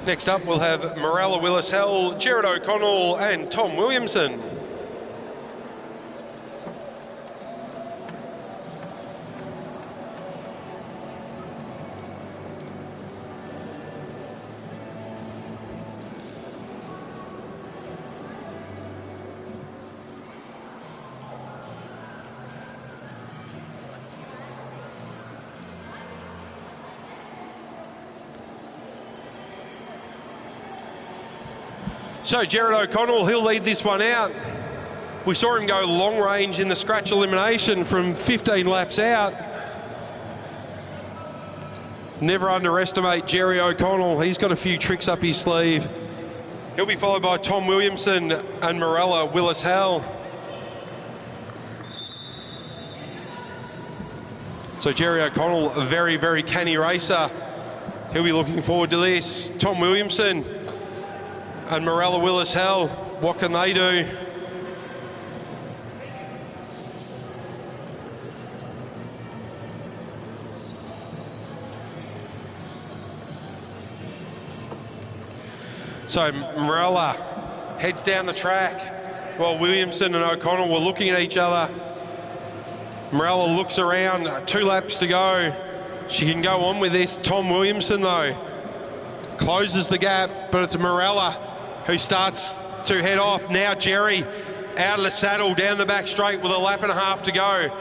Next up, we'll have Morella Willis-Hell, Jared O'Connell and Tom Williamson. So Jared O'Connell, he'll lead this one out. We saw him go long range in the scratch elimination from 15 laps out. Never underestimate Jerry O'Connell. He's got a few tricks up his sleeve. He'll be followed by Tom Williamson and Morella Willis Hell. So Jerry O'Connell, a very, very canny racer. He'll be looking forward to this. Tom Williamson and Morella Willis Hell, what can they do? So Morella heads down the track while Williamson and O'Connell were looking at each other. Morella looks around, 2 laps to go. She can go on with this. Tom Williamson though closes the gap, but it's Morella who starts to head off. Now Jerry out of the saddle down the back straight with a lap and a half to go.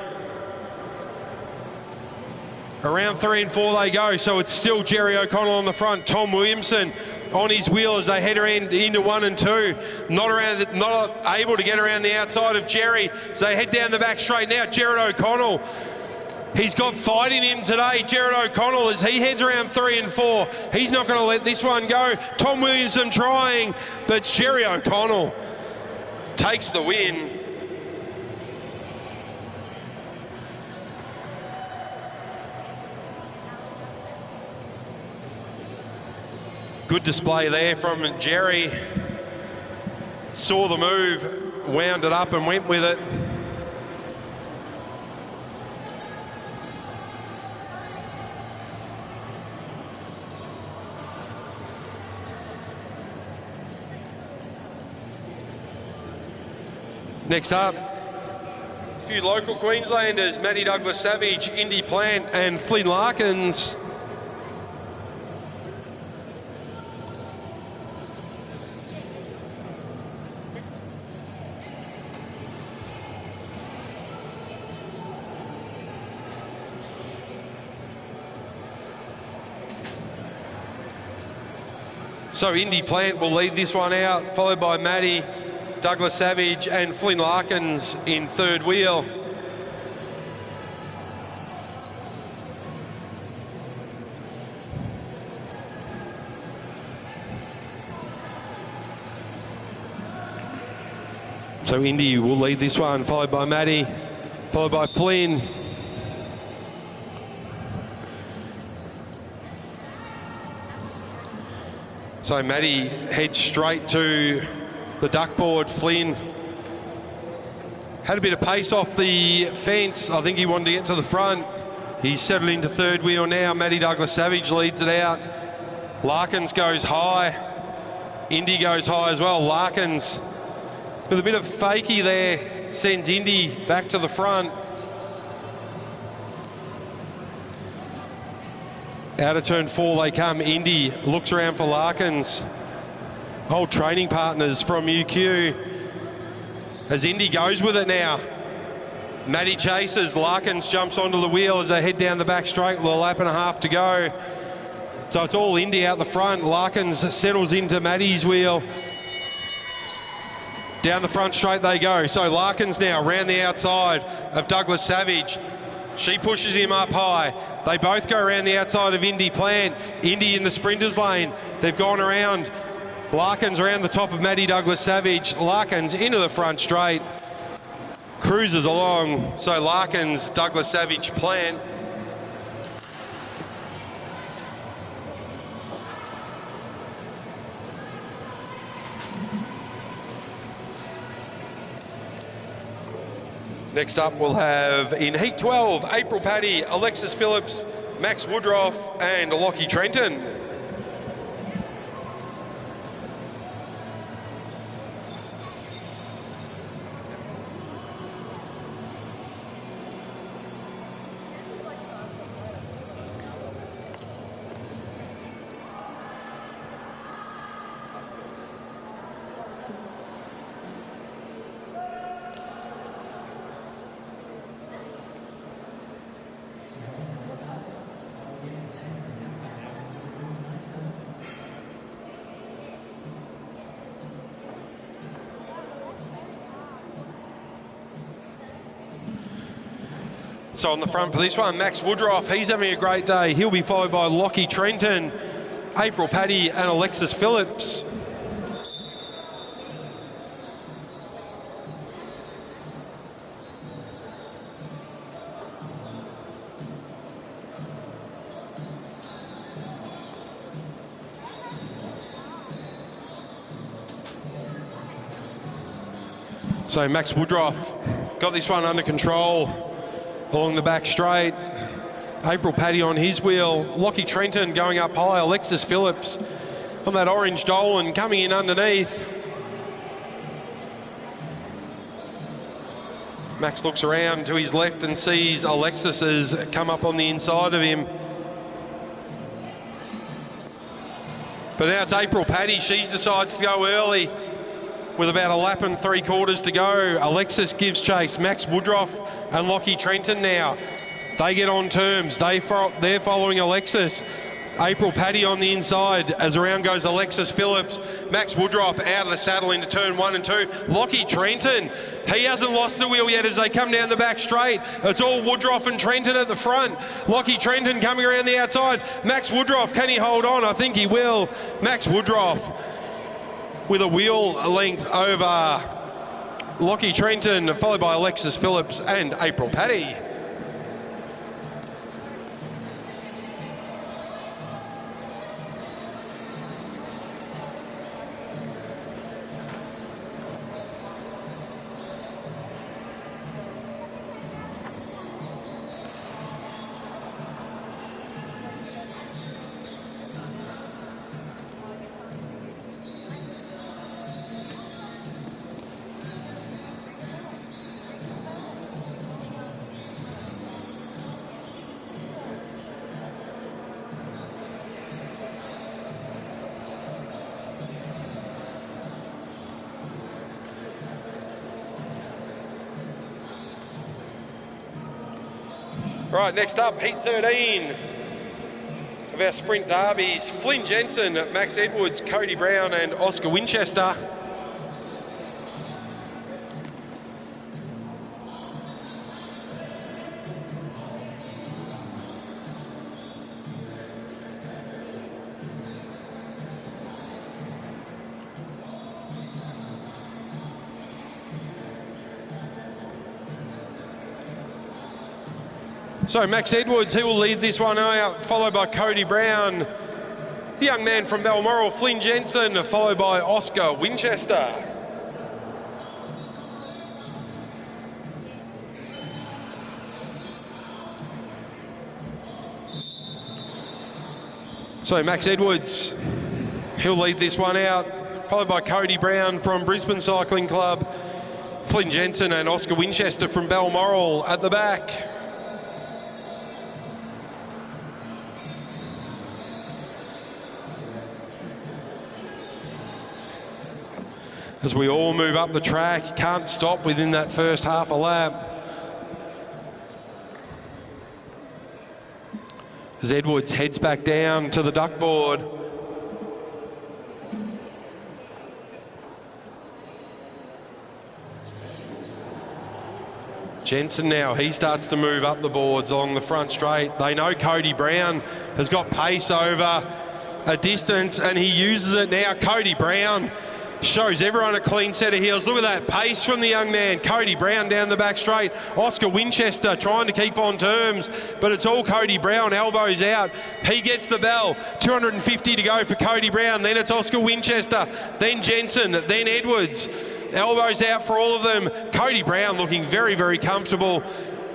Around 3 and 4 they go, so it's still Jerry O'Connell on the front. Tom Williamson on his wheel as they head around into 1 and 2. Not able to get around the outside of Jerry as they head down the back straight now. Jared O'Connell, he's got fight in him today. Jared O'Connell, as he heads around 3 and 4, he's not going to let this one go. Tom Williamson trying, but Jerry O'Connell takes the win. Good display there from Jerry. Saw the move, wound it up and went with it. Next up, a few local Queenslanders, Matty Douglas Savage, Indy Plant and Flynn Larkins. So Indy Plant will lead this one out, followed by Matty Douglas Savage and Flynn Larkins in third wheel. So Indy will lead this one, followed by Matty, followed by Flynn. So Matty heads straight to the duckboard. Flynn had a bit of pace off the fence. I think he wanted to get to the front. He's settled into third wheel now. Matty Douglas Savage leads it out. Larkins goes high. Indy goes high as well. Larkins with a bit of fakie there sends Indy back to the front. Out of turn 4 they come. Indy looks around for Larkins. Old training partners from UQ. As Indy goes with it now. Matty chases. Larkins jumps onto the wheel as they head down the back straight with a lap and a half to go. So it's all Indy out the front. Larkins settles into Matty's wheel. Down the front straight they go. So Larkins now round the outside of Douglas Savage. She pushes him up high. They both go around the outside of Indy Plant. Indy in the sprinters lane. They've gone around. Larkins around the top of Matty Douglas Savage. Larkins into the front straight. Cruises along. So Larkins, Douglas Savage, Plant. Next up we'll have in Heat 12, April Paddy, Alexis Phillips, Max Woodruff and Lockie Trenton. So on the front for this one, Max Woodruff, he's having a great day. He'll be followed by Lockie Trenton, April Paddy and Alexis Phillips. So Max Woodruff got this one under control along the back straight. April Paddy on his wheel. Lockie Trenton going up high. Alexis Phillips on that orange Dolan coming in underneath. Max looks around to his left and sees Alexis has come up on the inside of him. But now it's April Paddy. She decides to go early with about a lap and 3/4 to go. Alexis gives chase. Max Woodruff and Lockie Trenton now. They get on terms. They're following Alexis. April Paddy on the inside as around goes Alexis Phillips. Max Woodruff out of the saddle into turn 1 and 2. Lockie Trenton, he hasn't lost the wheel yet as they come down the back straight. It's all Woodruff and Trenton at the front. Lockie Trenton coming around the outside. Max Woodruff, can he hold on? I think he will. Max Woodruff with a wheel length over Lockie Trenton, followed by Alexis Phillips and April Paddy. Right, next up, Heat 13 of our sprint derbies. Flynn Jensen, Max Edwards, Cody Brown and Oscar Winchester. So Max Edwards, he will lead this one out, followed by Cody Brown. The young man from Balmoral, Flynn Jensen, followed by Oscar Winchester. So Max Edwards, he'll lead this one out, followed by Cody Brown from Brisbane Cycling Club, Flynn Jensen and Oscar Winchester from Balmoral at the back. As we all move up the track, can't stop within that first half a lap. As Edwards heads back down to the duck board. Jensen now, he starts to move up the boards along the front straight. They know Cody Brown has got pace over a distance and he uses it now. Cody Brown shows everyone a clean set of heels. Look at that pace from the young man. Cody Brown down the back straight. Oscar Winchester trying to keep on terms, but it's all Cody Brown, elbows out. He gets the bell. 250 to go for Cody Brown. Then it's Oscar Winchester, then Jensen, then Edwards. Elbows out for all of them. Cody Brown looking very, very comfortable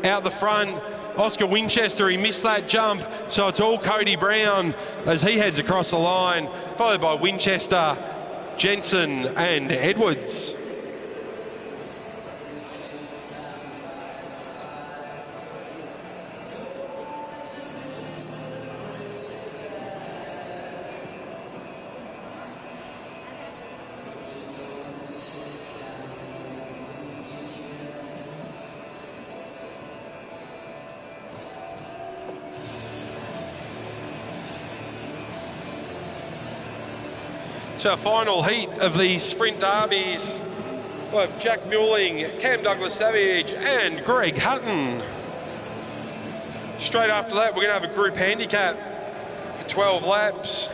out the front. Oscar Winchester, he missed that jump, so it's all Cody Brown as he heads across the line, followed by Winchester, Jensen and Edwards. So our final heat of the sprint derbies, we'll have Jack Muelling, Cam Douglas Savage and Greg Hutton. Straight after that, we're going to have a group handicap for 12 laps.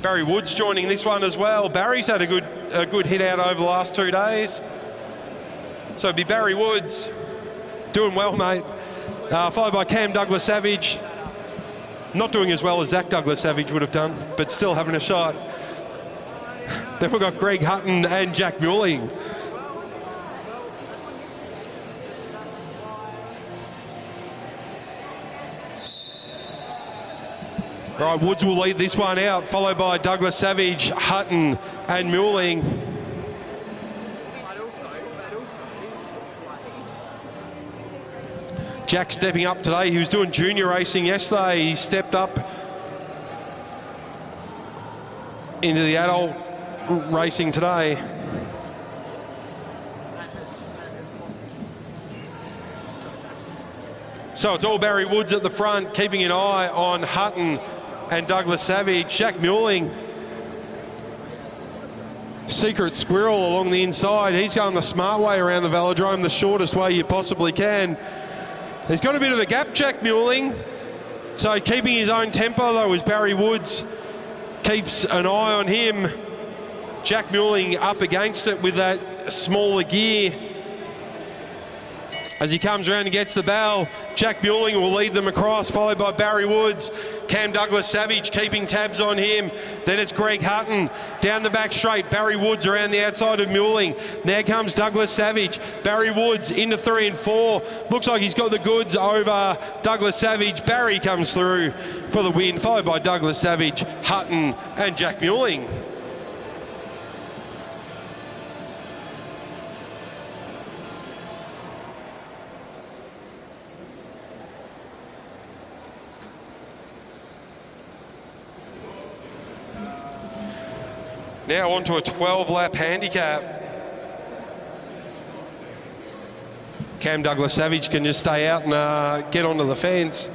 Barry Woods joining this one as well. Barry's had a good hit out over the last 2 days. So it'd be Barry Woods doing well, mate. Followed by Cam Douglas Savage. Not doing as well as Zach Douglas Savage would have done, but still having a shot. Then we've got Greg Hutton and Jack Muelling. All right, Woods will lead this one out, followed by Douglas Savage, Hutton and Muelling. Jack stepping up today. He was doing junior racing yesterday. He stepped up into the adult racing today. So it's all Barry Woods at the front, keeping an eye on Hutton and Douglas Savage. Jack Muelling, secret squirrel along the inside. He's going the smart way around the velodrome, the shortest way you possibly can. He's got a bit of a gap, Jack Muelling. So keeping his own tempo though as Barry Woods keeps an eye on him. Jack Muelling up against it with that smaller gear. As he comes around and gets the bell, Jack Muelling will lead them across, followed by Barry Woods. Cam Douglas Savage keeping tabs on him. Then it's Greg Hutton down the back straight. Barry Woods around the outside of Muelling. There comes Douglas Savage. Barry Woods into 3 and 4. Looks like he's got the goods over Douglas Savage. Barry comes through for the win, followed by Douglas Savage, Hutton and Jack Muelling. Now on to a 12-lap handicap. Cam Douglas Savage can just stay out and get onto the fence.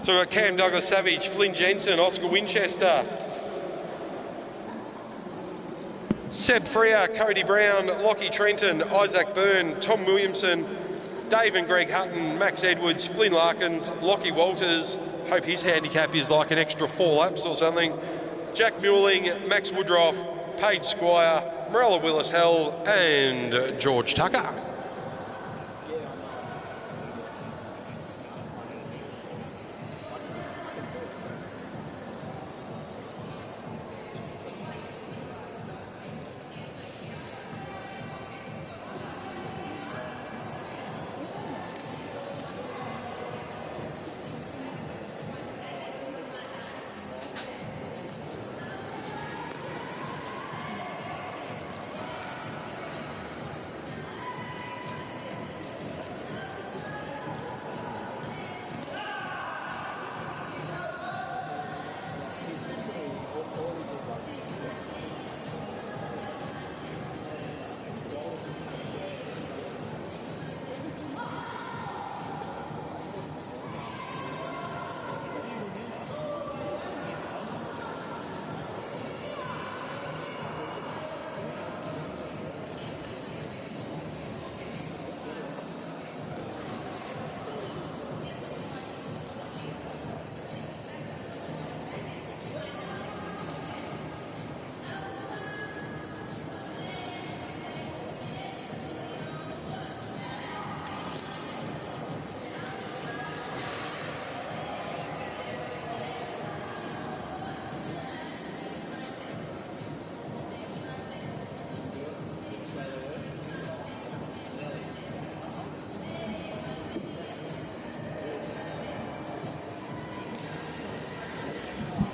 So we've got Cam Douglas Savage, Flynn Jensen, Oscar Winchester, Seb Freer, Cody Brown, Lockie Trenton, Isaac Byrne, Tom Williamson, Dave and Greg Hutton, Max Edwards, Flynn Larkins, Lockie Walters. Hope his handicap is like an extra 4 laps or something. Jack Muelling, Max Woodroff, Paige Squire, Morella Willis-Hell and George Tucker.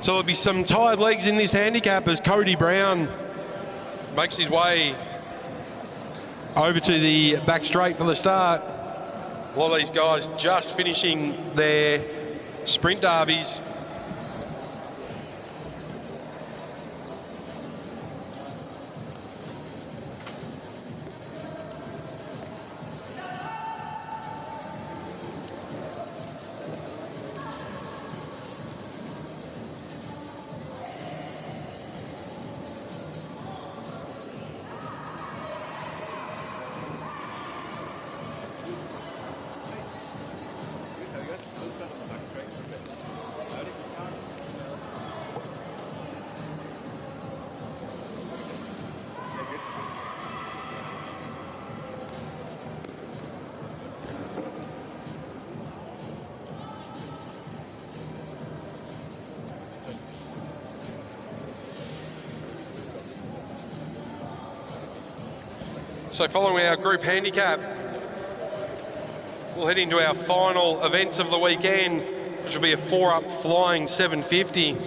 So there'll be some tired legs in this handicap as Cody Brown makes his way over to the back straight for the start. A lot of these guys just finishing their sprint derbies. So following our group handicap, we'll head into our final events of the weekend, which will be a 4-up flying 750.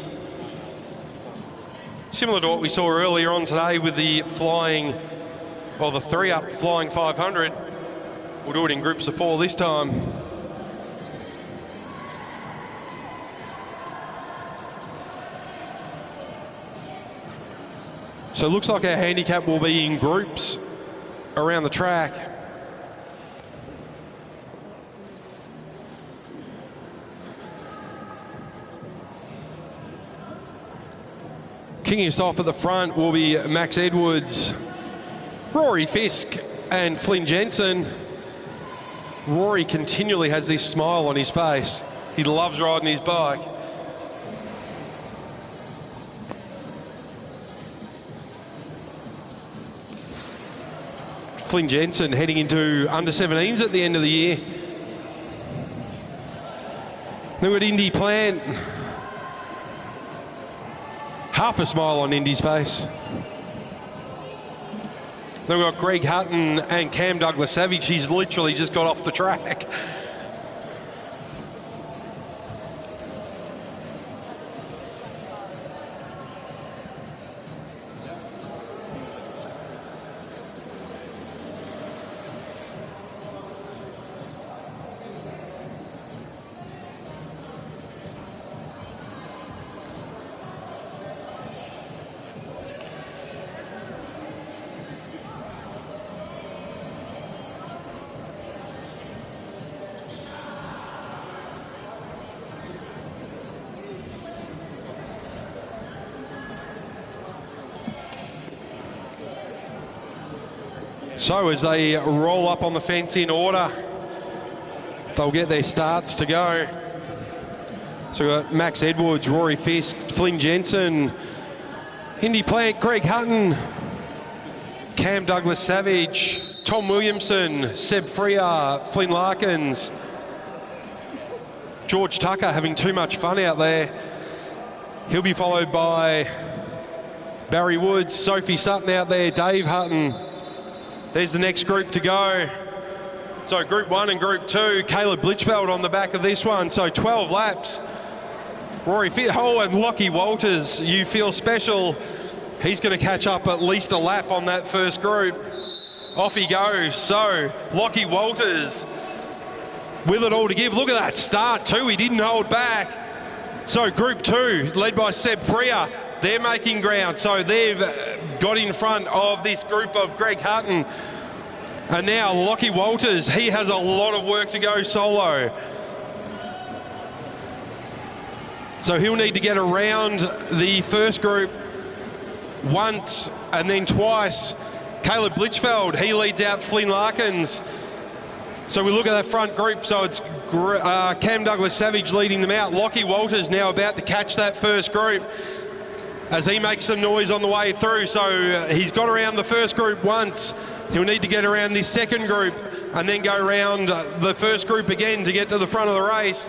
Similar to what we saw earlier on today with the flying, or the 3-up flying 500. We'll do it in groups of 4 this time. So it looks like our handicap will be in groups around the track. Kicking us off at the front will be Max Edwards, Rory Fisk and Flynn Jensen. Rory continually has this smile on his face. He loves riding his bike. Flynn Jensen heading into under 17s at the end of the year. Then we've got Indy Plant. Half a smile on Indy's face. Then we've got Greg Hutton and Cam Douglas Savage. He's literally just got off the track. So as they roll up on the fence in order, they'll get their starts to go. So we've got Max Edwards, Rory Fisk, Flynn Jensen, Indy Plant, Greg Hutton, Cam Douglas Savage, Tom Williamson, Seb Freer, Flynn Larkins, George Tucker having too much fun out there. He'll be followed by Barry Woods, Sophie Sutton out there, Dave Hutton. There's the next group to go. So Group 1 and Group 2, Caleb Blitchfeld on the back of this one. So 12 laps. Rory Fitho and Lockie Walters, you feel special. He's going to catch up at least a lap on that first group. Off he goes. So Lockie Walters with it all to give. Look at that start too. He didn't hold back. So Group 2, led by Seb Freer. They're making ground, so they've got in front of this group of Greg Hutton. And now Lockie Walters, he has a lot of work to go solo. So he'll need to get around the first group once and then twice. Caleb Blitchfeld, he leads out Flynn Larkins. So we look at that front group, so it's Cam Douglas Savage leading them out. Lockie Walters now about to catch that first group as he makes some noise on the way through. So he's got around the first group once. He'll need to get around this second group and then go around the first group again to get to the front of the race.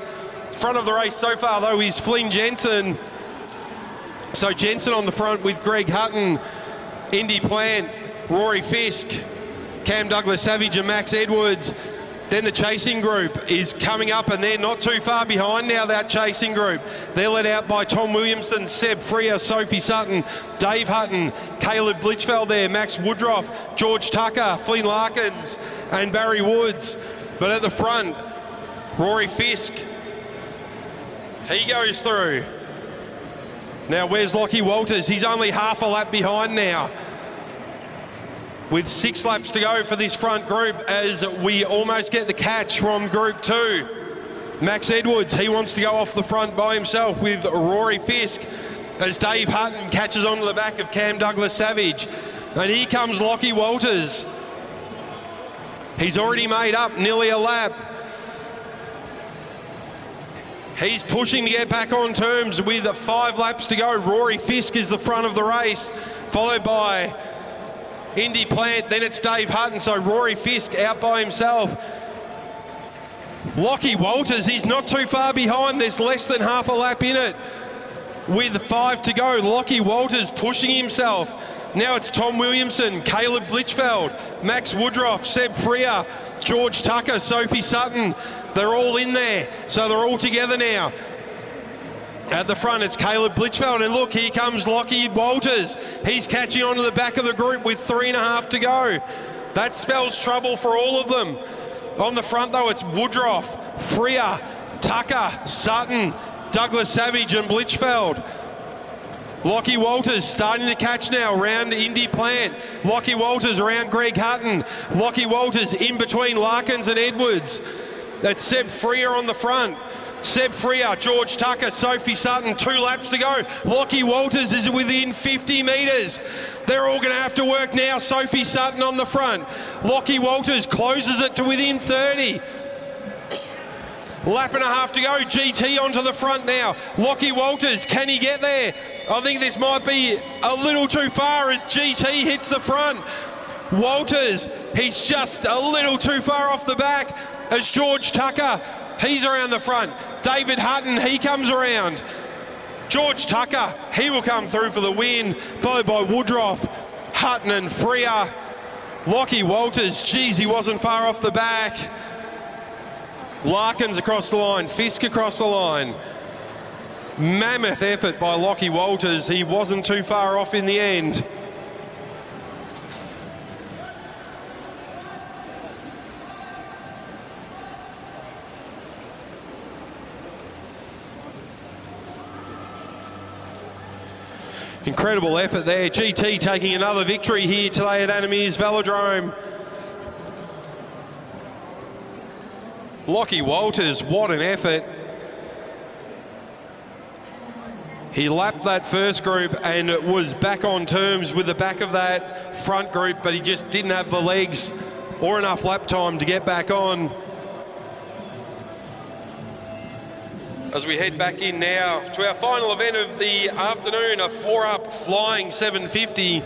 Front of the race so far though is Flynn Jensen. So Jensen on the front with Greg Hutton, Indy Plant, Rory Fisk, Cam Douglas Savage and Max Edwards. Then the chasing group is coming up and they're not too far behind now, that chasing group. They're led out by Tom Williamson, Seb Freer, Sophie Sutton, Dave Hutton, Caleb Blitchfeld there, Max Woodruff, George Tucker, Flynn Larkins and Barry Woods. But at the front, Rory Fisk, he goes through. Now where's Lockie Walters? He's only half a lap behind now, with 6 laps to go for this front group as we almost get the catch from Group 2. Max Edwards, he wants to go off the front by himself with Rory Fisk as Dave Hutton catches onto the back of Cam Douglas Savage. And here comes Lockie Walters. He's already made up nearly a lap. He's pushing to get back on terms with 5 laps to go. Rory Fisk is the front of the race, followed by Indy Plant, then it's Dave Hutton, so Rory Fisk out by himself. Lockie Walters, he's not too far behind, there's less than half a lap in it. With 5 to go, Lockie Walters pushing himself. Now it's Tom Williamson, Caleb Blitchfeld, Max Woodruff, Seb Freer, George Tucker, Sophie Sutton. They're all in there, so they're all together now. At the front, it's Caleb Blitchfeld, and look, here comes Lockie Walters. He's catching onto the back of the group with 3.5 to go. That spells trouble for all of them. On the front, though, it's Woodruff, Freer, Tucker, Sutton, Douglas Savage and Blitchfeld. Lockie Walters starting to catch now around Indy Plant. Lockie Walters around Greg Hutton. Lockie Walters in between Larkins and Edwards. That's Seb Freer on the front. Seb Freer, George Tucker, Sophie Sutton, 2 laps to go. Lockie Walters is within 50 metres. They're all going to have to work now. Sophie Sutton on the front. Lockie Walters closes it to within 30. Lap and a half to go. GT onto the front now. Lockie Walters, can he get there? I think this might be a little too far as GT hits the front. Walters, he's just a little too far off the back as George Tucker, he's around the front. David Hutton, he comes around. George Tucker, he will come through for the win, followed by Woodruff, Hutton and Freer. Lockie Walters, geez, he wasn't far off the back. Larkins across the line, Fisk across the line. Mammoth effort by Lockie Walters. He wasn't too far off in the end. Incredible effort there. GT taking another victory here today at Animere's Velodrome. Lockie Walters, what an effort. He lapped that first group and was back on terms with the back of that front group, but he just didn't have the legs or enough lap time to get back on. As we head back in now to our final event of the afternoon, a 4-up flying 750.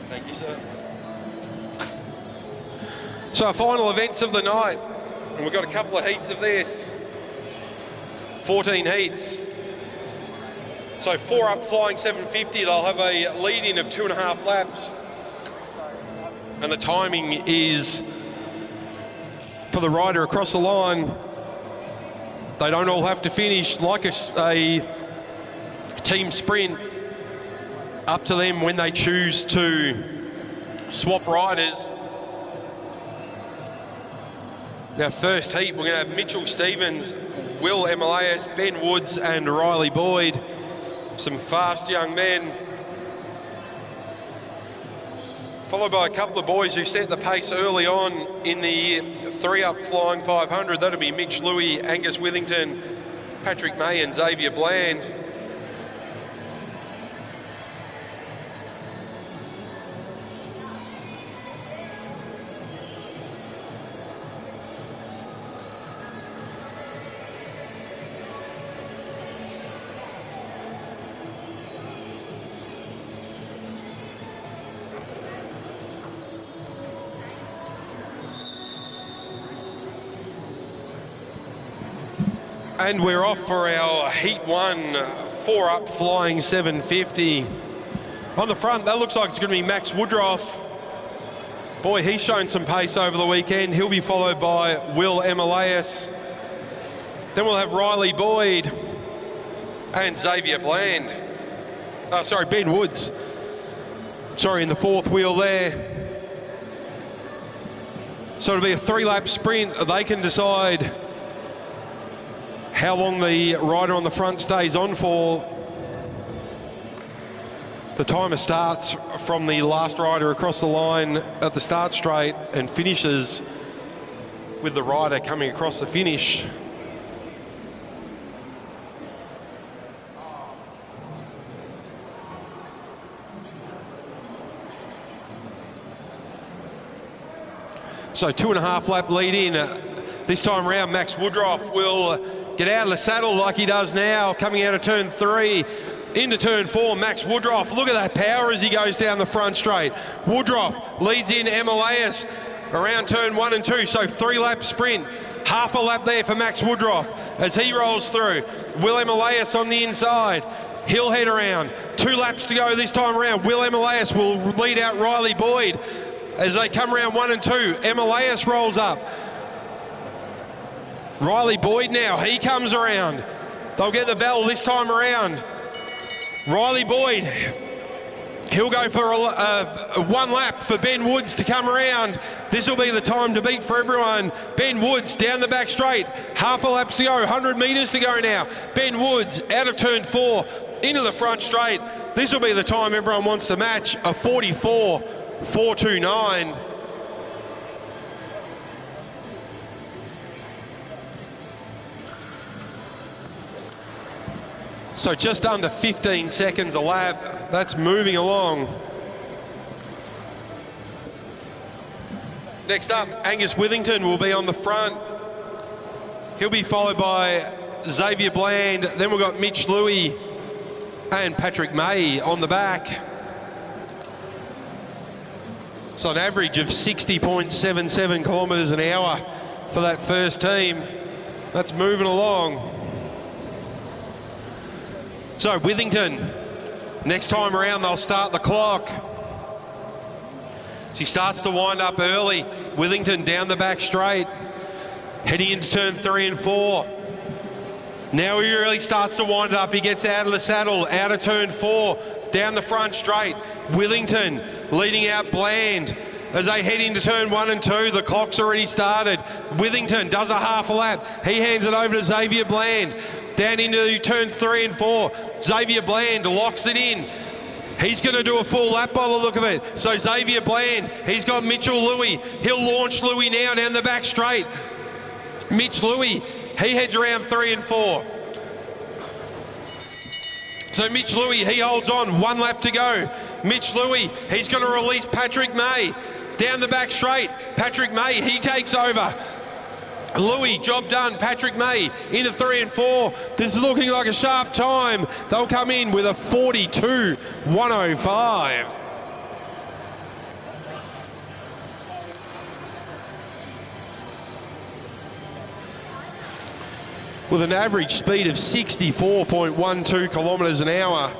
Thank you, sir. So our final events of the night, and we've got a couple of heats of this. 14 heats. So 4-up flying 750, they'll have a lead-in of 2.5 laps. And the timing is for the rider across the line. They don't all have to finish like a team sprint. Up to them when they choose to swap riders. Now first heat, we're going to have Mitchell Stevens, Will Emilias, Ben Woods and Riley Boyd. Some fast young men. Followed by a couple of boys who set the pace early on in the 3-up flying 500. That'll be Mitch Louis, Angus Withington, Patrick May and Xavier Bland. And we're off for our Heat 1 4-up flying 750. On the front, that looks like it's going to be Max Woodruff. Boy, he's shown some pace over the weekend. He'll be followed by Will Emilias. Then we'll have Riley Boyd and Xavier Bland. Ben Woods. Sorry, in the fourth wheel there. So it'll be a 3-lap sprint. They can decide how long the rider on the front stays on for. The timer starts from the last rider across the line at the start straight and finishes with the rider coming across the finish. So 2.5 lap lead in. This time around, Max Woodruff will get out of the saddle like he does now, coming out of turn 3. Into turn 4, Max Woodruff. Look at that power as he goes down the front straight. Woodruff leads in Emilias around turn 1 and 2, so 3-lap sprint. Half a lap there for Max Woodruff as he rolls through. Will Emilias on the inside. He'll head around. 2 laps to go this time around. Will Emilias will lead out Riley Boyd as they come around 1 and 2. Emilias rolls up. Riley Boyd now, he comes around. They'll get the bell this time around. Riley Boyd, he'll go for a 1 lap for Ben Woods to come around. This will be the time to beat for everyone. Ben Woods down the back straight. Half a lap to go, 100 metres to go now. Ben Woods out of turn 4, into the front straight. This will be the time everyone wants to match, a 44.429. So just under 15 seconds a lap. That's moving along. Next up, Angus Withington will be on the front. He'll be followed by Xavier Bland. Then we've got Mitch Louis and Patrick May on the back. So an average of 60.77 kilometres an hour for that first team. That's moving along. So Withington, next time around they'll start the clock. She starts to wind up early. Withington down the back straight, heading into turn 3 and 4. Now he really starts to wind up. He gets out of the saddle, out of turn 4, down the front straight. Withington leading out Bland. As they head into turn 1 and 2, the clock's already started. Withington does a half a lap. He hands it over to Xavier Bland. Down into turn 3 and 4. Xavier Bland locks it in. He's going to do a full lap by the look of it. So Xavier Bland, he's got Mitchell Louis. He'll launch Louis now down the back straight. Mitch Louis, he heads around 3 and 4. So Mitch Louis, he holds on, 1 lap to go. Mitch Louis, he's going to release Patrick May. Down the back straight, Patrick May, he takes over. Louis, job done. Patrick May into 3 and 4. This is looking like a sharp time. They'll come in with a 42.105. With an average speed of 64.12 kilometres an hour.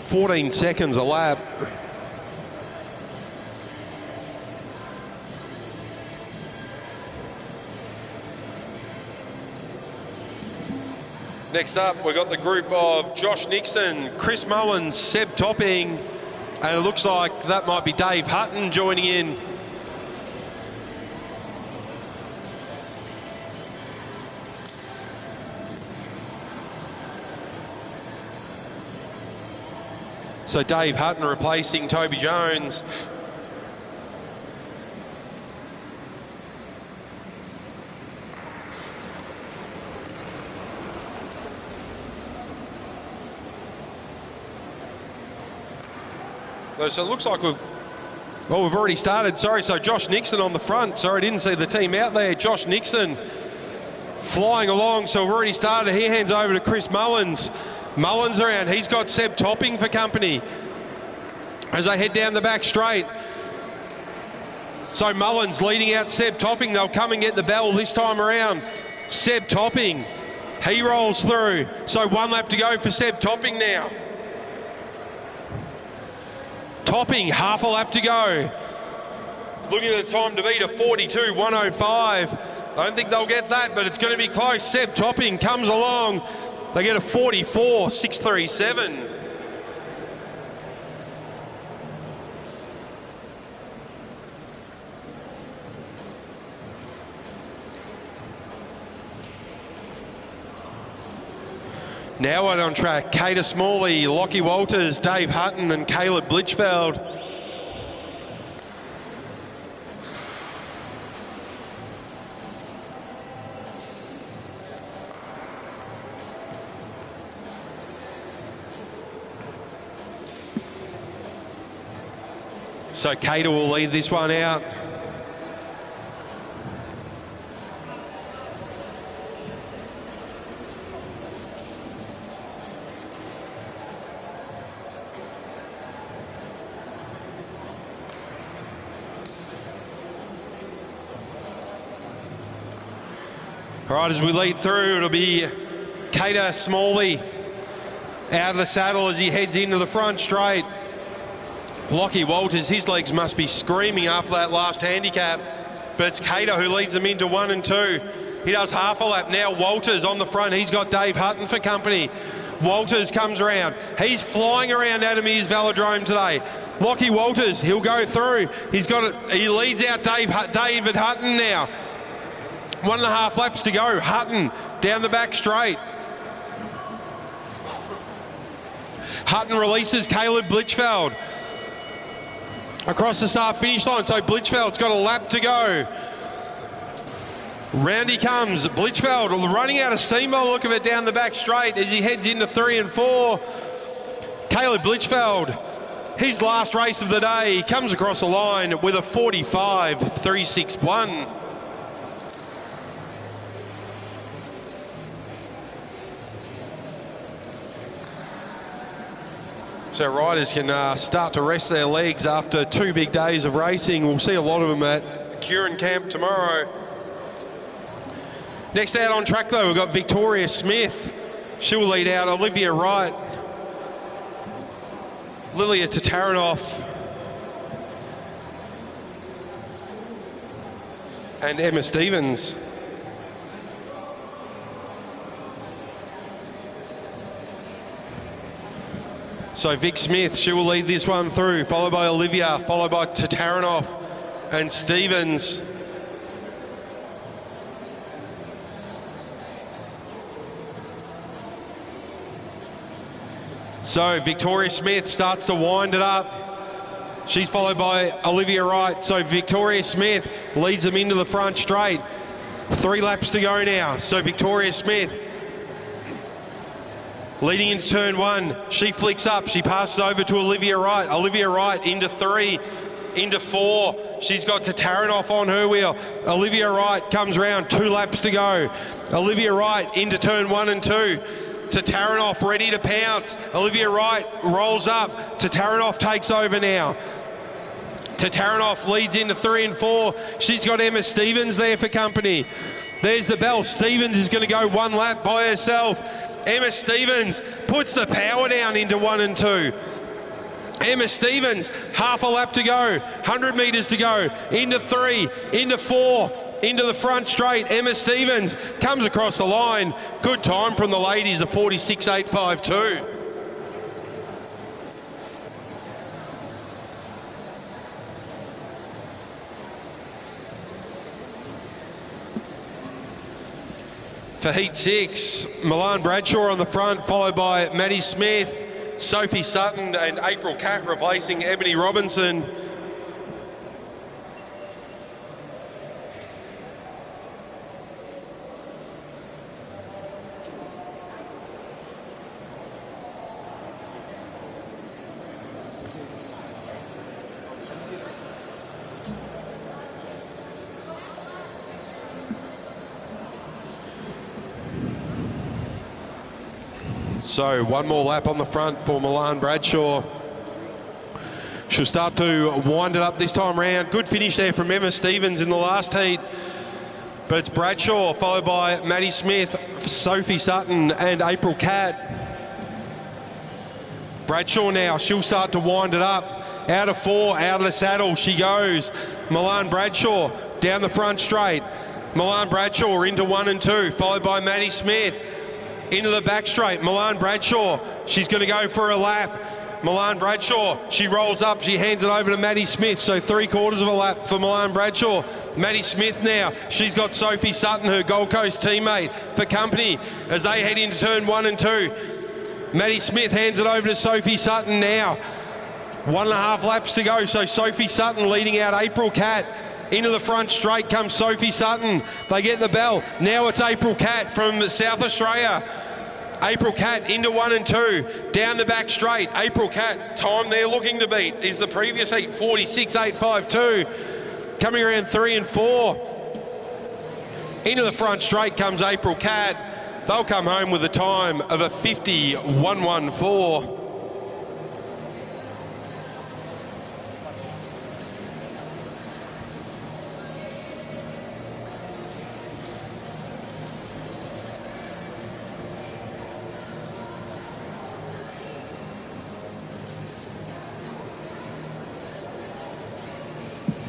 $14 seconds a lap. Next up, we've got the group of Josh Nixon, Chris Mullins, Seb Topping, and it looks like that might be Dave Hutton joining in. So Dave Hutton replacing Toby Jones. So it looks like we've already started. Sorry, so Josh Nixon on the front. Sorry, I didn't see the team out there. Josh Nixon flying along, so we've already started. He hands over to Chris Mullins. Mullins around, he's got Seb Topping for company as they head down the back straight. So Mullins leading out Seb Topping. They'll come and get the bell this time around. Seb Topping, he rolls through. So 1 lap to go for Seb Topping now. Topping, half a lap to go. Looking at the time to beat a 42.105. I don't think they'll get that, but it's going to be close. Seb Topping comes along. They get a 44.637. Now out on track, Kata Smalley, Lockie Walters, Dave Hutton and Caleb Blitchfeld. So Kata will lead this one out. All right, as we lead through, it'll be Kata Smalley out of the saddle as he heads into the front straight. Lockie Walters, his legs must be screaming after that last handicap, but it's Kata who leads them into 1 and 2. He does half a lap now. Walters on the front. He's got Dave Hutton for company. Walters comes around. He's flying around Adamier's Velodrome today. Lockie Walters, he'll go through. He leads out David Hutton now. 1.5 laps to go. Hutton down the back straight. Hutton releases Caleb Blitchfeld across the start finish line, so Blitchfeld's got a lap to go. Round he comes. Blitchfeld running out of steam by the look of it down the back straight as he heads into 3 and 4. Caleb Blitchfeld, his last race of the day, he comes across the line with a 45.361. So riders can start to rest their legs after 2 big days of racing. We'll see a lot of them at Curran Camp tomorrow. Next out on track though, we've got Victoria Smith. She'll lead out Olivia Wright, Lilia Tataranoff, and Emma Stevens. So Vic Smith, she will lead this one through, followed by Olivia, followed by Tataranoff and Stevens. So Victoria Smith starts to wind it up. She's followed by Olivia Wright. So Victoria Smith leads them into the front straight. 3 laps to go now. So Victoria Smith leading into turn 1, she flicks up, she passes over to Olivia Wright. Olivia Wright into 3, into 4. She's got Tataranoff on her wheel. Olivia Wright comes round, 2 laps to go. Olivia Wright into turn 1 and 2. Tataranoff ready to pounce. Olivia Wright rolls up. Tataranoff takes over now. Tataranoff leads into 3 and 4. She's got Emma Stevens there for company. There's the bell. Stevens is going to go 1 lap by herself. Emma Stevens puts the power down into 1 and 2. Emma Stevens, half a lap to go, 100 metres to go, into 3, into 4, into the front straight. Emma Stevens comes across the line. Good time from the ladies, a 46.852. For heat 6, Milan Bradshaw on the front, followed by Maddie Smith, Sophie Sutton and April Catt replacing Ebony Robinson. So 1 more lap on the front for Milan Bradshaw. She'll start to wind it up this time round. Good finish there from Emma Stevens in the last heat. But it's Bradshaw followed by Maddie Smith, Sophie Sutton and April Catt. Bradshaw now, she'll start to wind it up. Out of 4, out of the saddle she goes. Milan Bradshaw down the front straight. Milan Bradshaw into 1 and 2, followed by Maddie Smith. Into the back straight, Milan Bradshaw, she's going to go for a lap. Milan Bradshaw, she rolls up, she hands it over to Maddie Smith, so 3/4 of a lap for Milan Bradshaw. Maddie Smith now, she's got Sophie Sutton, her Gold Coast teammate, for company as they head into turn 1 and 2. Maddie Smith hands it over to Sophie Sutton now. 1.5 laps to go, so Sophie Sutton leading out April Cat. Into the front straight comes Sophie Sutton. They get the bell. Now it's April Cat from South Australia. April Cat into 1 and 2. Down the back straight. April Cat, time they're looking to beat is the previous heat, 46.852. Coming around 3 and 4. Into the front straight comes April Cat. They'll come home with a time of a 50.114.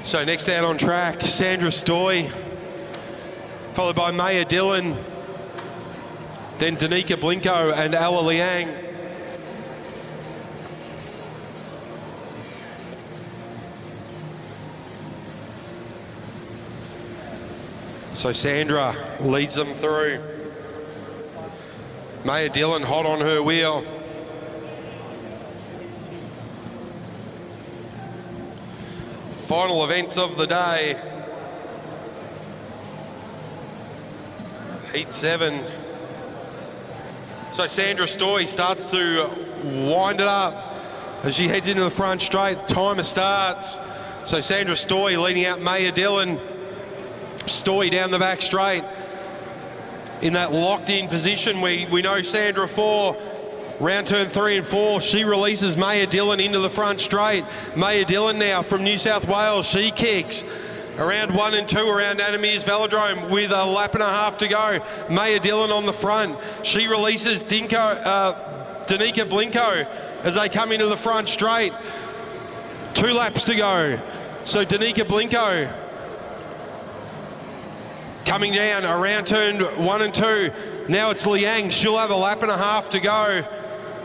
So next out on track, Sandra Stoy, followed by Maya Dillon, then Danica Blinko and Ella Liang. So Sandra leads them through. Maya Dillon hot on her wheel. Final events of the day. Heat 7. So Sandra Stoy starts to wind it up as she heads into the front straight. Timer starts. So Sandra Stoy leading out Maya Dillon. Stoy down the back straight in that locked in position we know Sandra for. Round turn 3 and 4, she releases Maya Dillon into the front straight. Maya Dillon now from New South Wales, she kicks. Around 1 and 2 around Anamirs Velodrome with a lap and a half to go. Maya Dillon on the front. She releases Danica Blinko as they come into the front straight. 2 laps to go. So Danica Blinko coming down around turn 1 and 2. Now it's Liang. She'll have a lap and a half to go.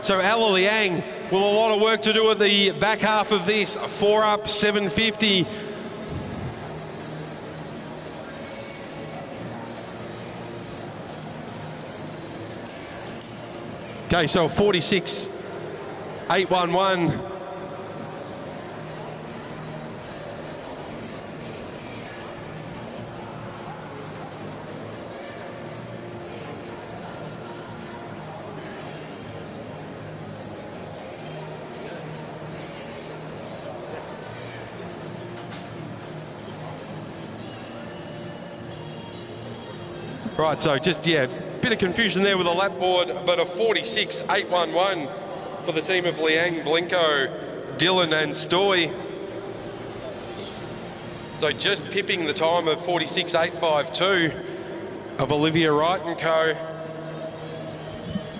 So Ella Liang with a lot of work to do at the back half of this. 4 up, 750. Okay, so 46.811. Right, so just, bit of confusion there with the lap board, but a 46.811 for the team of Liang, Blinko, Dillon and Stoy. So just pipping the time of 46.852 of Olivia Wright and co.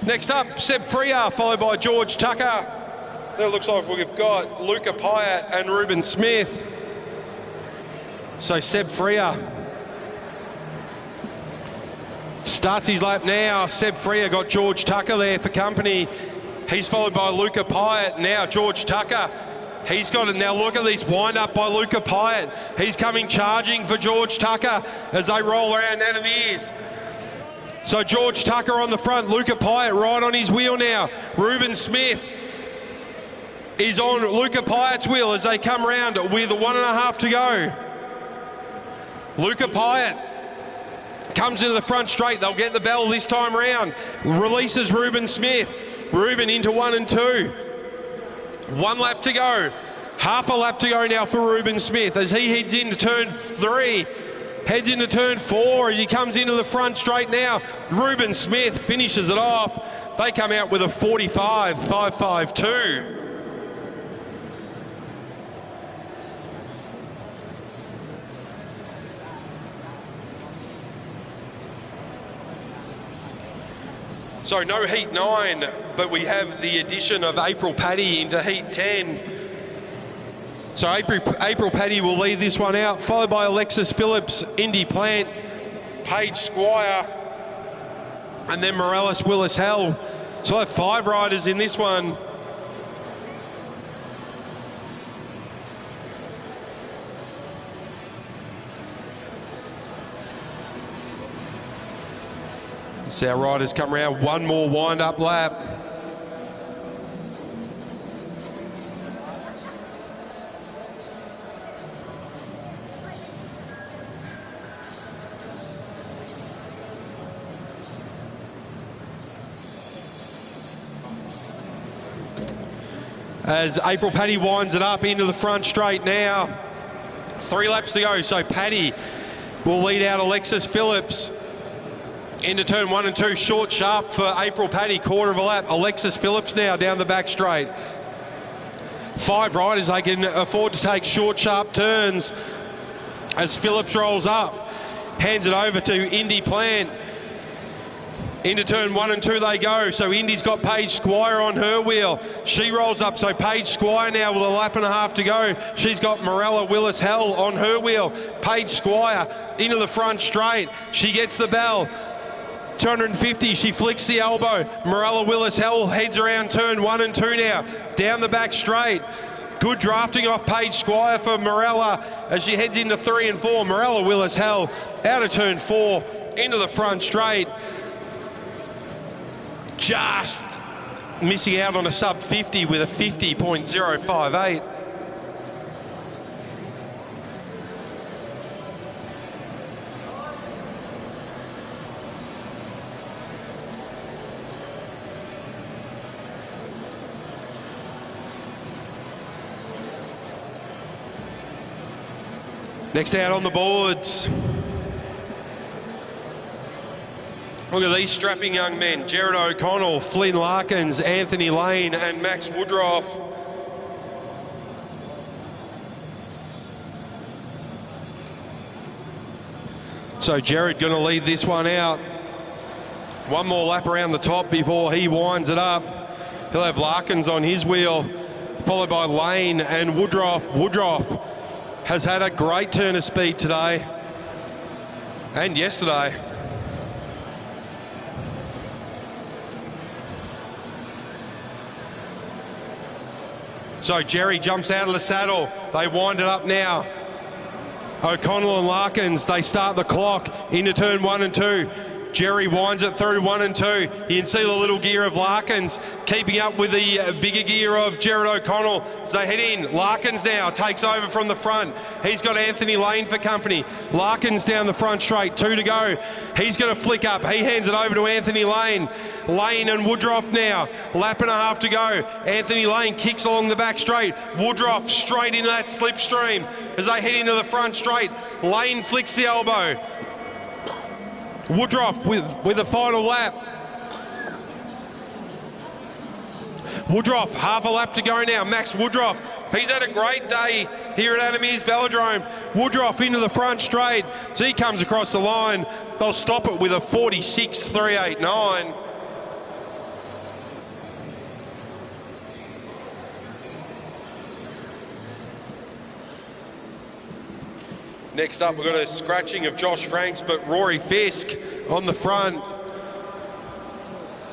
Next up, Seb Freer, followed by George Tucker. There it looks like we've got Luca Pyatt and Ruben Smith. So Seb Freer starts his lap now. Seb Freer got George Tucker there for company. He's followed by Luca Pyatt. Now George Tucker, he's got it. Now look at this wind up by Luca Pyatt. He's coming charging for George Tucker as they roll around Anamirs. So George Tucker on the front, Luca Pyatt right on his wheel now. Ruben Smith is on Luca Pyatt's wheel as they come round with 1.5 to go. Luca Pyatt comes into the front straight. They'll get the bell this time round. Releases Ruben Smith. Ruben into 1 and 2. 1 lap to go. Half a lap to go now for Ruben Smith as he heads into turn 3. Heads into turn 4 as he comes into the front straight now. Ruben Smith finishes it off. They come out with a 45.552. So no Heat 9, but we have the addition of April Paddy into Heat 10. So April Paddy will lead this one out, followed by Alexis Phillips, Indy Plant, Paige Squire, and then Morales Willis Hell. So I have 5 riders in this one. So our riders come around, one more wind-up lap. As April Paddy winds it up into the front straight now. 3 laps to go, so Paddy will lead out Alexis Phillips. Into turn 1 and 2, short sharp for April Paddy, quarter of a lap. Alexis Phillips now down the back straight. 5 riders, they can afford to take short sharp turns as Phillips rolls up. Hands it over to Indy Plant. Into turn 1 and 2 they go. So Indy's got Paige Squire on her wheel. She rolls up. So Paige Squire now with a lap and a half to go. She's got Morella Willis-Hell on her wheel. Paige Squire into the front straight. She gets the bell. 250, she flicks the elbow. Morella Willis-Hell heads around turn 1 and 2 now. Down the back straight. Good drafting off Paige Squire for Morella as she heads into 3 and 4. Morella Willis-Hell out of turn 4 into the front straight. Just missing out on a sub 50 with a 50.058. Next out on the boards. Look at these strapping young men. Jared O'Connell, Flynn Larkins, Anthony Lane and Max Woodroff. So Jared going to lead this one out. One more lap around the top before he winds it up. He'll have Larkins on his wheel, followed by Lane and Woodroff. Woodroff has had a great turn of speed today and yesterday. So Jerry jumps out of the saddle. They wind it up now. O'Connell and Larkins, they start the clock into turn 1 and 2. Jerry winds it through 1 and 2. You can see the little gear of Larkins keeping up with the bigger gear of Jared O'Connell as they head in. Larkins now takes over from the front. He's got Anthony Lane for company. Larkins down the front straight, 2 to go. He's going to flick up. He hands it over to Anthony Lane. Lane and Woodroff now, lap and a half to go. Anthony Lane kicks along the back straight. Woodroff straight into that slipstream as they head into the front straight. Lane flicks the elbow. Woodroff with the final lap. Woodroff, half a lap to go now. Max Woodroff, he's had a great day here at Adamese Velodrome. Woodroff into the front straight. As he comes across the line, they'll stop it with a 46.389. Next up, we've got a scratching of Josh Franks, but Rory Fisk on the front.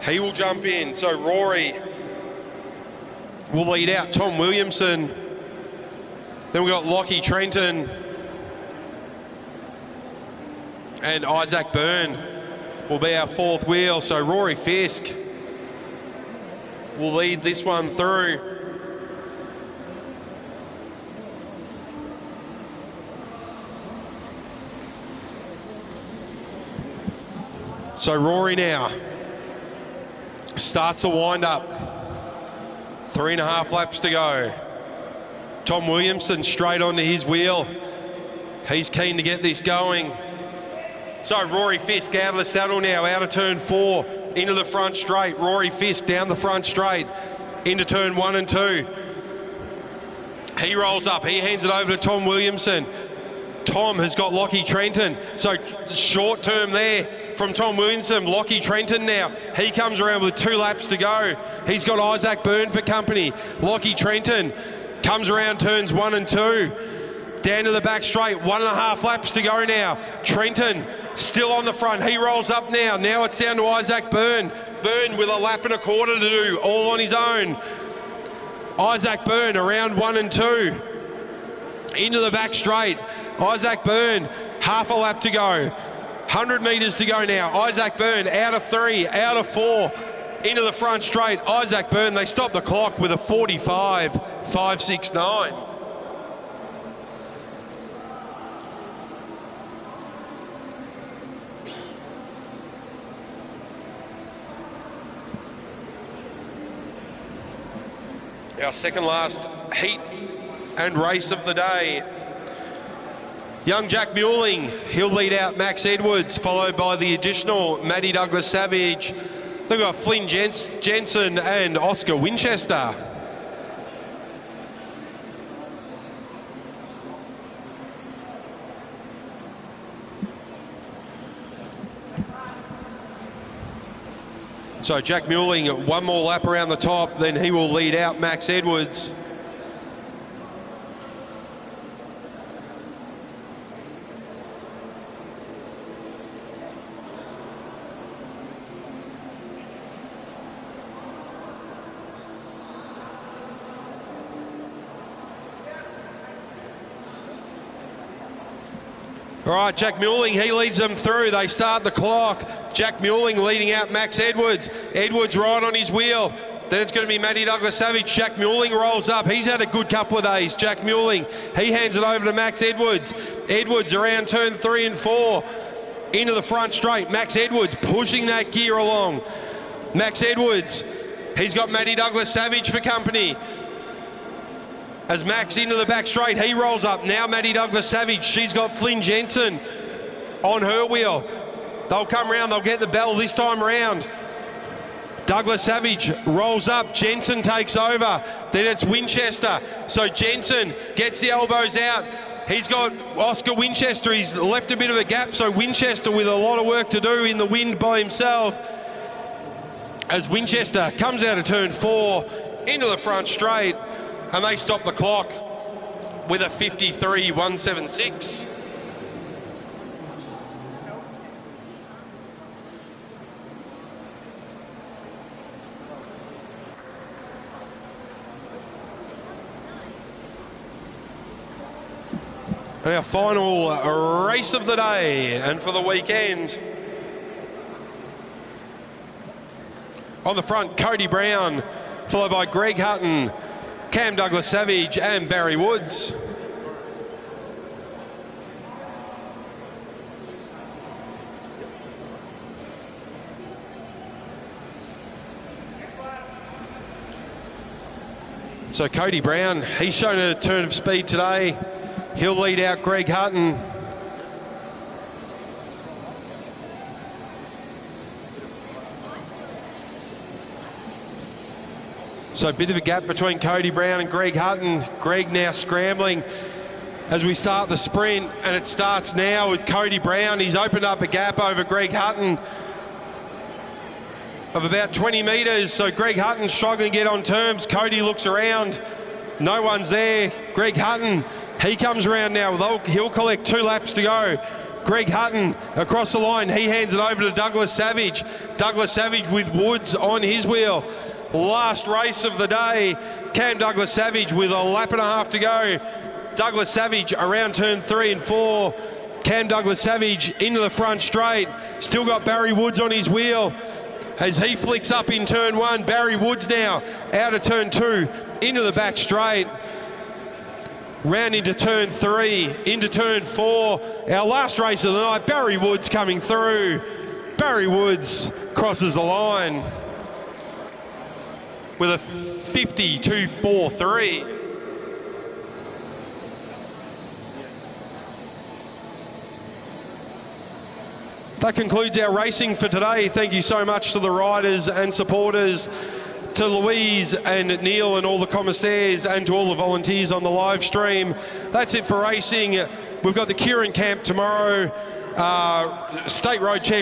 He will jump in. So Rory will lead out Tom Williamson. Then we've got Lockie Trenton and Isaac Byrne will be our 4th wheel. So Rory Fisk will lead this one through. So Rory now starts the wind-up. 3.5 laps to go. Tom Williamson straight onto his wheel. He's keen to get this going. So Rory Fisk out of the saddle now, out of turn 4, into the front straight. Rory Fisk down the front straight, into turn 1 and 2. He rolls up, he hands it over to Tom Williamson. Tom has got Lockie Trenton, so short term there from Tom Williamson. Lockie Trenton now, he comes around with 2 laps to go. He's got Isaac Byrne for company. Lockie Trenton comes around turns 1 and 2. Down to the back straight, 1.5 laps to go now. Trenton still on the front, he rolls up now. Now it's down to Isaac Byrne. Byrne with a lap and a quarter to do, all on his own. Isaac Byrne around 1 and 2. Into the back straight. Isaac Byrne, half a lap to go. 100 metres to go now. Isaac Byrne out of 3, out of 4, into the front straight. Isaac Byrne, they stop the clock with a 45.569. Our second last heat and race of the day. Young Jack Muling, he'll lead out Max Edwards, followed by the additional Matty Douglas Savage. They've got Flynn Jensen and Oscar Winchester. So Jack Muling, one more lap around the top, then he will lead out Max Edwards. All right, Jack Muling, he leads them through. They start the clock. Jack Muling leading out Max Edwards. Edwards right on his wheel. Then it's going to be Matty Douglas Savage. Jack Muling rolls up. He's had a good couple of days. Jack Muling, he hands it over to Max Edwards. Edwards around turn 3 and 4. Into the front straight. Max Edwards pushing that gear along. Max Edwards, he's got Matty Douglas Savage for company. As Max into the back straight, he rolls up. Now Matty Douglas Savage, she's got Flynn Jensen on her wheel. They'll come round, they'll get the bell this time round. Douglas Savage rolls up, Jensen takes over, then it's Winchester. So Jensen gets the elbows out. He's got Oscar Winchester, he's left a bit of a gap, so Winchester with a lot of work to do in the wind by himself. As Winchester comes out of turn 4, into the front straight, and they stop the clock with a 53.176. And our final race of the day and for the weekend. On the front, Cody Brown, followed by Greg Hutton, Cam Douglas Savage and Barry Woods. So Cody Brown, he's shown a turn of speed today. He'll lead out Greg Hutton. So a bit of a gap between Cody Brown and Greg Hutton. Greg now scrambling as we start the sprint, and it starts now with Cody Brown. He's opened up a gap over Greg Hutton of about 20 metres. So Greg Hutton struggling to get on terms. Cody looks around. No one's there. Greg Hutton, he comes around now. He'll collect 2 laps to go. Greg Hutton across the line. He hands it over to Douglas Savage. Douglas Savage with Woods on his wheel. Last race of the day. Cam Douglas Savage with a lap and a half to go. Douglas Savage around turn 3 and 4. Cam Douglas Savage into the front straight. Still got Barry Woods on his wheel. As he flicks up in turn 1, Barry Woods now out of turn 2, into the back straight. Round into turn 3, into turn 4. Our last race of the night, Barry Woods coming through. Barry Woods crosses the line with a 52.43. That concludes our racing for today. Thank you so much to the riders and supporters, to Louise and Neil and all the commissaires, and to all the volunteers on the live stream. That's it for racing. We've got the Kieran Camp tomorrow, State Road Championship.